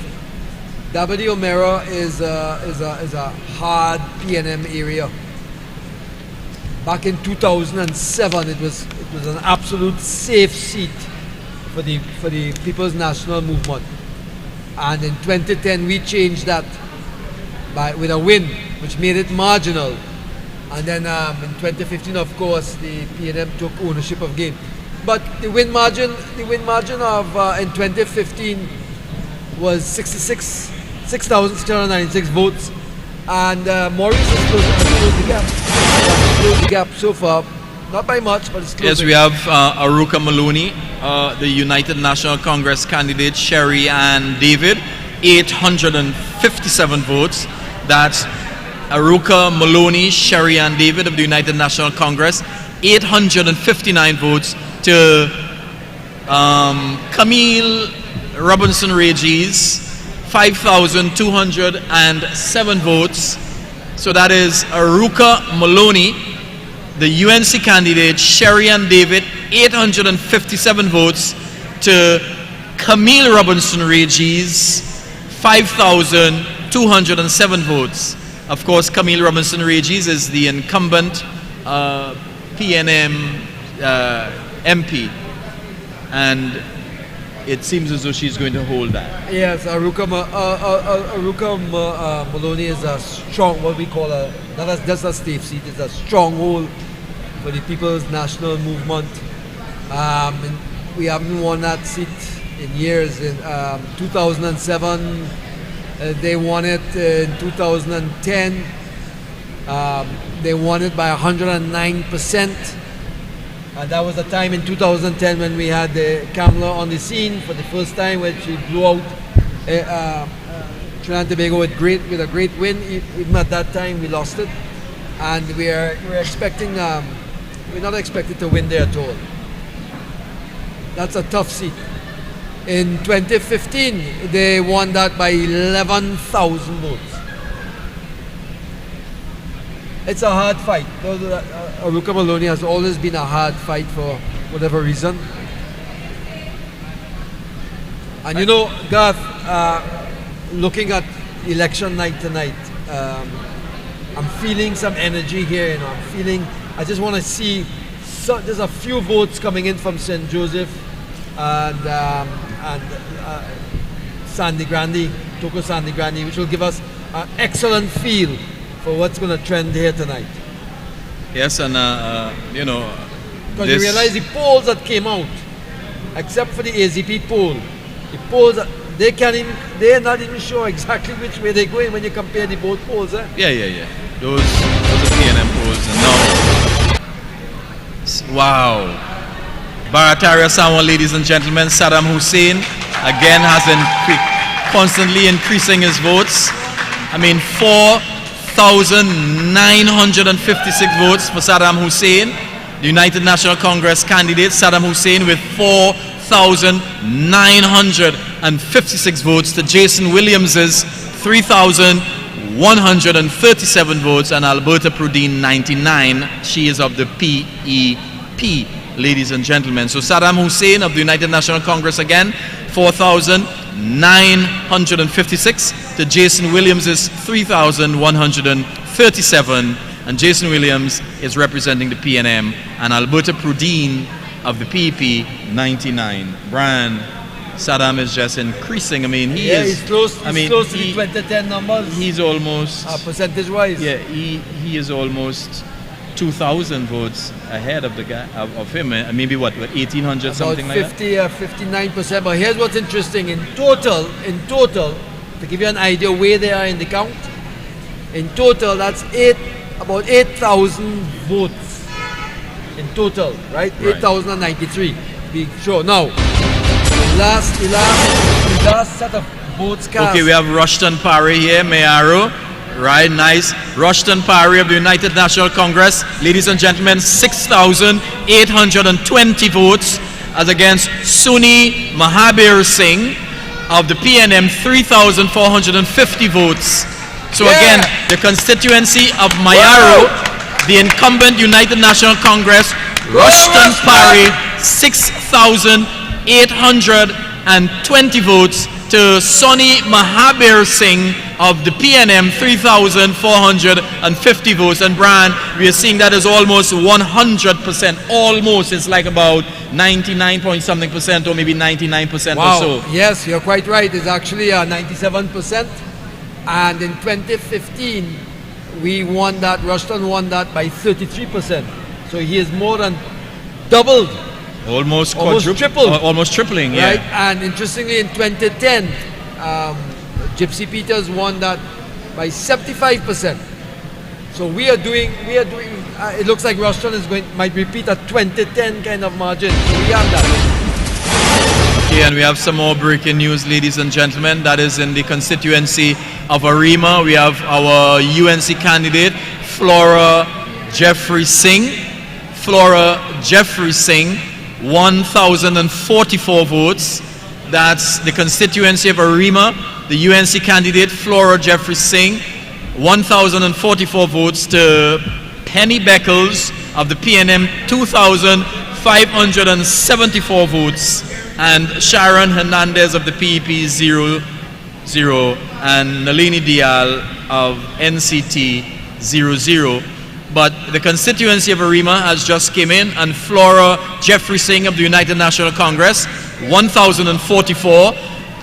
Dabadi O'Meara is a hard PNM area. Back in 2007, it was an absolute safe seat for the People's National Movement, and in 2010 we changed that with a win, which made it marginal. And then in 2015, of course, the PNM took ownership of game. But the win margin of in 2015 was 6,696 votes, and Maurice has closed the gap. Closed the gap so far, not by much, but it's closing. Yes, we have Aruka Maloney, the United National Congress candidate, Sherry Ann David, 857 votes. That's Aruka Maloney, Sherry Ann David of the United National Congress, 859 votes to Camille Robinson Regis, 5,207 votes. So that is Aruka Maloney, the UNC candidate, Sherry Ann David, 857 votes to Camille Robinson Regis, 5,207 votes. Of course, Camille Robinson Regis is the incumbent PNM MP, and it seems as though she's going to hold that. Yes, Aruka Maloney is a strong, what we call not just a safe seat, it's a stronghold for the People's National Movement. We haven't won that seat in years. In 2007, they won it. In 2010, they won it by 109%. That was the time in 2010 when we had Kamala on the scene for the first time, when she blew out Trinidad and Tobago with a great win. Even at that time, we lost it, and we're expecting. We're not expected to win there at all. That's a tough seat. In 2015, they won that by 11,000 votes. It's a hard fight. Aruka Maloney has always been a hard fight for whatever reason. And you know, Garth, looking at election night tonight, I'm feeling some energy here. You know, I just want to see. There's a few votes coming in from St. Joseph and Sandy Grande, Toko Sandy Grande, which will give us an excellent feel for what's going to trend here tonight. Yes, and you know, because you realize the polls that came out, except for the AZP poll, the polls they're not even sure exactly which way they're going when you compare the both polls. Yeah. Those are PNM polls, and now, wow. Barataria Sawan, ladies and gentlemen, Saddam Hussein again has constantly increasing his votes. I mean, 4,956 votes for Saddam Hussein. The United National Congress candidate, Saddam Hussein, with 4,956 votes to Jason Williams's 3,137 votes, and Alberta Prudine 99. She is of the PEP, ladies and gentlemen. So Saddam Hussein of the United National Congress again, 4,956 to Jason Williams's 3,137, and Jason Williams is representing the PNM, and Alberta Prudine of the PEP 99. Brian, Saddam is just increasing. I mean, he's close. He's close to the he- 2010 numbers. he's almost Percentage-wise. yeah, he is almost 2,000 votes ahead of the guy of him. Maybe what 1,800 About something like that. 50 or 59%. But here's what's interesting: in total, to give you an idea where they are in the count, in total that's about 8,000 votes in total, right? Right. 8,093. Be sure. Now, the last set of votes cast. Okay, we have Rushton Parry here, Mayaro. Right, nice. Rushton Parry of the United National Congress. Ladies and gentlemen, 6,820 votes as against Suni Mahabir Singh of the PNM, 3,450 votes. So again, the constituency of Mayaro, the incumbent United National Congress, Rushton Parry, 6,820 votes to Soni Mahabir Singh of the PNM, 3,450 votes. And Brian, we are seeing that is almost 100%. Almost, it's like about 99 point something percent, or maybe 99% Wow. or so. Yes, you're quite right. It's actually 97%. And in 2015, Rushton won that by 33%. So he is more than doubled, Almost tripled. Almost tripling, yeah. right? And interestingly, in 2010, Gypsy Peters won that by 75%. So we are doing. It looks like Rushton might repeat a 2010 kind of margin. So we have that. Okay, and we have some more breaking news, ladies and gentlemen. That is in the constituency of Arima. We have our UNC candidate, Flora Jeffrey Singh. 1,044 votes. That's the constituency of Arima. The UNC candidate, Flora Jeffrey Singh, 1,044 votes to Penny Beckles of the PNM, 2,574 votes. And Sharon Hernandez of the PEP, 0, and Nalini Dial of NCT, 0. But the constituency of Arima has just came in, and Flora Jeffrey Singh of the United National Congress, 1,044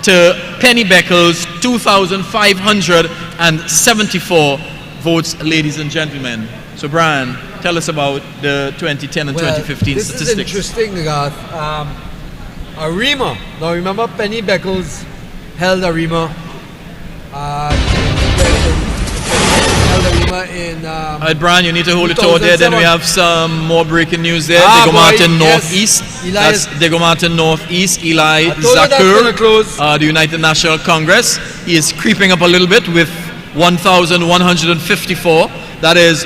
to Penny Beckles, 2,574 votes, ladies and gentlemen. So Brian, tell us about the 2010 and 2015 this statistics. is interesting, Garth. Arima. Now remember, Penny Beckles held Arima. Held Arima in. Alright, Brian, you need to hold it over there. Then we 2007. have some more breaking news there. Ah, Diego boy, Martin yes. Northeast. Eli That's is- Diego Martin Northeast. Eli told you that's gonna close. Zakur, the United National Congress. He is creeping up a little bit with 1,154. That is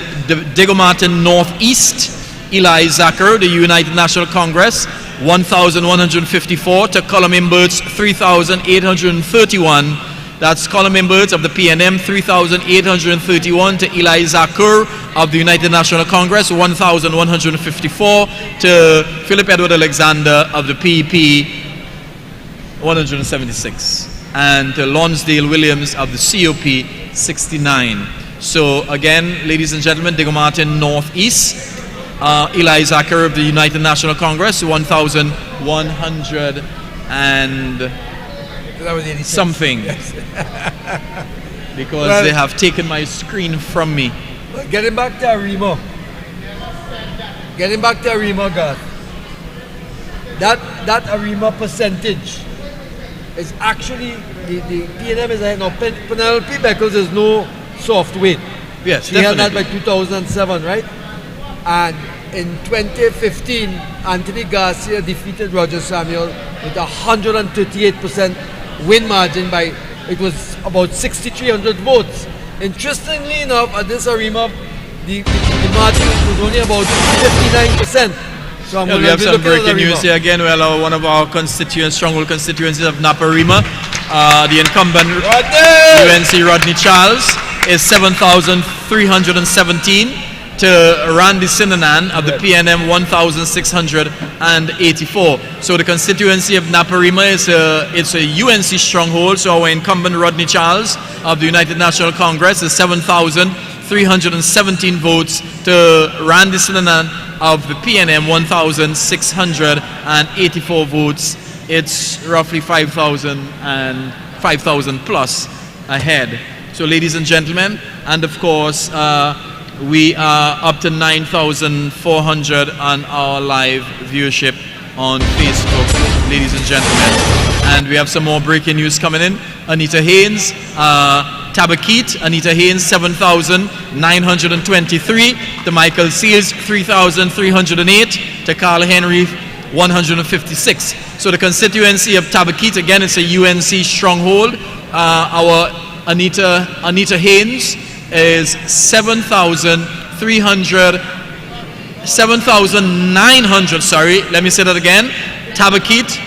Diego Martin Northeast. Eli Zakur, the United National Congress, 1,154 to Colum Imbers, 3,831. That's Colum Imbers of the PNM, 3,831 to Eli Zakur of the United National Congress, 1,154 to Philip Edward Alexander of the PEP, 176. And to Lonsdale Williams of the COP, 69. So again, ladies and gentlemen, Diego Martin Northeast, Eli Zakur of the United National Congress, 1,100 and That was 86. something. Because Well- they have taken my screen from me. Getting back to Arima. Garth. That Arima percentage is actually the PNM is ahead now. Penelope Beckles is no soft weight. Yes, She held that definitely. by 2007, right? And in 2015, Anthony Garcia defeated Roger Samuel with a 138% win margin by, it was about 6,300 votes. Interestingly enough, at this Arima, the margin was only about 59%. So I'm Yeah, going we to have be some looking at breaking news Arima. here again. Well, one of our stronghold constituencies of Naparima, the incumbent UNC Rodney Charles is 7,317 to Randy Sinanan of the PNM, 1,684. So the constituency of Naparima it's a UNC stronghold. So our incumbent Rodney Charles of the United National Congress is 7,317 votes to Randy Sinanan of the PNM, 1,684 votes. it's roughly 5,000 and 5,000 plus ahead. So, ladies and gentlemen, and of course, we are up to 9,400 on our live viewership on Facebook, ladies and gentlemen. And we have some more breaking news coming in. Anita Haynes, Tabakit, Anita Haynes, 7,923. To Michael Seals, 3,308. To Carl Henry, 156. So the constituency of Tabakit, again, it's a UNC stronghold. Our Anita Haynes is 7,900, sorry, let me say that again. Tabakit,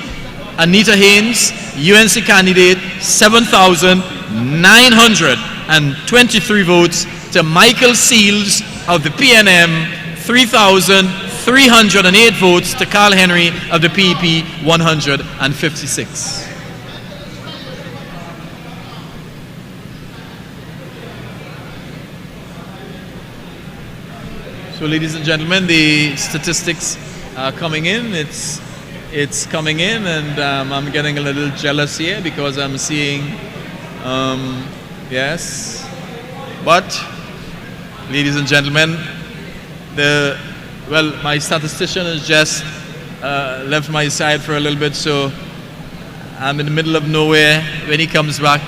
Anita Haynes, UNC candidate, 7,923 votes. To Michael Seals of the PNM, 3,308 votes. To Carl Henry of the PEP, 156. So, ladies and gentlemen, the statistics are coming in. It's coming in, and I'm getting a little jealous here because I'm seeing, yes. But, ladies and gentlemen, my statistician has just left my side for a little bit, so I'm in the middle of nowhere. When he comes back,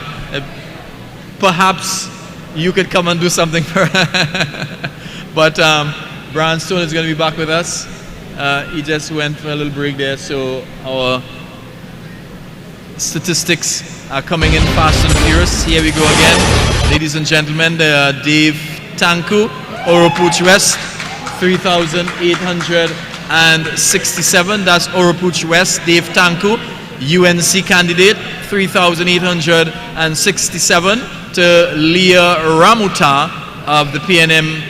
perhaps you could come and do something for But Brian Stone is going to be back with us. He just went for a little break there, so our statistics are coming in fast and furious. Here we go again. Ladies and gentlemen, Dave Tanku, Oropouche West, 3,867. That's Oropouche West, Dave Tanku, UNC candidate, 3,867. To Leah Ramuta of the PNM,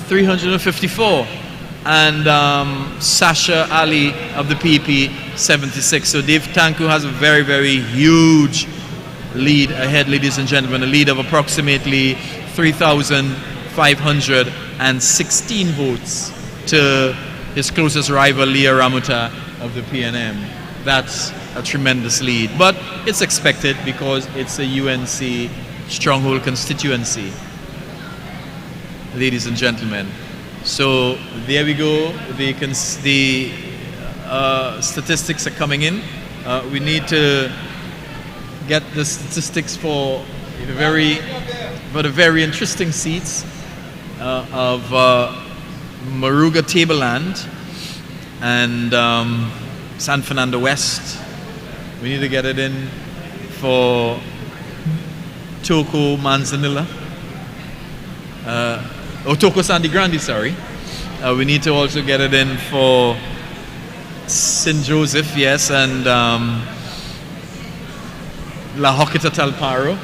354. And Sasha Ali of the PEP, 76. So Dave Tanku has a very, very huge lead ahead, ladies and gentlemen. A lead of approximately 3,516 votes to his closest rival, Leah Ramuta of the PNM. That's a tremendous lead. But it's expected because it's a UNC stronghold constituency, ladies and gentlemen. So there we go. The statistics are coming in. We need to get the statistics for the very interesting seats of Moruga Tableland and San Fernando West. We need to get it in for Toko Manzanilla. Toko Sandy Grande, sorry. We need to also get it in for St. Joseph, yes, and La Hoquita Talparo.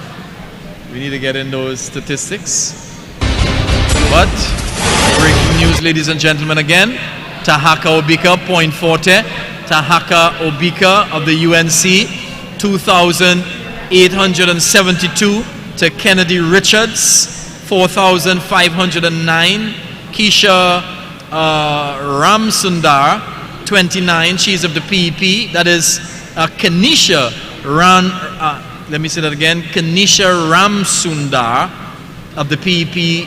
We need to get in those statistics. But, breaking news, ladies and gentlemen, again. Tahaka Obika, Point Forte. Tahaka Obika of the UNC, 2,872. To Kennedy Richards, 4,509. Keisha Ramsundar, 29. She's of the PEP. That is Kenisha let me say that again. Kenisha Ramsundar of the PEP,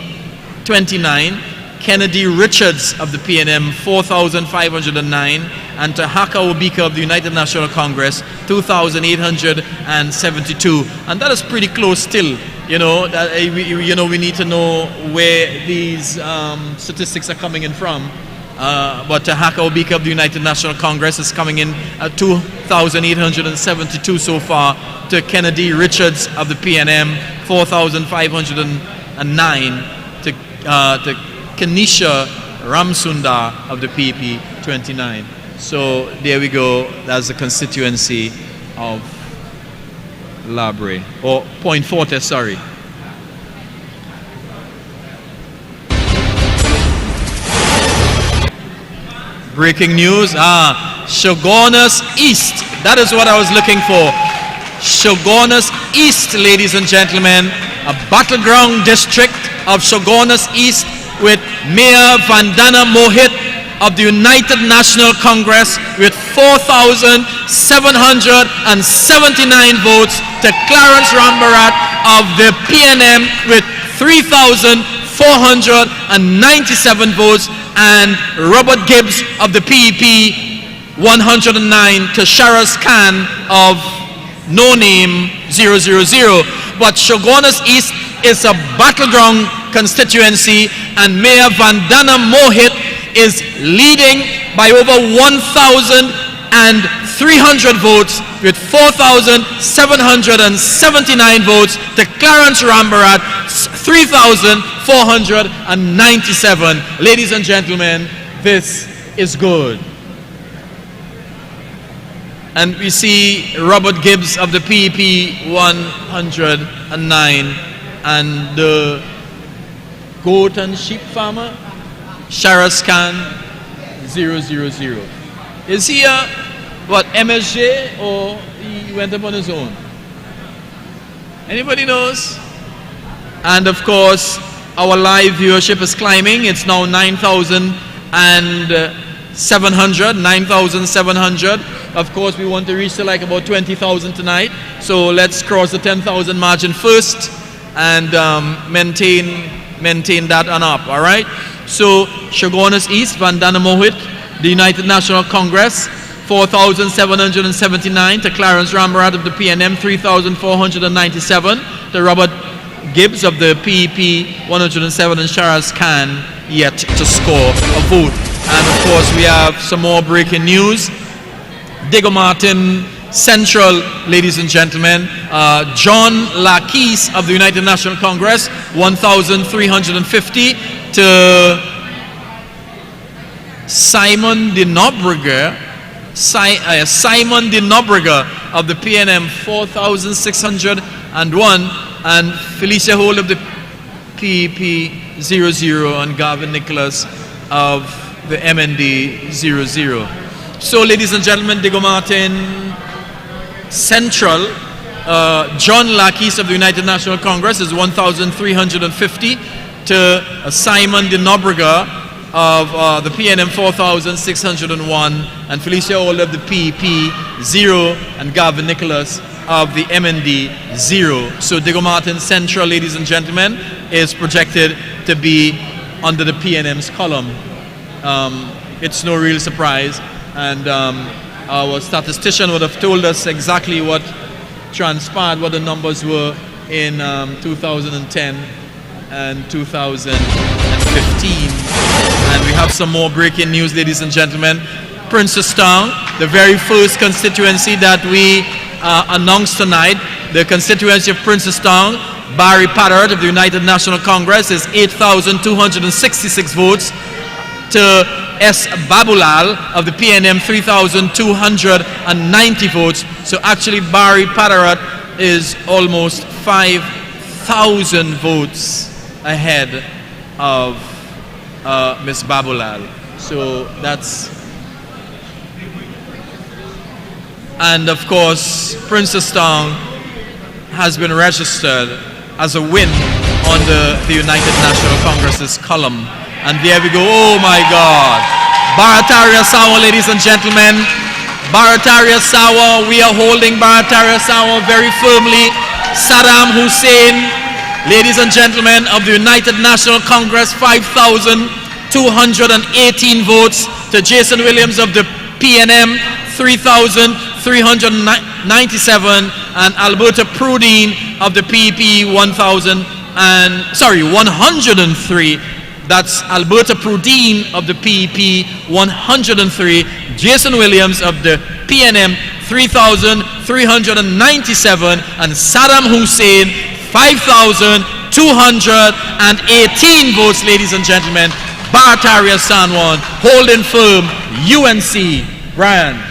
29. Kennedy Richards of the PNM, 4,509. And Tahaka Obika of the United National Congress, 2,872. And that is pretty close still. You know, we need to know where these statistics are coming in from. But Tahaka Obika of the United National Congress is coming in at 2,872 so far. To Kennedy Richards of the PNM, 4,509. To Kenisha Ramsundar of the PEP, 29. So there we go. That's the constituency of Labre, or Point Forte, sorry. Breaking news, Shogunas East. That is what I was looking for. Shogunas East, ladies and gentlemen. A battleground district of Shogunas East with Mayor Vandana Mohit of the United National Congress with 4,779 votes to Clarence Rambarat of the PNM with 3,497 votes, and Robert Gibbs of the PEP 109 to Sharaz Khan of No Name 000. But Shogunas East is a battleground constituency, and Mayor Vandana Mohit is leading by over 1,300 votes with 4,779 votes to Clarence Rambarat 3,497. Ladies and gentlemen, this is good. And we see Robert Gibbs of the PEP 109 and the goat and sheep farmer Sharaz Khan 000. Is he a MSJ, or he went up on his own? Anybody knows? And of course, our live viewership is climbing. It's now 9,700. Of course, we want to reach to like about 20,000 tonight. So let's cross the 10,000 margin first and maintain that on up. All right. So Shogunas East, Vandana Mohit, the United National Congress, 4,779 to Clarence Rambarat of the PNM, 3,497 to Robert Gibbs of the PEP 107, and Sharaz Khan yet to score a vote. And of course, we have some more breaking news. Diego Martin Central, ladies and gentlemen, John Lakis of the United National Congress, 1,350 to Simon de Nobrega of the PNM, 4,601, and Felicia Hall of the PEP 00, and Gavin Nicholas of the MND 00. So, ladies and gentlemen, Diego Martin Central, John Lakis of the United National Congress is 1,350 to Simon de Nobrega of the PNM 4,601, and Felicia Hall of the PEP 0, and Gavin Nicholas of the MND 0. So Diego Martin Central, ladies and gentlemen, is projected to be under the PNM's column. It's no real surprise, and our statistician would have told us exactly what transpired, what the numbers were in 2010 and 2015. And we have some more breaking news, ladies and gentlemen. Princestown, the very first constituency that we announced tonight, the constituency of Princestown, Barry Pattert of the United National Congress is 8,266 votes to S. Babulal of the PNM 3,290 votes. So actually Barry Pattert is almost 5,000 votes ahead of Ms. Babulal. So that's, and of course Princestown has been registered as a win on the United National Congress's column. And there we go. Oh my God. Barataria Sawa, ladies and gentlemen. Barataria Sawa. We are holding Barataria Sawa very firmly. Saddam Hussein, ladies and gentlemen, of the United National Congress, 5,218 votes to Jason Williams of the PNM, 3,397, and Alberta Prudine of the PEP 103. That's Alberta Prudine of the PEP 103, Jason Williams of the PNM 3,397, and Saddam Hussein 5,218 votes, ladies and gentlemen. Barataria Sanwan holding firm. UNC. Brian.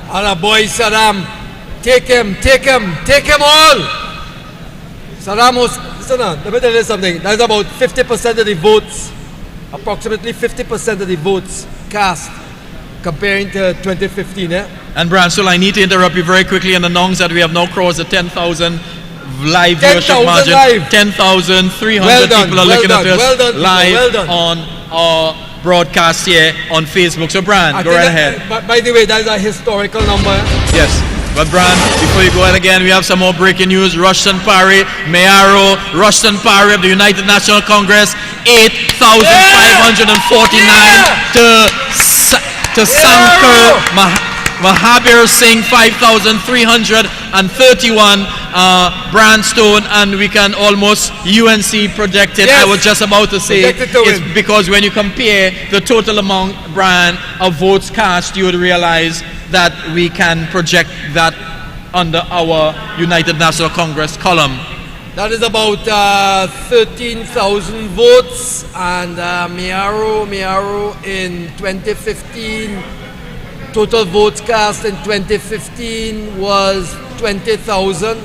Alla boy Saddam, take him all. Saddam Hussein, listen on, let me tell you something. That's about 50% of the votes, approximately 50% of the votes cast comparing to 2015. And Brian, so I need to interrupt you very quickly and announce that we have now crossed the 10,000 live viewership margin. 10,300 people are looking at us live on our broadcast here on Facebook. So, Brian, I go think right that- ahead. by the way, that is a historical number. Yes. But Brian, before you go ahead again, we have some more breaking news. Rushton Parry, Mayaro, Rushton Parry of the United National Congress, 8,549 to Sankar Mahabir Singh, 5,331. Brandstone, and we can almost UNC projected. Yes. I was just about to say Projected to it's win. because when you compare the total amount, Brian, of votes cast, you would realize that we can project that under our United National Congress column. That is about 13,000 votes, and Mayaro in 2015, total votes cast in 2015 was 20,000.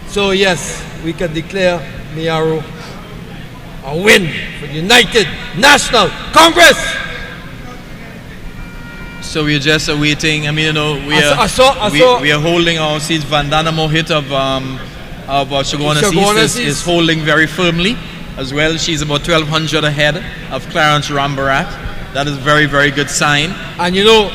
So yes, we can declare Mayaro a win for the United National Congress. So we're just awaiting. I mean, you know, we I are saw- we are holding our seats. Vandana Mohit of Shagona Shagona East is holding very firmly as well. She's about 1,200 ahead of Clarence Rambarat. That is very, very good sign. And you know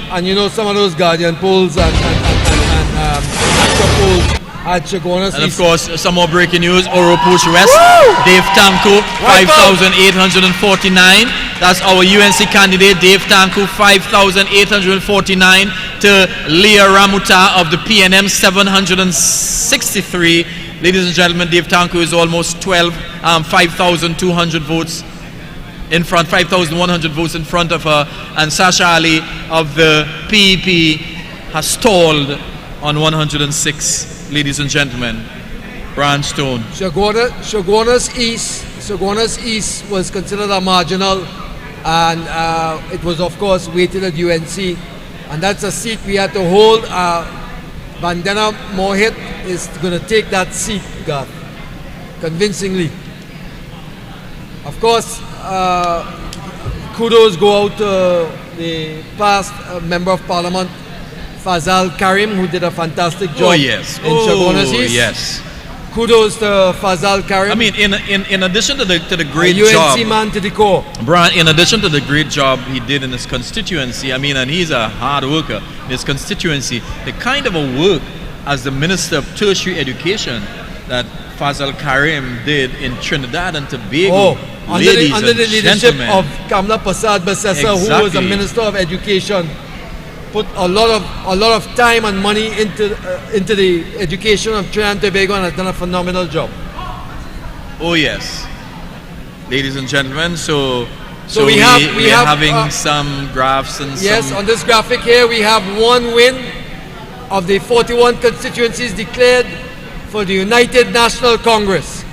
some of those Guardian polls and actual polls at Shagona And of East. course, some more breaking news. Oropush West, Woo! Dave Tanko, Right 5,849. That's our UNC candidate, Dave Tanko, 5,849 to Leah Ramuta of the PNM, 763. Ladies and gentlemen, Dave Tanko is almost 5,200 votes in front, 5,100 votes in front of her. And Sasha Ali of the PEP has stalled on 106. Ladies and gentlemen, Brandstone. Shogunas East was considered a marginal, and it was of course weighted at UNC, and that's a seat we had to hold. Vandana Mohit is going to take that seat, God, convincingly. Of course, kudos go out to the past member of parliament, Fazal Karim, who did a fantastic job in Shogunas East. Yes. Kudos to Fazal Karim. I mean, in addition to the great a UNC job, man to the core. Brian, in addition to the great job he did in his constituency, I mean, and he's a hard worker in his constituency, the kind of a work as the Minister of Tertiary Education that Fazal Karim did in Trinidad and Tobago, under the leadership gentlemen. of Kamla Prasad Basesa, who was the Exactly. Minister of Education, put a lot of time and money into the education of Trinidad and Tobago, and has done a phenomenal job. Oh yes, ladies and gentlemen. So we are having some graphs and Yes, some. on this graphic here we have one win of the 41 constituencies declared for the United National Congress.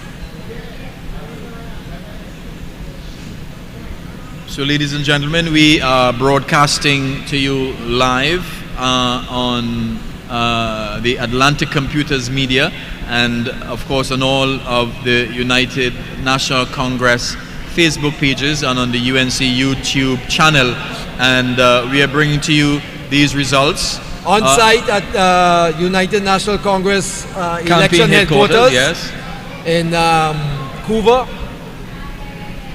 So, ladies and gentlemen, we are broadcasting to you live on the Atlantic Computers Media, and of course on all of the United National Congress Facebook pages and on the UNC YouTube channel. And we are bringing to you these results. On site at United National Congress election Campaign headquarters, yes, in Couva,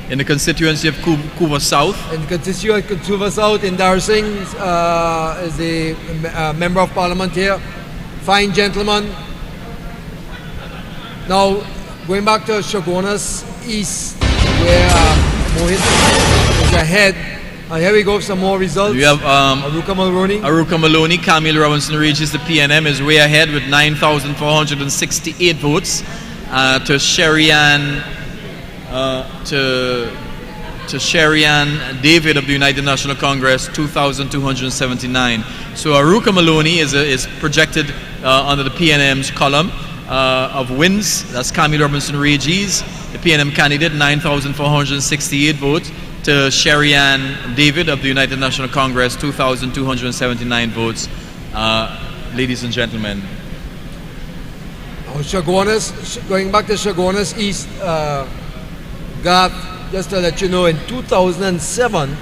in the constituency of Couva South. in the constituent Couva South. In Dar Singh is a member of parliament here, fine gentleman. Now going back to Shogunas East, where Mohit is ahead. Here we go, some more results. We have Aruka Mulroney. Aruka Maloney, Camille Robinson Regis, the PNM, is way ahead with 9,468 votes to Sherian to Sherian David of the United National Congress, 2,279. So Aruka Maloney is projected under the PNM's column of wins. That's Camille Robinson Regis, the PNM candidate, 9,468 votes. To Sherian David of the United National Congress, 2,279 votes. Ladies and gentlemen. Going back to Shogunas East, Garth, just to let you know, in 2007,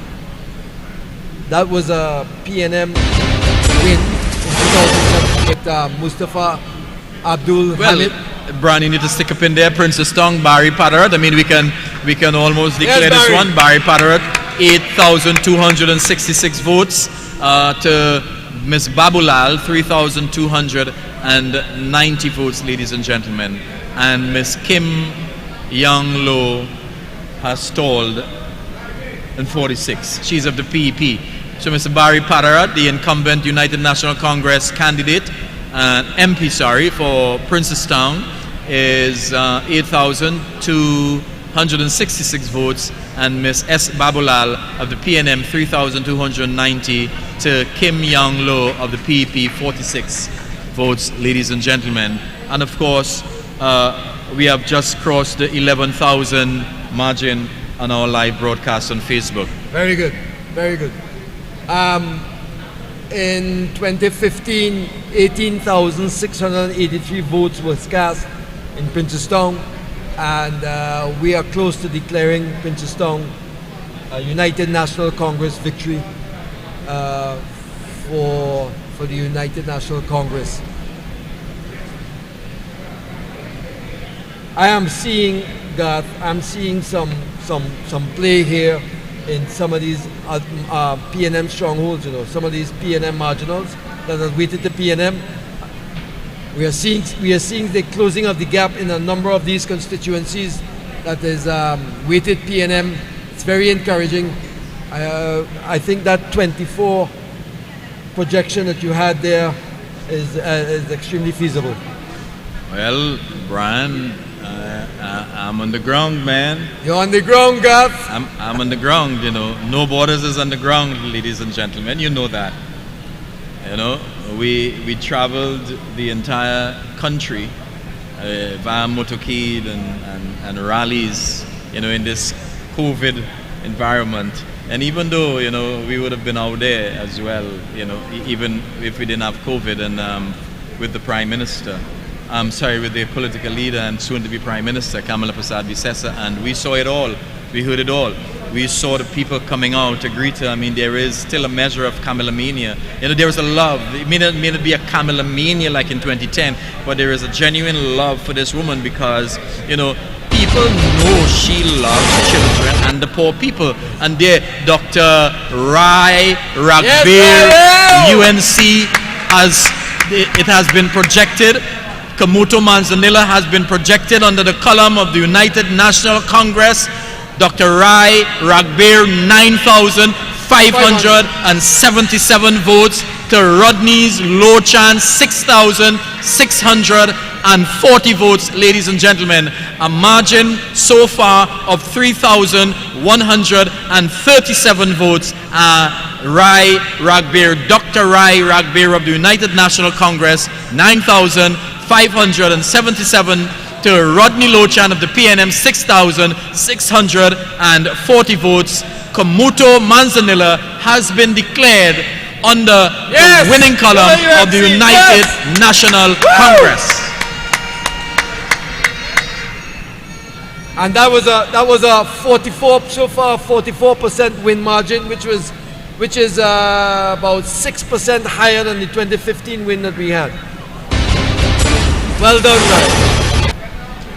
that was a PNM win in 2007 with Mustafa Abdul Hamid. Brian, you need to stick up in there. Princess Tong, Barry Padarat. I mean, we can almost declare this Barry. one. Barry Padarat 8,266 votes. To Ms. Babulal, 3,290 votes, ladies and gentlemen. And Ms. Kim Young Lo has stalled in 46. She's of the PEP. So Mr. Barry Padarat, the incumbent United National Congress candidate, MP, for Princestown, is 8,266 votes, and Ms. S. Babulal of the PNM, 3,290 to Kim Young Lo of the PEP, 46 votes, ladies and gentlemen. And of course, we have just crossed the 11,000 margin on our live broadcast on Facebook. Very good, very good. In 2015, 18,683 votes were cast in Princestown, and we are close to declaring Princestown a United National Congress victory for the United National Congress. I am seeing, Garth, some play here in some of these PNM strongholds, some of these PNM marginals that have waited to PNM. We are seeing the closing of the gap in a number of these constituencies that is weighted PNM. It's very encouraging. I think that 24 projection that you had there is extremely feasible. Well, Brian, I'm on the ground, man. You're on the ground, Garth. I'm on the ground, No Borders is on the ground, ladies and gentlemen. You know that. We traveled the entire country via motorcade and rallies, in this COVID environment. And even though, we would have been out there as well, even if we didn't have COVID and with the Prime Minister. With the political leader and soon to be Prime Minister, Kamala Prasad Visesa, and we saw it all. We heard it all. We saw the people coming out to greet her. I mean, there is still a measure of Kamala mania. There is a love. It may not be a Kamala mania like in 2010, but there is a genuine love for this woman because, people know she loves children and the poor people. And there, Dr. Rai Ragbir, UNC, it has been projected. Kamuto Manzanilla has been projected under the column of the United National Congress. Dr. Rai Ragbir, 9,577 votes to Rodney's Lochan, 6,640 votes, ladies and gentlemen. A margin so far of 3,137 votes. Rai Ragbir, Dr. Rai Ragbir of the United National Congress, 9,577 to Rodney Lochan of the PNM, 6,640 votes. Kamuto Manzanilla has been declared under the winning column of the United National Congress. And that was a 44% win margin, which is about 6% higher than the 2015 win that we had. Well done, guys.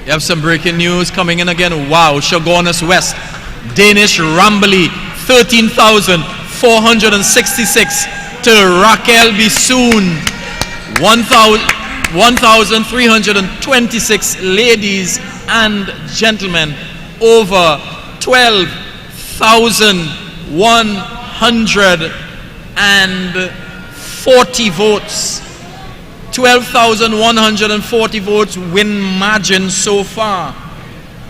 You have some breaking news coming in again. Wow, Shogunas West, Danish Rambali, 13,466 to Raquel Bisoon, 1,326 ladies and gentlemen, over 12,140 votes. 12,140 votes win margin so far.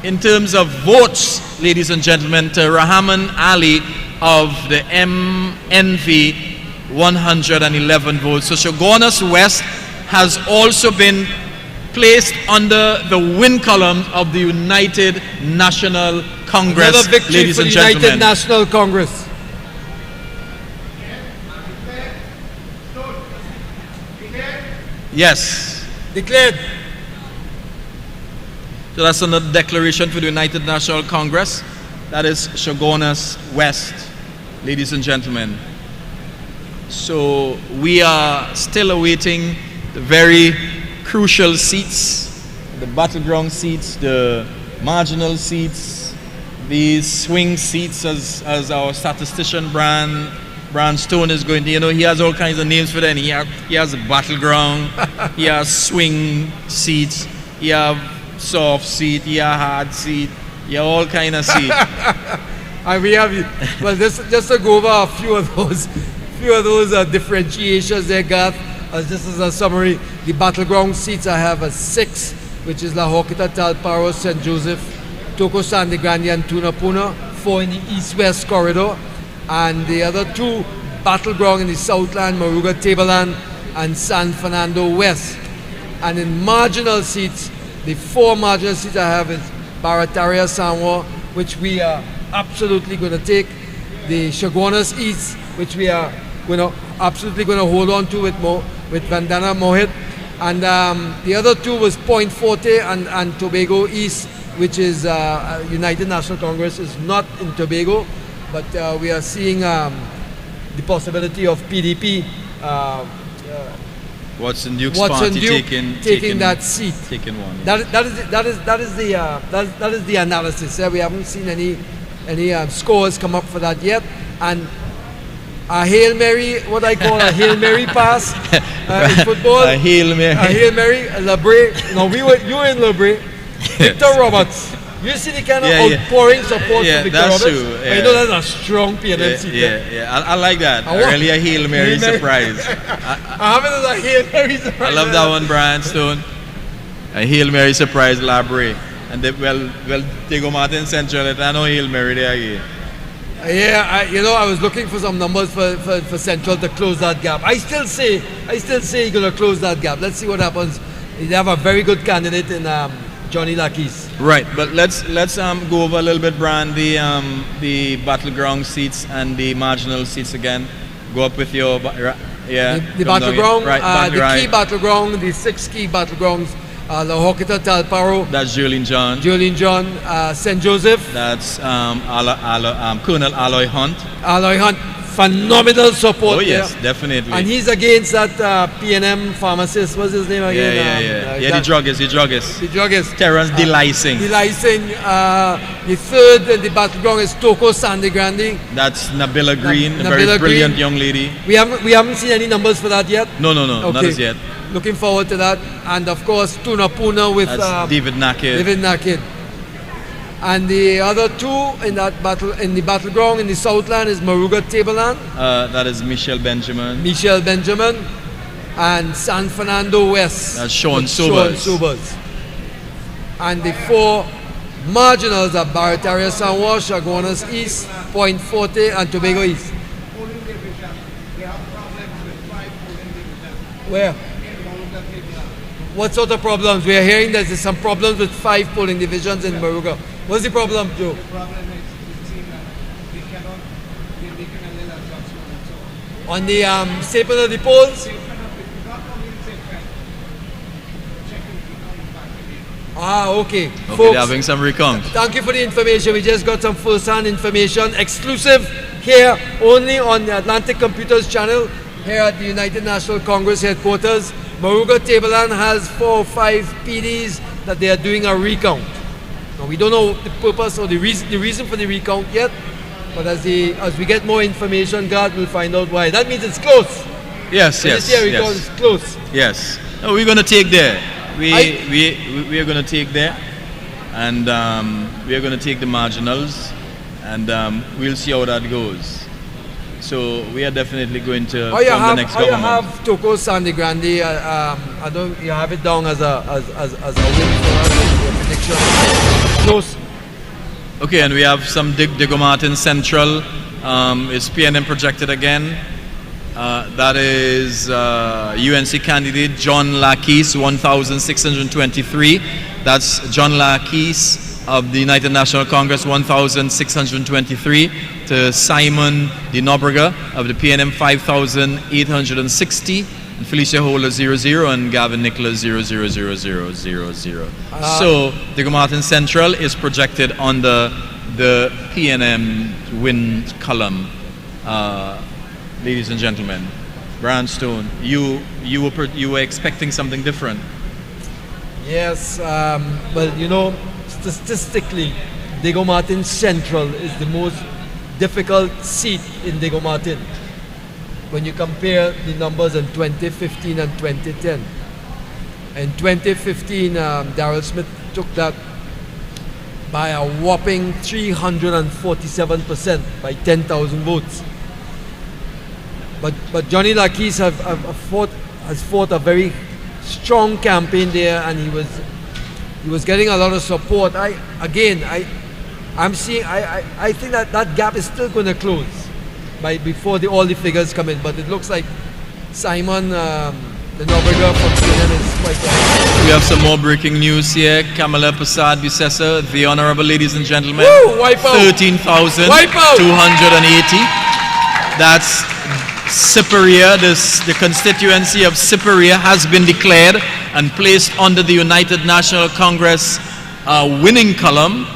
In terms of votes, ladies and gentlemen, to Rahman Ali of the MNV, 111 votes. So Shogunas West has also been placed under the win column of the United National Congress. Another victory ladies for and the gentlemen. United National Congress. Yes. Declared. So that's another declaration for the United National Congress. That is Shogunas West, ladies and gentlemen. So we are still awaiting the very crucial seats, the battleground seats, the marginal seats, these swing seats, as our statistician Brand Stone is going to, he has all kinds of names for them. He has a battleground, he has swing seats, he have soft seat, he have hard seat, he have all kind of seats. And we have, well, just to go over a few of those differentiations there, Garth, as this is a summary. The battleground seats I have a 6, which is La Horquita, Talparo, St. Joseph, Toko Sandy Grande, and Tunapuna, 4 in the east-west corridor, and the other 2 battleground in the Southland, Moruga, Tableland, and San Fernando West. And in marginal seats, the 4 marginal seats I have is Barataria, Sanwa, which we are absolutely going to take, the Chaguanas East, which we are absolutely going to hold on to with Vandana Mohit, and the other 2 was Point Forte and Tobago East, which is United National Congress is not in Tobago, but we are seeing the possibility of PDP. Watson Duke's party taking that seat. Taking one. That is the analysis. We haven't seen any scores come up for that yet, and a Hail Mary, what I call a Hail Mary pass in football. A Hail Mary. A Hail Mary, Labre. No, you were in Labre. Victor Roberts. You see the kind of outpouring support from Victor Roberts? True. Yeah. You know that's a strong PNM seat. I like that. Really a Hail Mary surprise. I have it as a Hail Mary surprise. I love that one, Brian Stone. A Hail Mary surprise, Labre. And Diego Martin Central, I know Hail Mary there again. I was looking for some numbers for Central to close that gap. I still say you're going to close that gap. Let's see what happens. They have a very good candidate in Johnny Lakis. Right, but let's go over a little bit, Brian, the battleground seats and the marginal seats again. Go up with your the battleground, the key battleground, the 6 key battlegrounds. La Horquita, Talparo. That's Julian John. St. Joseph. That's Colonel Aloy Hunt. Phenomenal support. Oh yes, there. Definitely. And he's against that PNM pharmacist. What's his name again? The druggist. Terrence Delicing. The 3rd in the battleground is Toko Sandy Grande. That's Nabila Green, a very brilliant young lady. We haven't seen any numbers for that yet. No, okay. Not as yet. Looking forward to that, and of course Tunapuna with David Naked. And the other 2 in the battleground in the Southland is Moruga Tableland. That is Michelle Benjamin. And San Fernando West. That's Sean Sobers. And the 4 marginals are Barataria, Sanwa, Chaguanas East, Point Forte, and Tobago East. Where? What sort of problems? We are hearing that there's some problems with 5 polling divisions in Moruga. What's the problem, Joe? The problem is they cannot, they're making a little adjustment. On the shaping of the polls? Okay. Folks, they're having some recount. Thank you for the information. We just got some first-hand information, exclusive here only on the Atlantic Computers channel here at the United National Congress headquarters. Moruga Tableland has 4 or 5 PDs that they are doing a recount. Now we don't know the purpose or the reason for the recount yet, but as we get more information, God will find out why. That means it's close. Yes. It's close. Yes. No, we're going to take there. We are going to take there, and we are going to take the marginals, and we'll see how that goes. So we are definitely going to form the next government. You have Toko Sandy Grande. You have it down as a win for us. Prediction. Close. Okay, and we have some Diego Martin Central. Is PNM projected again? That is UNC candidate John Lakis, 1,623. That's John Lakis of the United National Congress, 1,623, to Simon De Nobrega of the PNM, 5,860, and Felicia Holder 00, and Gavin Nicholas 0000000. So Diego Martin Central is projected on the PNM win column. Ladies and gentlemen, Brian Stone, you were expecting something different. Yes, well, statistically, Diego Martin Central is the most difficult seat in Diego Martin when you compare the numbers in 2015 and 2010. In 2015, Daryl Smith took that by a whopping 347% by 10,000 votes. But Johnny Lakis has fought a very strong campaign there, and he was getting a lot of support. I think that gap is still going to close before all the figures come in. But it looks like Simon, the Norbega from CNN, is quite ahead. We have some more breaking news here. Kamala Prasad Bissessar, the Honorable Ladies and Gentlemen, Woo! Wipe out! 13,280. That's Siparia. The constituency of Siparia has been declared and placed under the United National Congress winning column.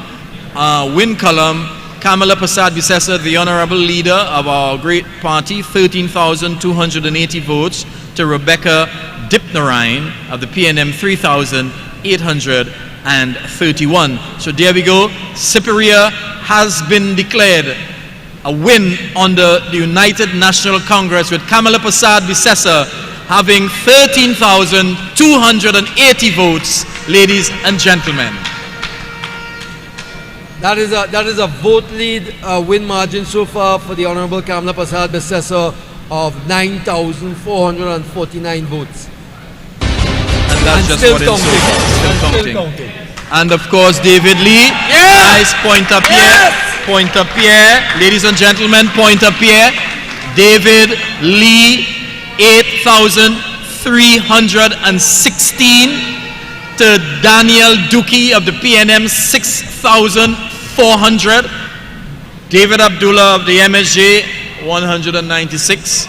Win column, Kamala Prasad Bissessar, the Honorable Leader of our great party, 13,280 votes to Rebecca Dipnarine of the PNM, 3,831. So there we go. Siparia has been declared a win under the United National Congress, with Kamala Prasad Bissessar having 13,280 votes, ladies and gentlemen. That is a vote lead win margin so far for the Honorable Kamala Prasad Bissessar of 9,449 votes. And that's just still what it's counting. still counting. And of course, David Lee. Yes! Nice point up here. Yes! Point up here. Ladies and gentlemen, point up here. David Lee, 8,316 to Daniel Dookie of the PNM, 6,400. David Abdullah of the MSJ, 196.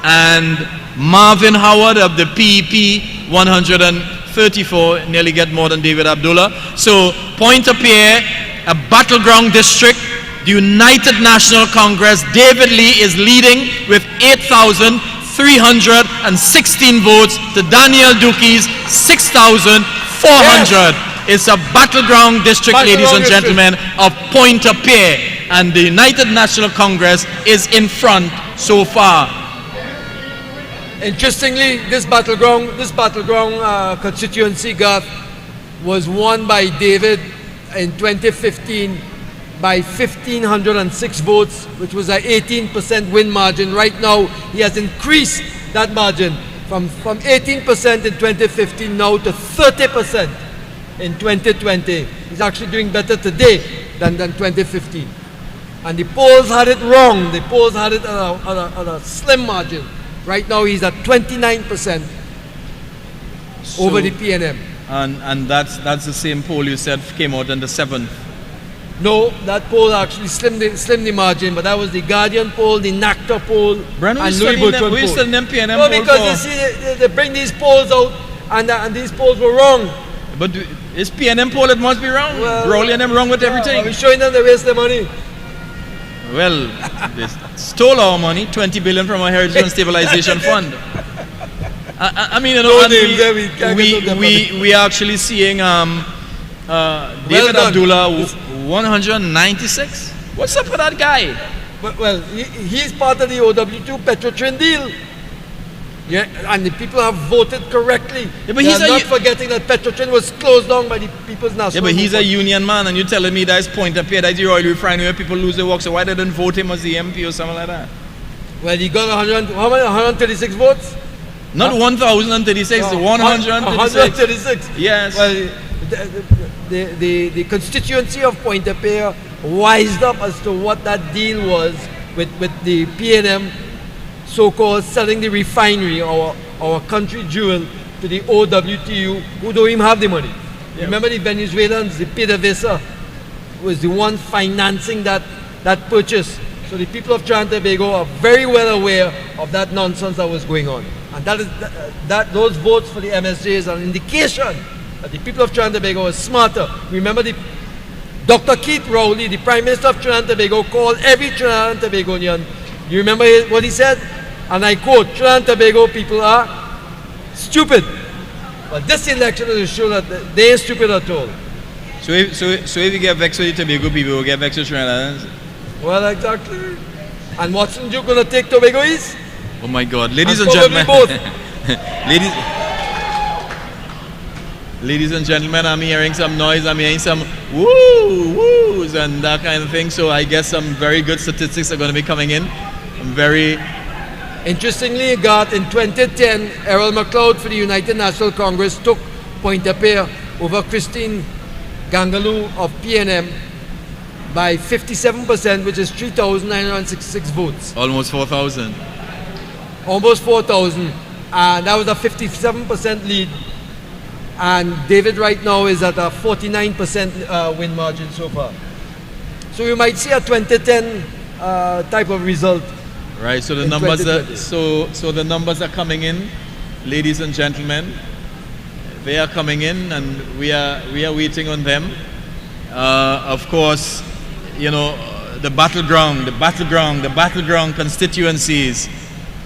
And Marvin Howard of the PEP, 134, nearly get more than David Abdullah. So, point up here, a battleground district, the United National Congress. David Lee is leading with 8,316 votes to Daniel Dookie's 6,400. Yes. It's a battleground district, ladies and gentlemen, of Pointe-à-Pierre. And the United National Congress is in front so far. Interestingly, this battleground constituency, Garth, was won by David in 2015 by 1,506 votes, which was an 18% win margin. Right now, he has increased that margin from 18% in 2015 now to 30% in 2020. He's actually doing better today than 2015. And the polls had it wrong. The polls had it on a slim margin. Right now, he's at 29% over the PNM. And that's the same poll you said came out on the 7th. No, that poll actually slimmed the margin, but that was the Guardian poll, the NACTA poll, Brandon, and Louis Boutron poll. We studying them PNM no, poll because you see, they bring these polls out, and these polls were wrong. But it's PNM poll, it must be wrong. Well, Rowley and them wrong with everything. We're showing them they waste their money. Well, they stole our money, 20 billion from our Heritage and Stabilization Fund. I mean, you know, we are actually seeing David Abdullah 196. What's up with that guy? Well, he's part of the OW2 Petrotrin deal. Yeah, and the people have voted correctly. Yeah, but he's not forgetting that Petrotrin was closed down by the People's National. Yeah, but he's a union man, and you're telling me that's Pointe-à-Pierre, that's the oil refinery where people lose their work. So why they didn't vote him as the MP or something like that? Well, he got 136 votes. Not 1,036, 136. Yes. Well, the constituency of Pointe-à-Pierre wised up as to what that deal was with the PNM, so-called selling the refinery, our country jewel, to the OWTU, who don't even have the money. Yeah. Remember the Venezuelans, the PDVSA was the one financing that purchase. So the people of Trinidad and Tobago are very well aware of that nonsense that was going on. And those votes for the MSJ is an indication that the people of Trinidad and Tobago are smarter. Remember Dr. Keith Rowley, the Prime Minister of Trinidad and Tobago, called every Trinidad and Tobagonian. You remember what he said? And I quote, Trinidad and Tobago people are stupid. But this election will show that they ain't stupid at all. if you get vexed with the Tobago people, we'll get vexed with Sri Lankans. Well, exactly. And what's you gonna take Tobago is? Oh my God, ladies And and probably gentlemen. both. Ladies and gentlemen, I'm hearing some noise. I'm hearing some woos and that kind of thing. So I guess some very good statistics are going to be coming in. I'm very Interestingly, Garth, in 2010, Errol McLeod for the United National Congress took Pointe-a-Pierre over Christine Gangaloo of PNM by 57%, which is 3,966 votes. almost 4,000. Almost 4,000. And that was a 57% lead. And David right now is at a 49% win margin so far. So we might see a 2010 type of result. Right. So the In numbers are 2020. so the numbers are coming in, ladies and gentlemen. They are coming in, and we are waiting on them. Of course, you know, the battleground constituencies.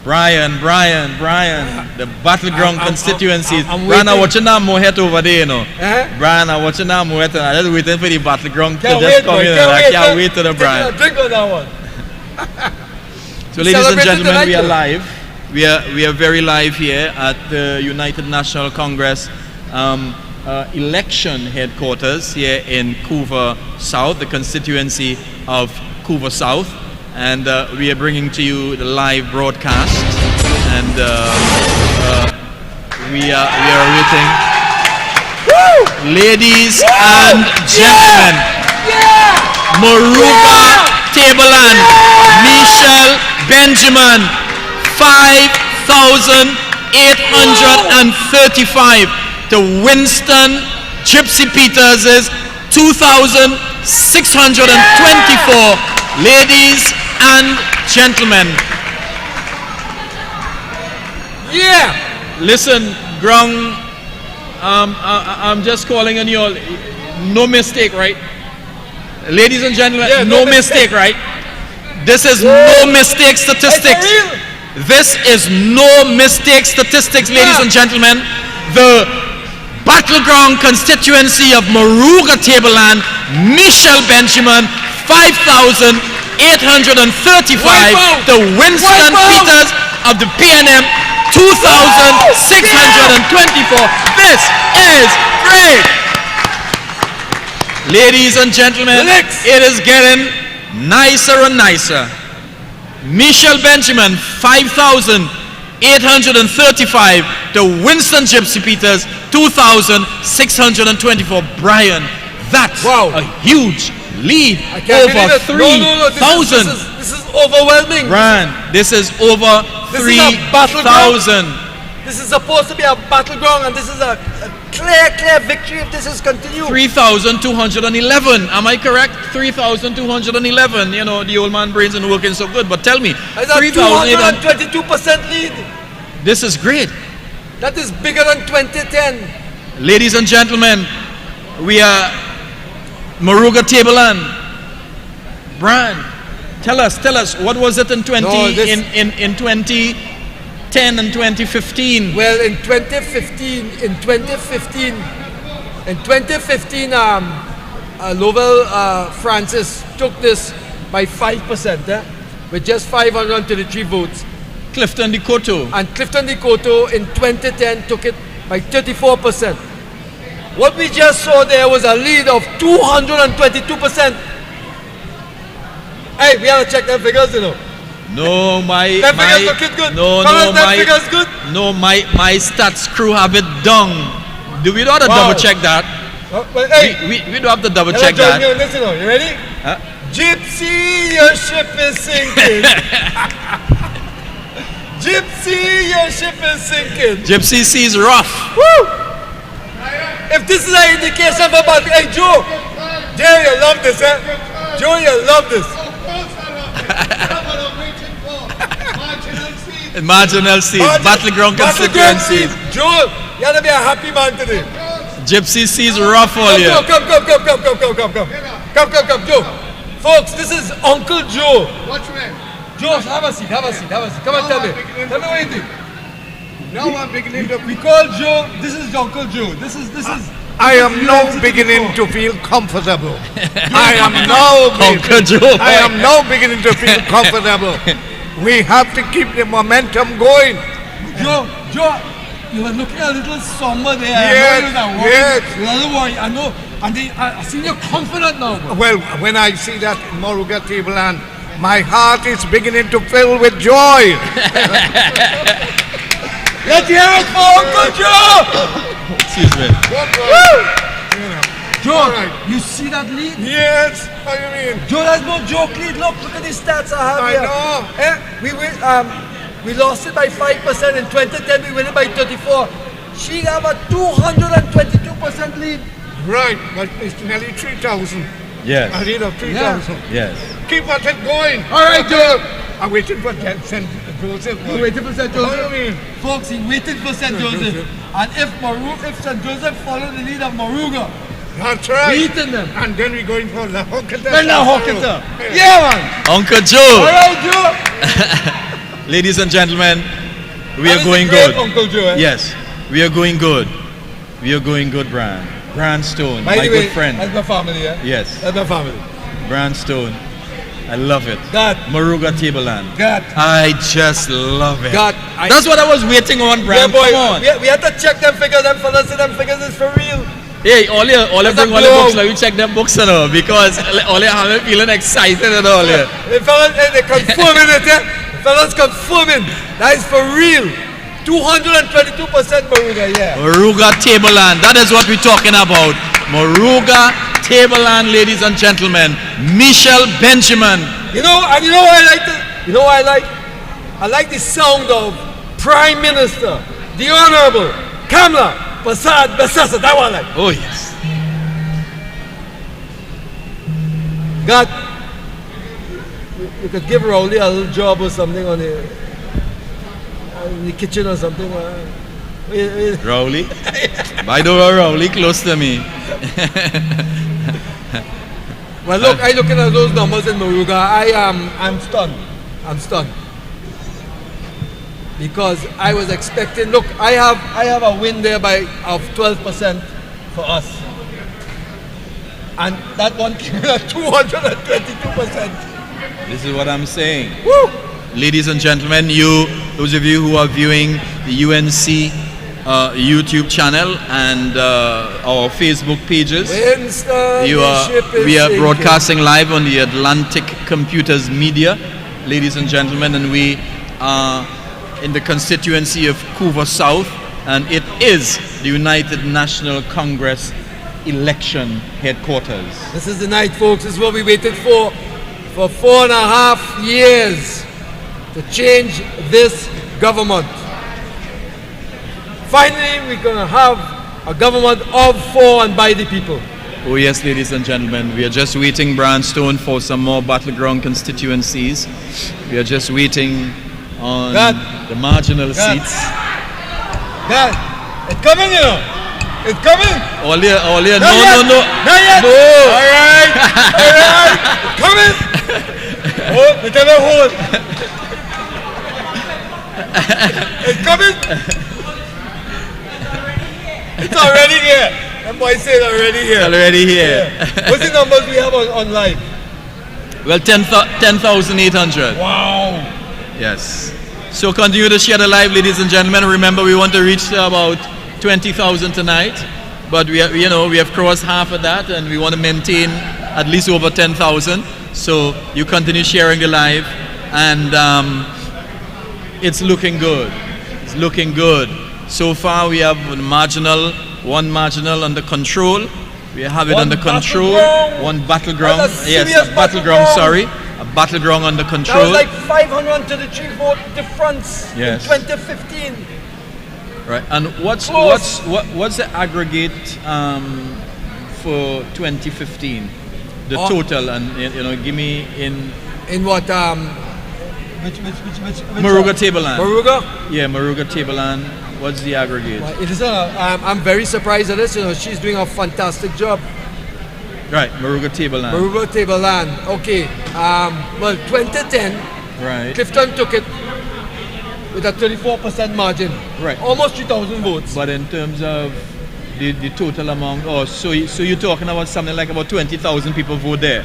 Brian, the battleground constituencies. I'm Brian, I'm waiting. watching that Mohet over there, you know. Eh? Brian, I'm watching that Mohet, and I'm just waiting for the battleground to Can't just wait, come boy. in. Can't I wait, can't man. wait to the Take Brian. a drink on that one. So, ladies and Celebrated gentlemen, tonight, we are though. live. We are very live here at the United National Congress election headquarters here in Couva South, the constituency of Couva South, and we are bringing to you the live broadcast. And we are waiting. Ladies and gentlemen, Moruga Tableland, Michelle Benjamin, 5,835. To Winston Gypsy Peters is 2,624. Ladies and gentlemen, Yeah! listen, Grung, I'm just calling on you all. No mistake, right? Ladies and gentlemen, Yeah, no no mistake, mistake. right? This is no mistake Hey, for statistics. real? This is no mistake statistics, ladies Yeah. and gentlemen. The battleground constituency of Moruga Tableland, Michelle Benjamin, 5,835. Wipe out. The Winston Wipe out. Peters of the PNM, 2,624. This is great. Ladies and gentlemen, Relax. it is getting nicer and nicer. Michelle Benjamin, 5,835. The Winston Gypsy Peters, 2,624. Brian, that's Wow. a huge lead. I can't believe Over it. No, 3,000. this is overwhelming. Brian, this is over This is a battleground. 3,000. This is supposed to be a battleground, and this is a clear victory if this is continued. 3,211. Am I correct? 3,211. You know, the old man brains ain't working so good, but tell me, That's a 3,800. 222% lead. This is great. That is bigger than 2010. Ladies and gentlemen, we are Moruga Tableland. Brian, tell us, what was it in 20 No, this- in 2010 and 2015? Well, in 2015, Lovell Francis took this by 5%, with just 533 votes. Clifton Dikoto. And Clifton Dikoto in 2010 took it by 34%. What we just saw there was a lead of 222%. Hey, we have to check them figures, you know. No, my Them my figures looking good. no Fellas, no them my figures good. no my stats crew have it down. Do we not have to Wow. double check that? Well, hey, We do have to double you check join me that. on this, you know. You ready? Huh? Gypsy, your ship is sinking. Gypsy, your ship is sinking. Gypsy sees rough. Woo! If this is an indication of about, hey Joe, you love this, eh? Joe, you love this. Marginal seeds, battleground constituencies. Joe, you gotta be a happy man today. Gypsy sees rough all Come, year. come, Joe. Folks, this is Uncle Joe. What's your name? Joe, have a seat. Come on, tell me. Tell me what you think. Now I'm beginning to. We call Joe, this is Uncle Joe. This is I am now beginning to feel comfortable. I am now Uncle Joe. I am now beginning to feel comfortable. We have to keep the momentum going. Joe, you were looking a little somber there. Yes, I know you yes. were a little worried. I know. And I see you're confident now. Bro. Well, when I see that Moruga Tableland, my heart is beginning to fill with joy. Let's hear it for Uncle Joe! Excuse me. Joe, All right. you see that lead? Yes, what do you mean? Joe, that's no joke lead. Look at these stats I have I here. know. We lost it by 5%. In 2010, we win it by 34. She have a 222% lead. Right, but it's nearly 3,000. Yes. I need of 3,000. Yes. Keep at it going. All right, Joe. I'm waiting for St. Joseph. He waited for St. What do you Joseph. mean? Folks, he waited for St. Joseph. And if St. Joseph follow the lead of Moruga, That's right. beating them. And then we're going for La Hocketa. Then now Hocketa. Yeah, man. Uncle All Joe. right, Joe. Ladies and gentlemen, we That are is going a great good. Uncle Joe. Eh? Yes, we are going good. We are going good, Brian. Brian Stone, By my the way, good friend. that's my family, eh? Yes, That's my family. Brian Stone. I love it. God. Moruga Tableland. God. I just love it. God. That's what I was waiting on, Yeah, Brian. boy. Come on. We had to check them figures. Them fellas say them figures is for real. Hey, all you That's bring a all the blow. books, like we check them books and all, because all you have me feeling excited and all. Yeah. The fellas, they confirming it, eh? The fellas confirming. That is for real. 222% Moruga, yeah. Moruga Tableland. That is what we're talking about. Moruga Tableland, ladies and gentlemen. Michelle Benjamin. You know what I like? You know what I like? I like the sound of Prime Minister, the Honorable Kamla Prasad Besasa. That one I like. Oh, yes. God, you could give Rowley a little job or something on in the kitchen or something. Rowley. By the way, Rowley, close to me. Well, look, I looking at those numbers in Moruga. I'm stunned. I'm stunned because I was expecting. Look, I have a win there of 12% for us, and that one came in at 222%. This is what I'm saying. Woo! Ladies and gentlemen, those of you who are viewing the UNC YouTube channel and our Facebook pages, Winston, we are broadcasting live on the Atlantic Computers Media, ladies and gentlemen, and we are in the constituency of Couva South, and it is the United National Congress election headquarters. This is the night, folks. This is what we waited for 4.5 years to change this government. Finally, we're going to have a government of, for, and by the people. Oh yes, ladies and gentlemen, we are just waiting, Brian Stone, for some more battleground constituencies. We are just waiting on the marginal seats. God, it's coming, you know. It's coming. All here, Not yet. no. Not yet. No. All right. All right. It's coming. Hold. They tell me hold. It's coming. It's already here. That boy said already here. Already here. What's the numbers we have on live? Well, 10,800. Wow. Yes. So continue to share the live, ladies and gentlemen. Remember, we want to reach about 20,000 tonight, but we have crossed half of that, and we want to maintain at least over 10,000. So you continue sharing the live, and it's looking good. It's looking good. So far, we have one marginal under control. We have it One under control. battleground. One battleground. That's a Yes, serious a battleground. Sorry, a battleground under That control. was like 533 vote difference Yes. in 2015. Right. And what's Close. what's the aggregate for 2015? The Oh. total, and give me in In what which Moruga Tableland. Moruga? Yeah, Moruga Tableland. What's the aggregate? Well, it is I'm very surprised at this. She's doing a fantastic job. Right, Moruga Tableland. Moruga Tableland. Okay. Well, 2010, Right. Clifton took it with a 34% margin. Right. Almost 3,000 votes. But in terms of the total amount. Oh, so you're talking about something like about 20,000 people vote there.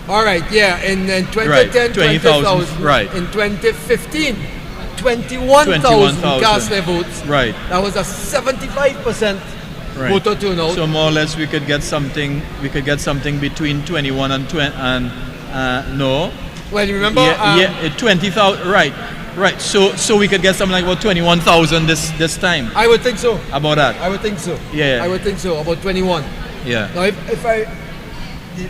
All right, yeah. In 2010, Right, 20,000. 20,000, right. In 2015, 21,000 cast their votes. Right. That was a 75% Right. voter turnout. So more or less we could get something. We could get something between 21 and 20 and no. Well, you remember? Yeah, 20,000. Right. Right. So we could get something like about 21,000 this time. I would think so. About that. I would think so. Yeah. I would think so. About 21. Yeah. Now, if I,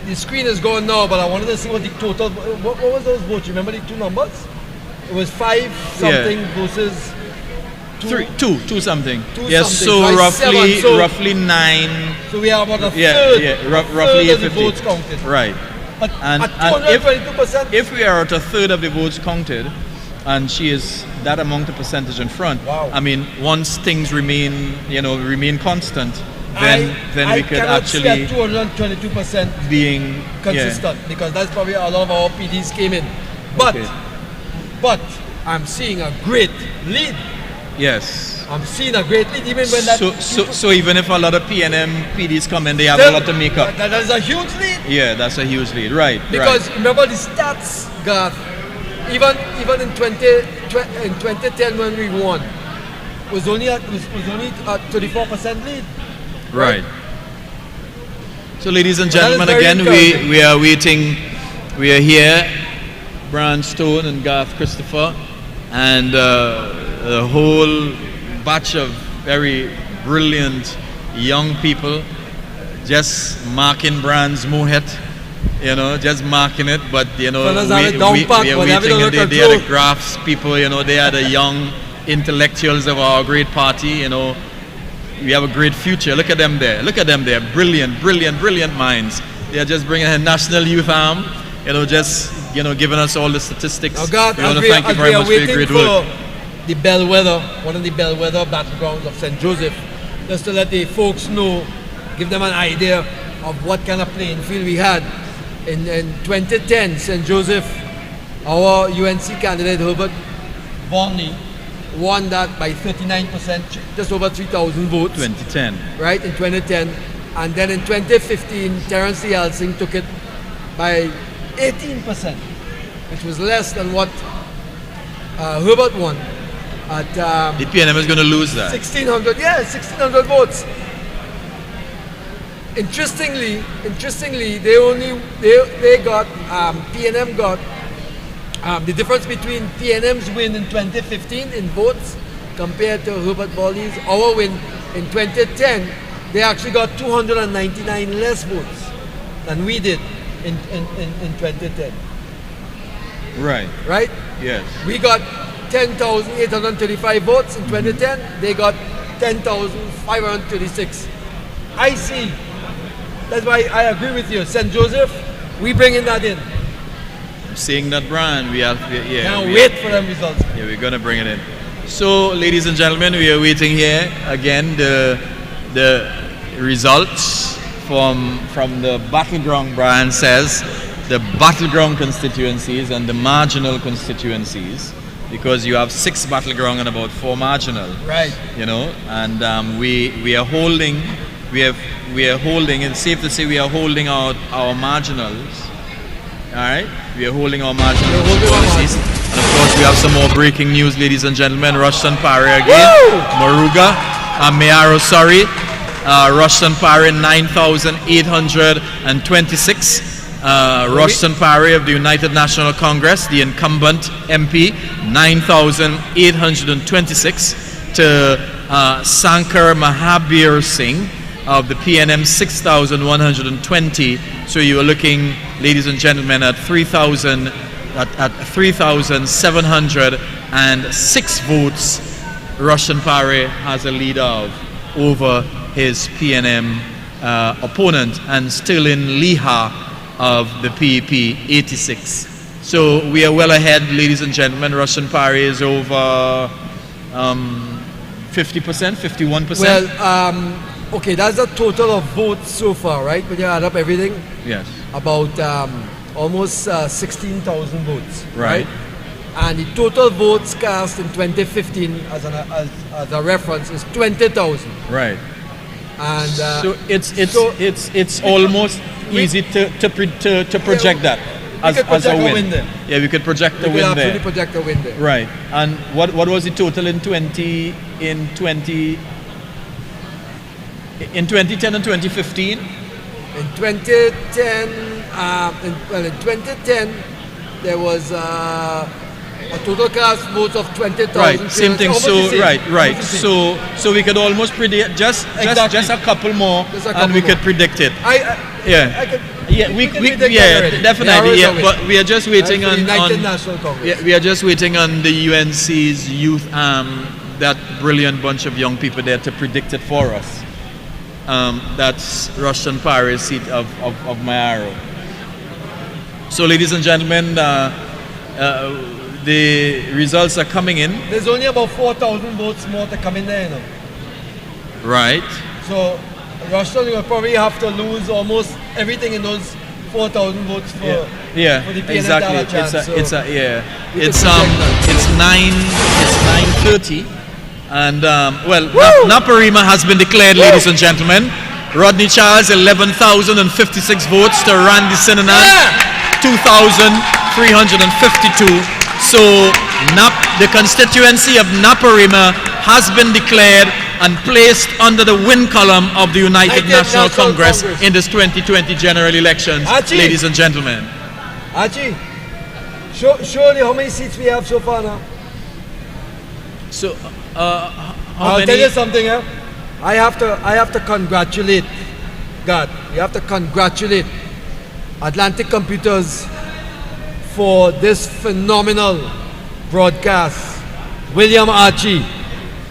the screen is gone now, but I wanted to see what the total. What was those votes? You remember the two numbers? It was 5 something versus Two something. Two Yes. something. So By roughly 7, so- roughly 9. So we are about a Yeah. third. Yeah. a Roughly third of the 50. votes counted. Right. At And 222%. if we are at a third of the votes counted, and she is that amount of percentage in front, Wow. I mean, once things remain constant, then I we could cannot see actually at 222% being consistent because that's probably a lot of our PDs came in. But Okay. but I'm seeing a great lead. Yes. I'm seeing a great lead even when that. So even if a lot of PNM PDs come in, they have a still, lot to make up. That is a huge lead Yeah, that's a huge lead, right? because remember the stats, Garth. Even in 2010 when we won, was only a 34% lead. right. So, ladies and Well, that is gentlemen, very again, encouraging. we are waiting. We are here, Brian Stone and Garth Christopher, and a whole batch of very brilliant young people just marking Brian's Mohet. Just marking it, but Fellas have it down pat, we are but have it waiting. under And they are the control. graphs people. They are the young intellectuals of our great party. We have a great future. Look at them there. Brilliant, brilliant, brilliant minds. They are just bringing a national youth arm. Just giving us all the statistics. Now, God, we want as to thank you as very we are much for your waiting great for work. the bellwether, one of the bellwether battlegrounds of St. Joseph, just to let the folks know, give them an idea of what kind of playing field we had. In 2010, St. Joseph, our UNC candidate Herbert Varney won that by 39%, just over 3,000 votes. 2010. Right, in 2010. And then in 2015, Terence C. Helsing took it by 18%, which was less than what Herbert won at The PNM is going to lose that. 1,600 votes. Interestingly, they got PNM got the difference between PNM's win in 2015 in votes compared to Herbert Varney's our win in 2010. They actually got 299 less votes than we did in 2010. Right. Right? Yes. We got 10,835 votes in 2010. They got 10,536. I see. That's why I agree with you. St. Joseph, we bringing that in. Seeing that, Brian, Can't wait for them results. Yeah, we're gonna bring it in. So, ladies and gentlemen, we are waiting here again the results from the battleground. Brian says the battleground constituencies and the marginal constituencies, because you have 6 battleground and about 4 marginal. Right. And we are holding. We are holding. It's safe to say we are holding our marginals. All right, we are holding our marginal policies. And of course, we have some more breaking news, ladies and gentlemen. Rushton Parry again. Woo! Moruga. Mayaro, sorry. Rushton Parry, 9,826. Rushton Parry of the United National Congress, the incumbent MP, 9,826. To Sankar Mahabir Singh of the PNM, 6,120. So you are looking, ladies and gentlemen, at 3,706 votes. Rushton Parry has a lead of over his PNM opponent, and still in Liha of the PEP, 86. So we are well ahead, ladies and gentlemen. Rushton Parry is over 50%, 51%. Well, okay, that's the total of votes so far, right? When you add up everything, yes. about almost 16,000 votes. Right. And the total votes cast in 2015, as a reference, is 20,000. Right. And So so- it's almost easy to project that as could a project a win. win there. Yeah, we could project the we could win absolutely there. project a win there. Right. And what was the total in 2010 and 2015? In 2010, in 2010, there was a total cast vote of 20,000. Right, same thing. Almost So the same. right. Almost the same. So we could almost predict just a couple more, Just a and couple we could more. predict it. I could. Yeah, we can predict that yeah, already. definitely. The Yeah, arrows are but we are just waiting That's the on United National Congress. Yeah, we are just waiting on the UNC's youth that brilliant bunch of young people there to predict it for us. That's Russian Paris seat of Mayaro. So, ladies and gentlemen, the results are coming in. There's only about 4,000 votes more to come in there, you know. Right. So Russian will probably have to lose almost everything in those 4,000 votes for Yeah, for the PNM exactly. to have a chance. It's So a yeah. we could It's project that. it's 9:30, and well, Naparima has been declared, ladies and gentlemen. Rodney Charles 11,056 votes to Randy Sinanan 2,352. So the constituency of Naparima has been declared and placed under the win column of the United National Congress in this 2020 general elections, Archie. ladies and gentlemen. Archie, show me how many seats we have so far now. So, how I'll many? tell you something, eh? I have to congratulate God. You have to congratulate Atlantic Computers for this phenomenal broadcast. William Archie,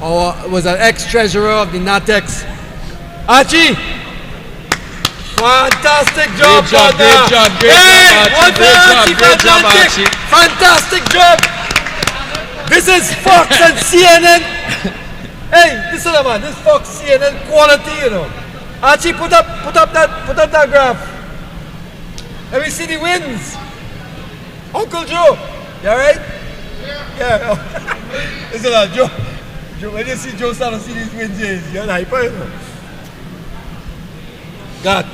was an ex-treasurer of the NATEX. Archie, fantastic job, Great job, great hey, job, Archie, one for great job, Archie, great job, fantastic. Archie. Fantastic job. This is Fox and CNN. Hey, listen, man, this Fox CNN quality, you know. Archie, put up that graph. Let me see the wins. Uncle Joe, you alright? Yeah. Listen, Joe, when you see Joe start to see these wins, you're hyper, you know. God,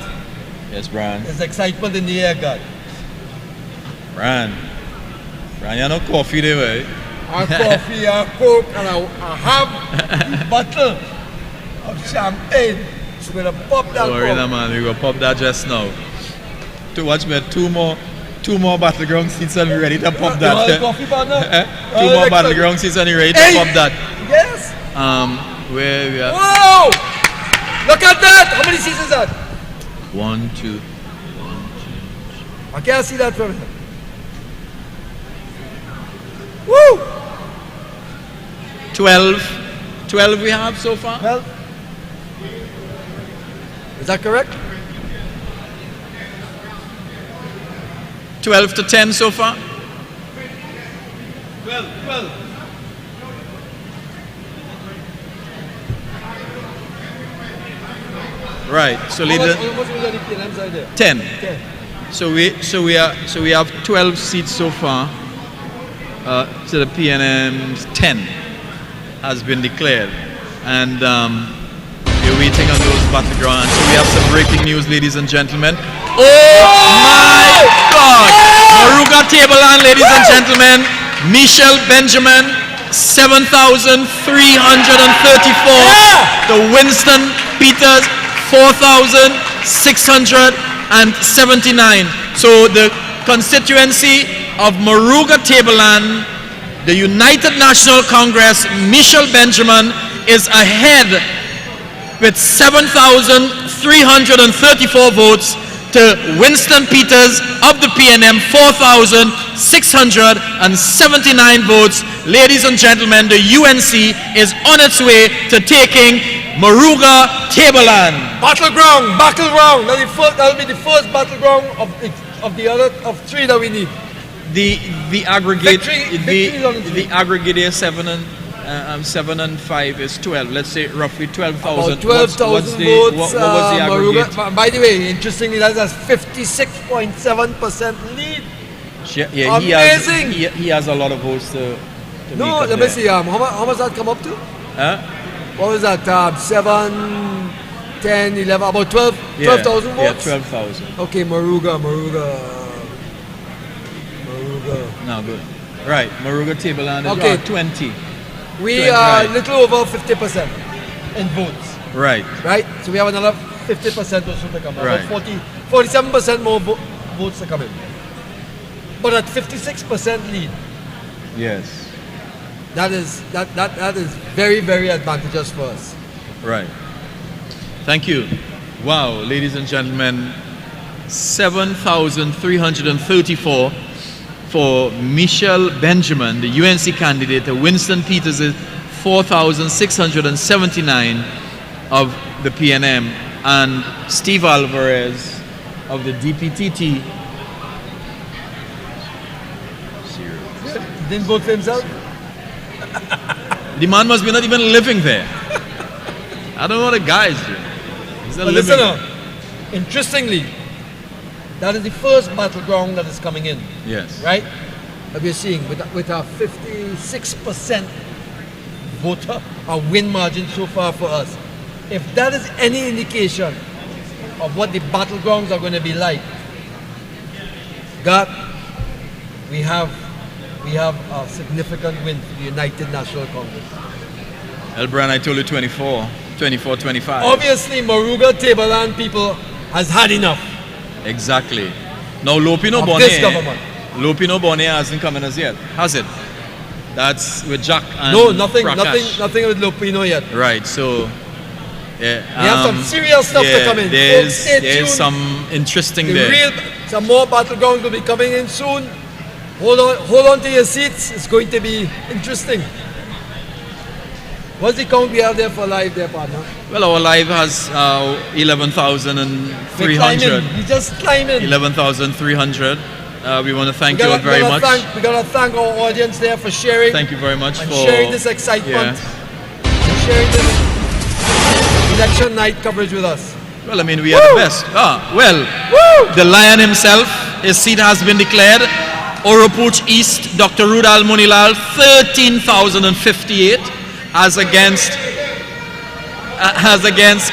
Yes, Brian. there's excitement in the air, God. Brian, you know coffee there, right? A coffee, a coke, and a ham, a bottle of champagne. So we're gonna pop that Don't worry, cork. man. We gonna pop that just now. To watch me, two more battleground seats and we ready to pop You want a that. coffee, partner? Two more battleground seats and we ready to Hey! pop that. Yes. Where we are? Whoa! Look at that! How many seats is that? 1, 2. I can't see that from here. Woo! 12 we have so far. Well, is that correct? 12 to 10 so far. 12. Right. So How leader much was on the PNM side there? 10. 10. So we have 12 seats so far. To the PNM's 10 has been declared, and we're waiting on those battlegrounds. So we have some breaking news, ladies and gentlemen. Oh my God! Moruga Tableland, ladies and gentlemen. Michelle Benjamin, 7,334. The Winston Peters, 4,679. So the constituency of Moruga Tableland, the United National Congress, Michelle Benjamin is ahead with 7,334 votes to Winston Peters of the PNM, 4,679 votes. Ladies and gentlemen, the UNC is on its way to taking Moruga Tableland. Battleground. That'll be the first battleground of three that we need. The aggregate Victory is on its way. the aggregate is 7 and 5 is 12. Let's say roughly 12,000. About 12,000 What was votes. the aggregate? Moruga, by the way, interestingly, that has 56.7% lead. Yeah, Amazing. he has a lot of votes to No, make up let me there. see. How much that come up to? Huh? What was that? 7. 10, 11, about 12,000 Yeah, votes? 12,000. Okay, Moruga. No, good. Right, Moruga Tableland is Okay. 20. We 20, are a right. little over 50% in votes, Right. right? So we have another 50% or so to come. Right. About 47% more votes to come in. But at 56% lead, Yes. that is very, very advantageous for us. Right. Thank you. Wow, ladies and gentlemen, 7,334 for Michelle Benjamin, the UNC candidate. Winston Peters is 4,679 of the PNM, and Steve Alvarez of the DPTT. Didn't vote for himself? The man must be not even living there. I don't know what the guy is doing. He's not But living listen, there. interestingly, that is the first battleground that is coming in, Yes. right? That we're seeing with our 56% voter, our win margin so far for us. If that is any indication of what the battlegrounds are going to be like, God, we have a significant win for the United National Congress. Elbran, I told you 24, 25. Obviously, Moruga Tableland people has had enough Exactly. Now Lopino of this government. Lopino Bonnet hasn't come in as yet, has it? That's with Jack and No, nothing Prakash. with Lupino yet. Right, so yeah, We have some serious stuff to come in. Folks, stay tuned. There's some interesting there. Some more battlegrounds will be coming in soon. Hold on to your seats. It's going to be interesting. What's the count we have there for live there, partner? Well, our live has We're 11,300. climbing. We just climbing. 11,300. We want to thank you all very much. We gotta thank our audience there for sharing Thank you very much and for sharing this excitement, and sharing this election night coverage with us. Well, I mean, we are the best. The Lion himself, his seat has been declared. Oropouche East, Dr. Rudal Munilal, 13,058, as against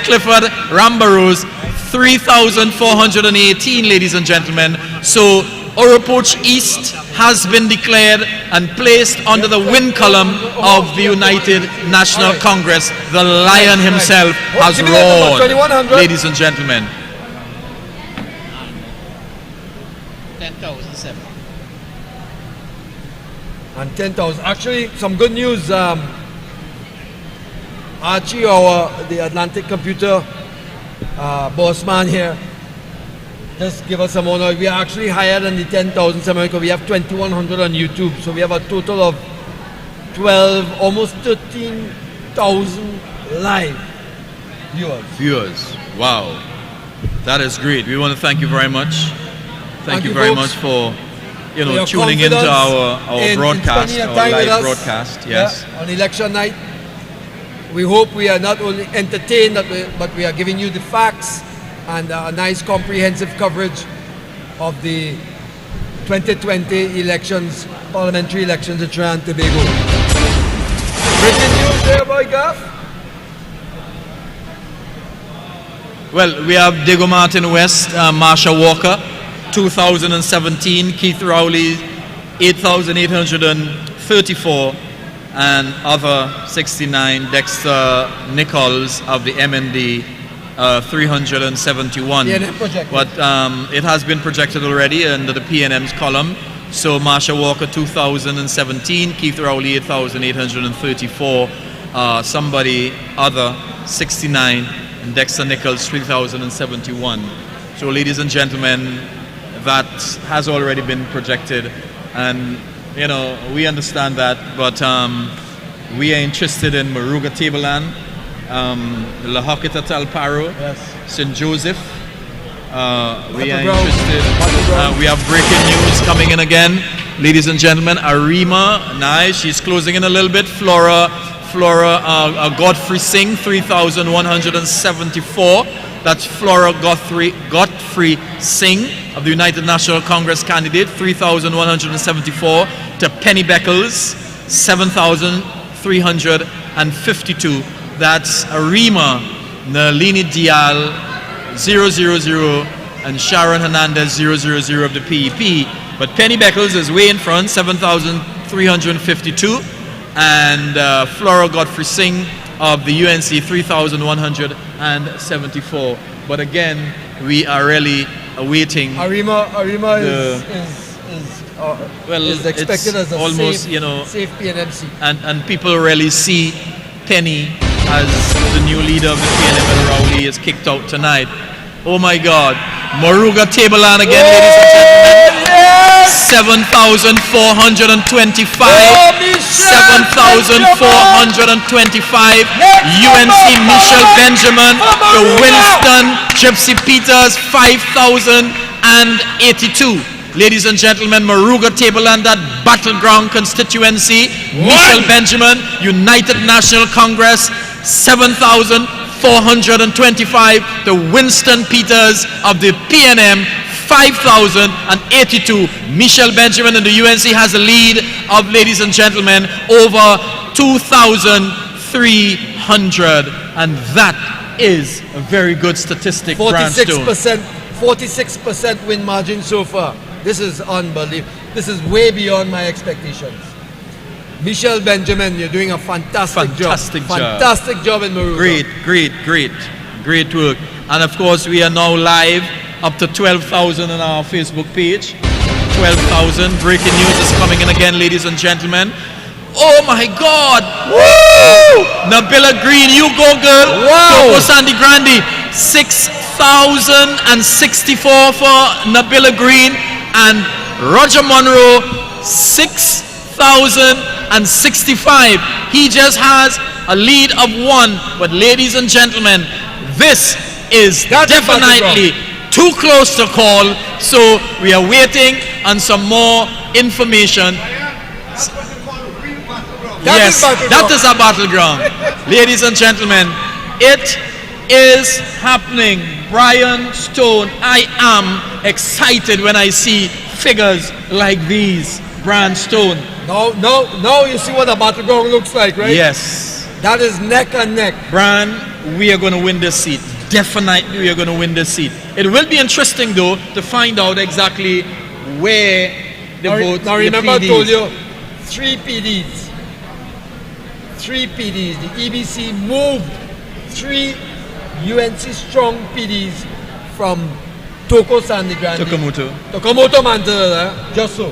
Clifford Rambarose, 3,418, ladies and gentlemen. So Oropouche East has been declared and placed under the win column of the United National Congress. The Lion himself has Give me that number, roared, 2100. ladies and gentlemen. 10,007. And 10,000. Actually, some good news. Archie, the Atlantic Computer boss man here, just give us some honor. We are actually higher than the 10,700. We have 2,100 on YouTube, so we have a total of 12, almost 13,000 live Viewers, wow, that is great. We want to thank you very much. Thank you you, very folks, much for for your tuning into confidence our in broadcast, spending your our time with live us. broadcast. Yes. Yeah, on election night. We hope we are not only entertained, but we are giving you the facts and a nice comprehensive coverage of the 2020 elections, parliamentary elections in Trinidad and Tobago. Breaking news there, boy, Gaff. Well, we have Diego Martin West, Marsha Walker, 2017, Keith Rowley, 8,834, and other 69, Dexter Nichols of the MND, 371. PNM projected. But it has been projected already under the PNM's column. So Marsha Walker, 2017, Keith Rowley, 8,834, somebody other, 69, and Dexter Nichols, 3,071. So ladies and gentlemen, that has already been projected, and we understand that, but we are interested in Moruga Tableland, La Hoqueta Talparo, Yes. St. Joseph. We are Battleground. interested. Battleground. We have breaking news coming in again, ladies and gentlemen. Arima, nice. She's closing in a little bit. Flora, Godfrey Singh, 3,174. That's Flora Godfrey Singh of the United National Congress candidate, 3,174. To Penny Beckles, 7,352. That's Arima Nalini Dial 000, and Sharon Hernandez 000 of the PEP. But Penny Beckles is way in front, 7,352, and Flora Godfrey Singh of the UNC 3,174. But again, we are really awaiting. Arima is expected it's as a almost, safe, you know, safe PNM seat. and people really see Penny as the new leader of the PNM when Rowley is kicked out tonight. Oh my God. Maruga Tableland again, ladies and gentlemen. 7,425. 7,425. UNC Michelle Benjamin. The Winston Gypsy Peters 5,082. Ladies and gentlemen, Maruga Tableland, that battleground constituency. Michelle Benjamin, United National Congress, 7,425. The Winston Peters of the PNM, 5,082. Michelle Benjamin in the UNC has a lead of, ladies and gentlemen, over 2,300. And that is a very good statistic, Brandstone. 46% win margin so far. This is unbelievable. This is way beyond my expectations. Michelle Benjamin, you're doing a fantastic job. Fantastic job in Maruga. Great work. And of course, we are now live up to 12,000 on our Facebook page. 12,000. Breaking news is coming in again, ladies and gentlemen. Oh my God! Woo! Nabila Green, you go, girl. Wow! Coco Sandy Grande, 6,064 for Nabila Green, and Roger Monroe, 6,065. He just has a lead of 1. But ladies and gentlemen, this is definitely too close to call. So we are waiting on some more information. Yes, that is a battleground. Ladies and gentlemen, it is happening. Brian Stone, I am excited when I see figures like these. Brian Stone. Now you see what a battleground looks like, right? Yes. That is neck and neck. Brian, we are going to win this seat. Definitely we are going to win this seat. It will be interesting though to find out exactly where the vote. Now remember I told you 3 PDs. 3 PDs. The EBC moved 3 UNC strong PDs from Toko Sandy Grande. Tokomoto Mantle, just so.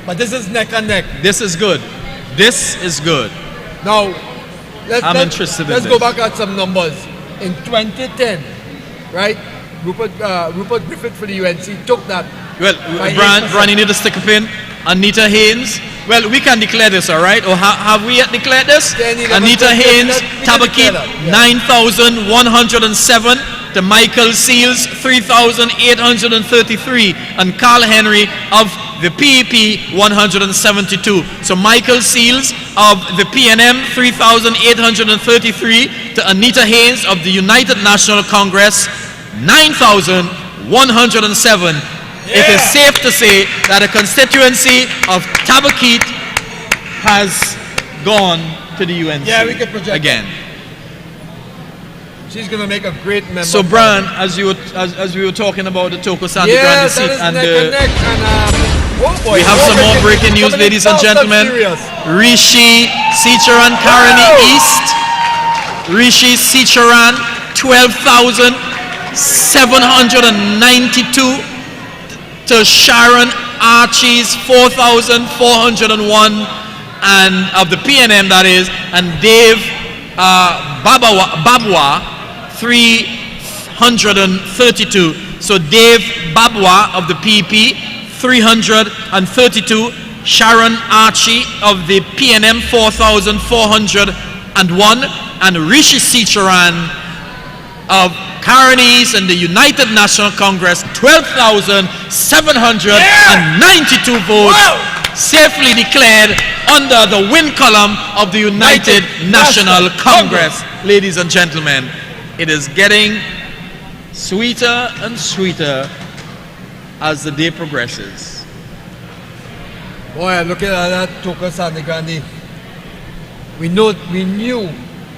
But this is neck and neck. This is good. This is good. Now, let's go back at some numbers. In 2010, right? Rupert Griffith for the UNC took that. Well, Brian, you need to stick a pin. Anita Haynes. Well, we can declare this, all right? Or have we yet declared this? Anita Haynes, Tabakit, 9,107. To Michael Seals, 3,833. And Carl Henry of the PEP, 172. So Michael Seals of the PNM, 3,833. To Anita Haynes of the United National Congress, 9,107. It is safe to say that a constituency of Tabakit has gone to the UNC. Yeah, we can project again. She's going to make a great member. So, Brian, as we were talking about the Toko Sandy Grande seat, and we have some more breaking news, ladies and gentlemen. Rishi Sicharan, Karani East. Rishi Sicharan, 12,792. To Sharon Archie's 4,401, and of the PNM that is, and Dave Babwa 332. So Dave Babwa of the PEP 332, Sharon Archie of the PNM 4,401, and Rishi Sicharan of Caronies and the United National Congress, 12,792 votes, safely declared under the win column of the United National Congress. Ladies and gentlemen, it is getting sweeter and sweeter as the day progresses. Boy, looking at that Toko Sandy Grande, we knew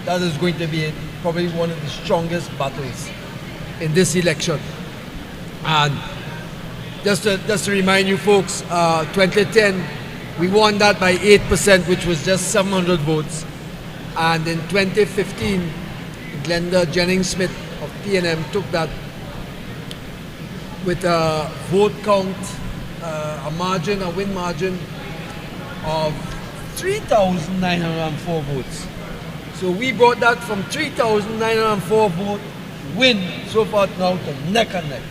that is going to be probably one of the strongest battles in this election. And just to remind you folks, 2010, we won that by 8%, which was just 700 votes. And in 2015, Glenda Jennings-Smith of PNM took that with a vote count, a win margin of 3,904 votes. So we brought that from 3,904 vote win so far now to neck and neck.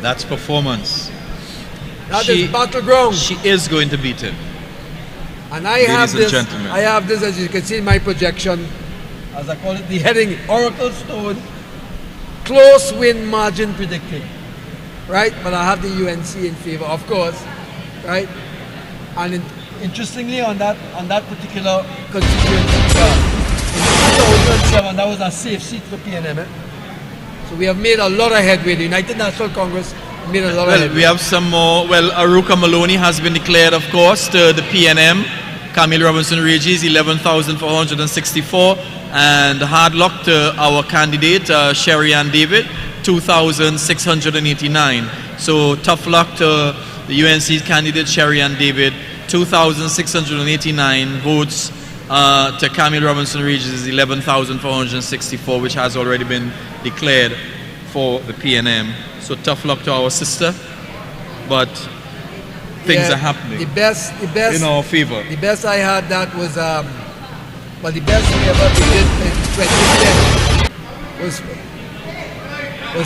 That's performance. That is battleground. She is going to beat him. And I have Ladies this, and gentlemen. I have this, as you can see in my projection, as I call it, the heading, Oracle Stone, close win margin predicted, right? But I have the UNC in favor, of course, right? And interestingly, on that particular constituency, in 2007, that was a safe seat for PNM. So we have made a lot of headway. The United National Congress made a lot of headway. We have some more. Well, Aruka Maloney has been declared, of course, to the PNM. Camille Robinson Regis, 11,464. And hard luck to our candidate, Sherry Ann David, 2,689. So tough luck to the UNC candidate, Sherry Ann David, 2,689 votes. To Camille Robinson Regis is 11,464, which has already been declared for the PNM. So tough luck to our sister, but things are happening. The best in our favor. The best I had that was, well, the best we ever did in 2010 was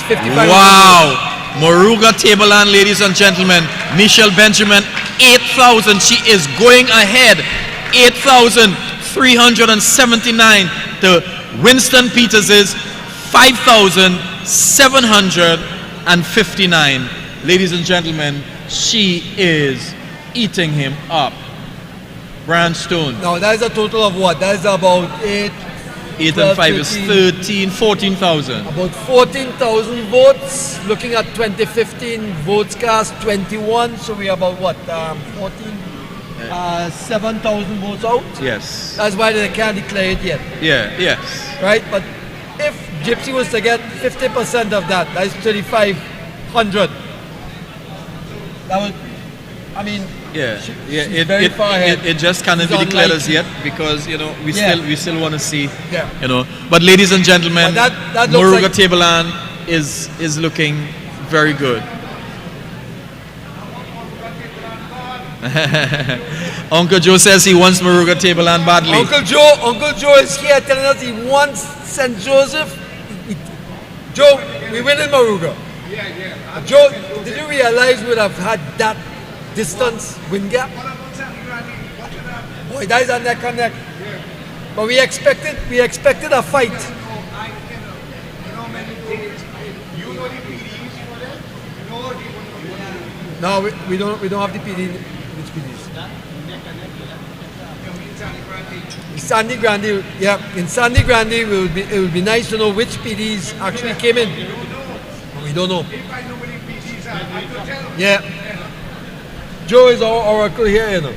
55. Wow! Moruga Tableland, ladies and gentlemen. Michelle Benjamin, 8,000. She is going ahead. 8,379 to Winston Peters' 5,759. Ladies and gentlemen, she is eating him up. Brand Stone. No, that is a total of what? That is about 8 and 5 is 13, 14,000. About 14,000 votes. Looking at 2015 votes cast, 21. So we are about what? 7,000 votes out. Yes. That's why they can't declare it yet. Yeah, yes. Right? But if Gypsy was to get 50% of that, that's 3,500. That would, I mean, Yeah, she's very far ahead. It just cannot It's be declared as unlikely. yet because we Yeah. still want to see. Yeah. But ladies and gentlemen, But that looks Moruga like- Tableland is looking very good. Uncle Joe says he wants Moruga Tableland badly. Uncle Joe is here telling us he wants St. Joseph. Joe, we win in Moruga. Yeah. Joe, did you realize we would have had that distance win gap? Boy, that is a neck and neck. But we expected a fight. No, we don't have the PD. Which PDs? Sandy Grande, yeah. In Sandy Grande, it would be nice to know which PDs actually came in. We don't know. Yeah. Joe is our oracle here,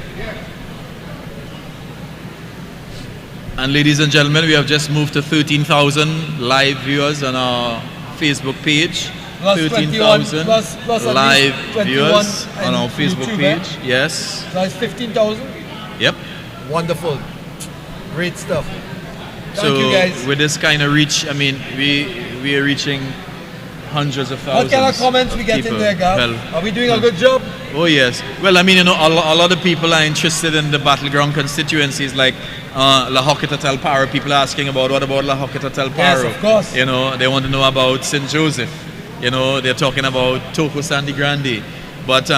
And ladies and gentlemen, we have just moved to 13,000 live viewers on our Facebook page. Plus 13,000 plus at live least 21 viewers on and our Facebook YouTube, page. Yes. So that's 15,000. Yep. Wonderful. Great stuff. Thank So you guys. with this kind of reach, I mean, we are reaching hundreds of thousands. What kind of comments we get people. in there, Gav? Well, Are we doing a good job? oh yes. Well, I mean, a lot of people are interested in the battleground constituencies like La Hoqueta Paro. People are asking what about La Hoqueta Paro? Yes, of course. They want to know about St. Joseph. They're talking about Toko Sandy Grande. But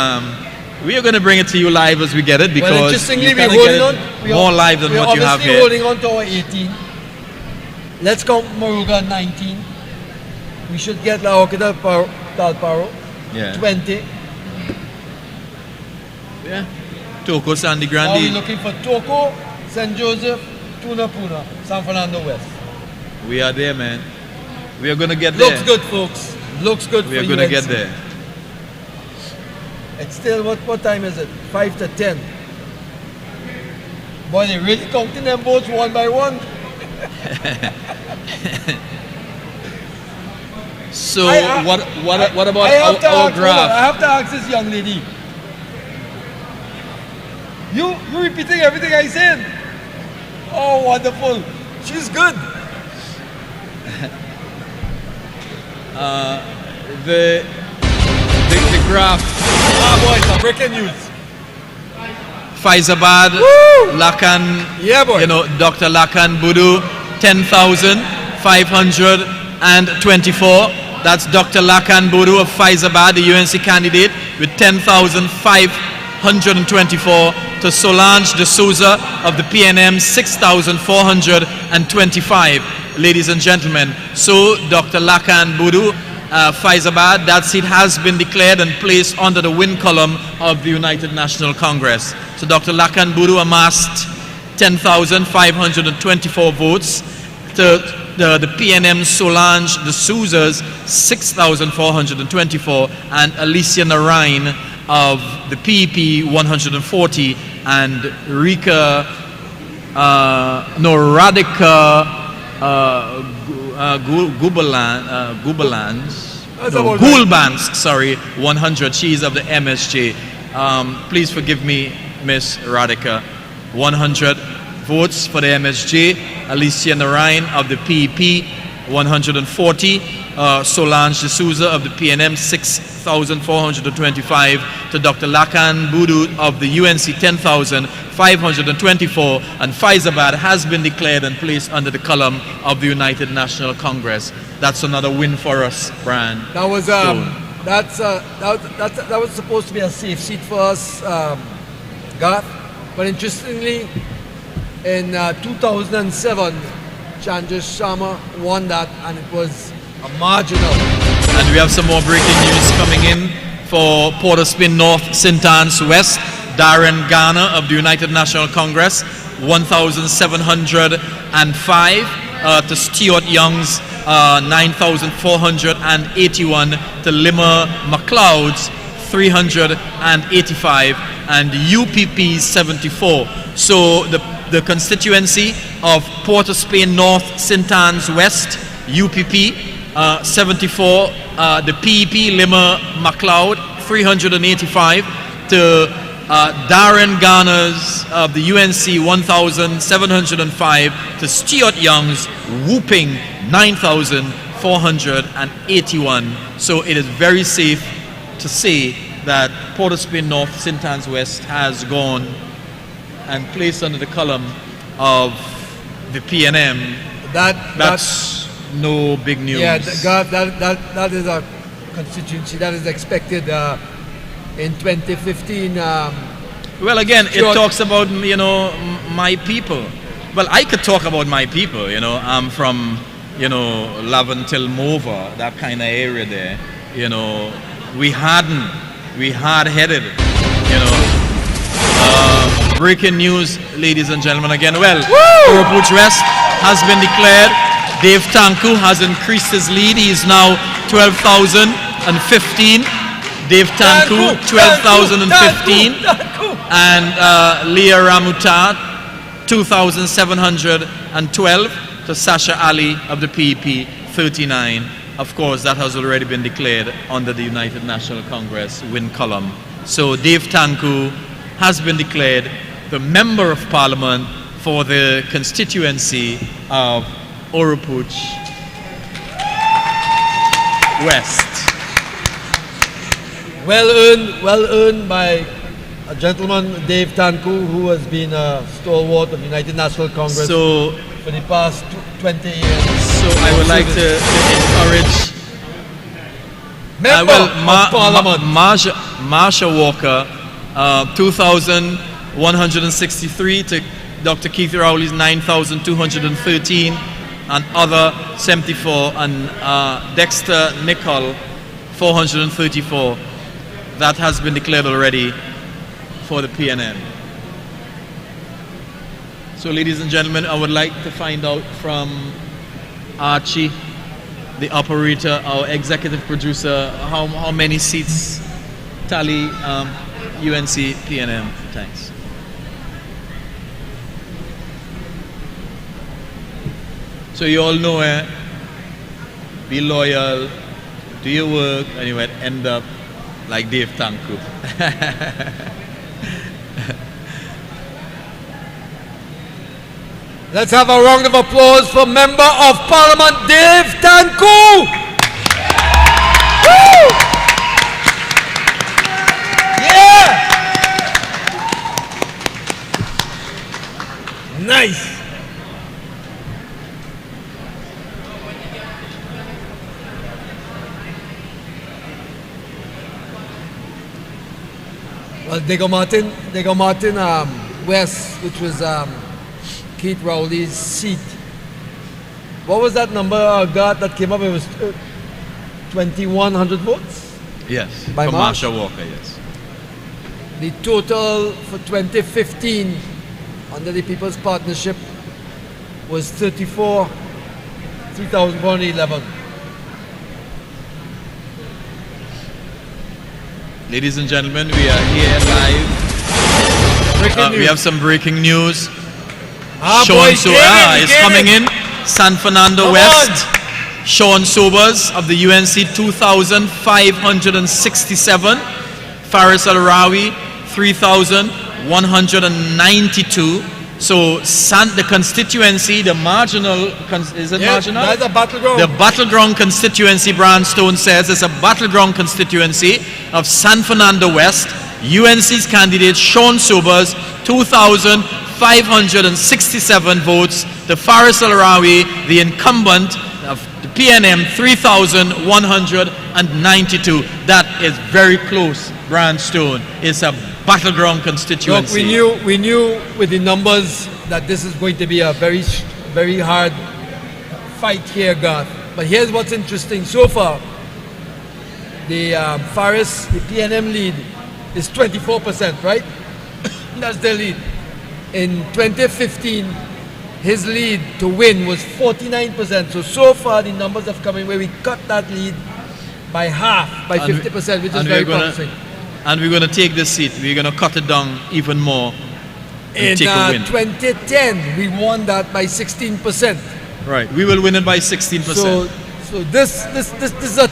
we are going to bring it to you live as we get it because Well, interestingly, you we're kinda holding get it on. more live than what you have We're here. obviously holding on to our 18. Let's count Moruga 19. We should get La Hoqueta Talparo Yeah. 20. Yeah. Toko Sandy Are we Grande. looking for Toko, St. Joseph, Tuna Puna, San Fernando West? We are there, man. We are going to get there. Looks good, folks. Looks good We for are going to UNC. get there. It's still, what time is it? 5 to 10. Boy, they really counting them votes one by one. So I- what about I have to our ask, graph? I have to ask this young lady. You repeating everything I said. Oh, wonderful. She's good. The graph. Ah, boy, it's a breaking news. Faizabad, Woo! Lakan, Yeah, boy. you know, Dr. Lakan Budu, 10,524. That's Dr. Lakan Budu of Faizabad, the UNC candidate, with 10,524. To Solange de Souza of the PNM, 6,425. Ladies and gentlemen, so Dr. Lakan Budu, Faizabad, that seat has been declared and placed under the win column of the United National Congress. So Dr. Lakan Budu amassed 10,524 votes to the PNM Solange de Souza's 6,424 and Alicia Narain of the PEP 140 and Radhika Gulbans, sorry, 100. She is of the MSJ. Please forgive me, Miss Radhika. 100 votes for the MSJ. Alicia Narain of the PEP, 140. Solange de Souza of the PNM, 6,425. To Dr. Lakan Budu of the UNC, 10,524. And Faizabad has been declared and placed under the column of the United National Congress. That's another win for us, Brian. That was that was supposed to be a safe seat for us, Garth. But interestingly, in 2007, Chandra's Sharma won that, and it was a marginal. And we have some more breaking news coming in for Port of Spain North, St. Anne's West. Darren Garner of the United National Congress, 1,705. To Stuart Young's 9,481. To Lima McLeod's 385. And UPP 74. So the constituency of Port of Spain North, St. Anne's West, UPP 74, the PEP Lima McLeod 385, to Darren Garner's of the UNC 1,705, to Stuart Young's whooping 9,481. So it is very safe to say that Port of Spain North, St. Anne's West has gone and placed under the column of the PNM. That's no big news. Yeah, that is a constituency that is expected in 2015. Well, again, it Sure. talks about, you know, my people. Well, I could talk about my people, you know. I'm from, you know, Laventil Mova, that kind of area there. You know, we hard-headed, you know. Breaking news, ladies and gentlemen, again. Well, Oropouche West has been declared. Dave Tanku has increased his lead. He is now 12,015. Dave Tanku, 12,015. And Leah Ramuta, 2,712. To Sasha Ali of the PEP, 39. Of course, that has already been declared under the United National Congress win column. So Dave Tanku has been declared the Member of Parliament for the constituency of Oropouche West. Well earned by a gentleman, Dave Tanku, who has been a stalwart of the United National Congress So for the past 20 years. So I would like to encourage Member of Parliament. Marsha Walker, 2,163, to Dr. Keith Rowley's 9,213, and other 74, and Dexter Nicol 434. That has been declared already for the PNM. So, ladies and gentlemen, I would like to find out from Archie, the operator, our executive producer, how many seats tally UNC PNM. Thanks. So you all know, be loyal, do your work, and you might end up like Dave Tanku. Let's have a round of applause for Member of Parliament Dave Tanku. Woo! Yeah! Nice. Well, Diego Martin West, which was Keith Rowley's seat. What was that number, God, that came up? It was 2,100 votes? Yes, By for Marsh? Marsha Walker, yes. The total for 2015 under the People's Partnership was 3,411. Ladies and gentlemen, we are here live. We have some breaking news. Sean Sobers is coming in. San Fernando West. Sean Sobers of the UNC 2,567. Faris Al-Rawi 3,192. So the constituency, the marginal, is it marginal? That's a battleground. The battleground constituency, Brandstone says, is a battleground constituency of San Fernando West. UNC's candidate, Sean Sobers, 2,567 votes. The Faris Al-Rawi, the incumbent of the PNM, 3,192. That is very close, Brandstone. It's a battleground constituency. Look, we knew with the numbers that this is going to be a very hard fight here, Garth. But here's what's interesting. So far, the Faris, the PNM lead is 24%, right? That's their lead. In 2015, his lead to win was 49%. So far, the numbers have come in where we cut that lead by half, by 50%, which is very promising. And we're going to take this seat. We're going to cut it down even more and In take a win. 2010, we won that by 16%. Right. We will win it by 16%. So this is a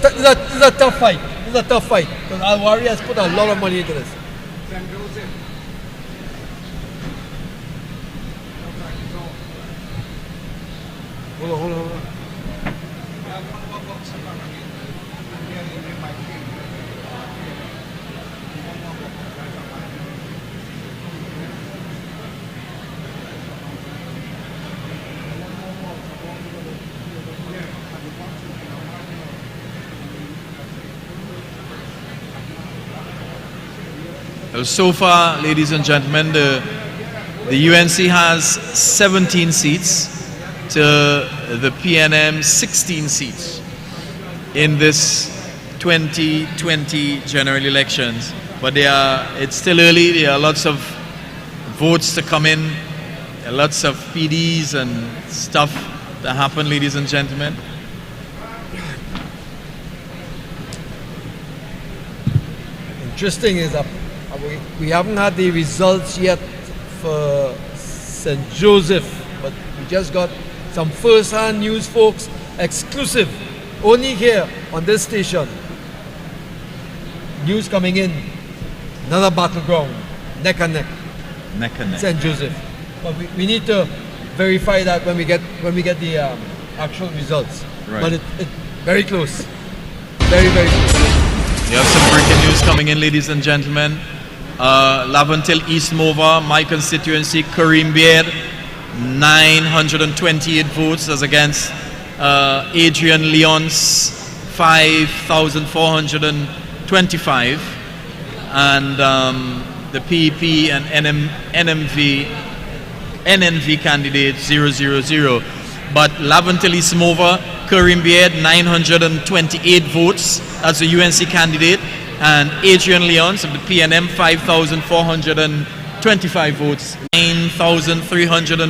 tough fight. This is a tough fight because Al-Wari has put a lot of money into this. St. Joseph. Hold on. We have one more box to come again. And we are in my team. One more box. Well, so far, ladies and gentlemen, the UNC has 17 seats to the PNM 16 seats in this 2020 general elections. But it's still early. There are lots of votes to come in, there are lots of PDs and stuff that happen, ladies and gentlemen. Interesting is that we haven't had the results yet for St. Joseph, but we just got some first-hand news, folks, exclusive, only here on this station. News coming in, another battleground, neck and neck, St. Joseph. But we need to verify that when we get the actual results. Right. But it's very close, very close. We have some breaking news coming in, ladies and gentlemen. Laventille East Mova, my constituency, Kareem Beard, 928 votes as against Adrian Leon's 5,425. And the PEP and NNV candidate 000. But Laventille East Mova, Kareem Beard, 928 votes as a UNC candidate. And Adrian Leons of the PNM, 5,425 votes. 9,300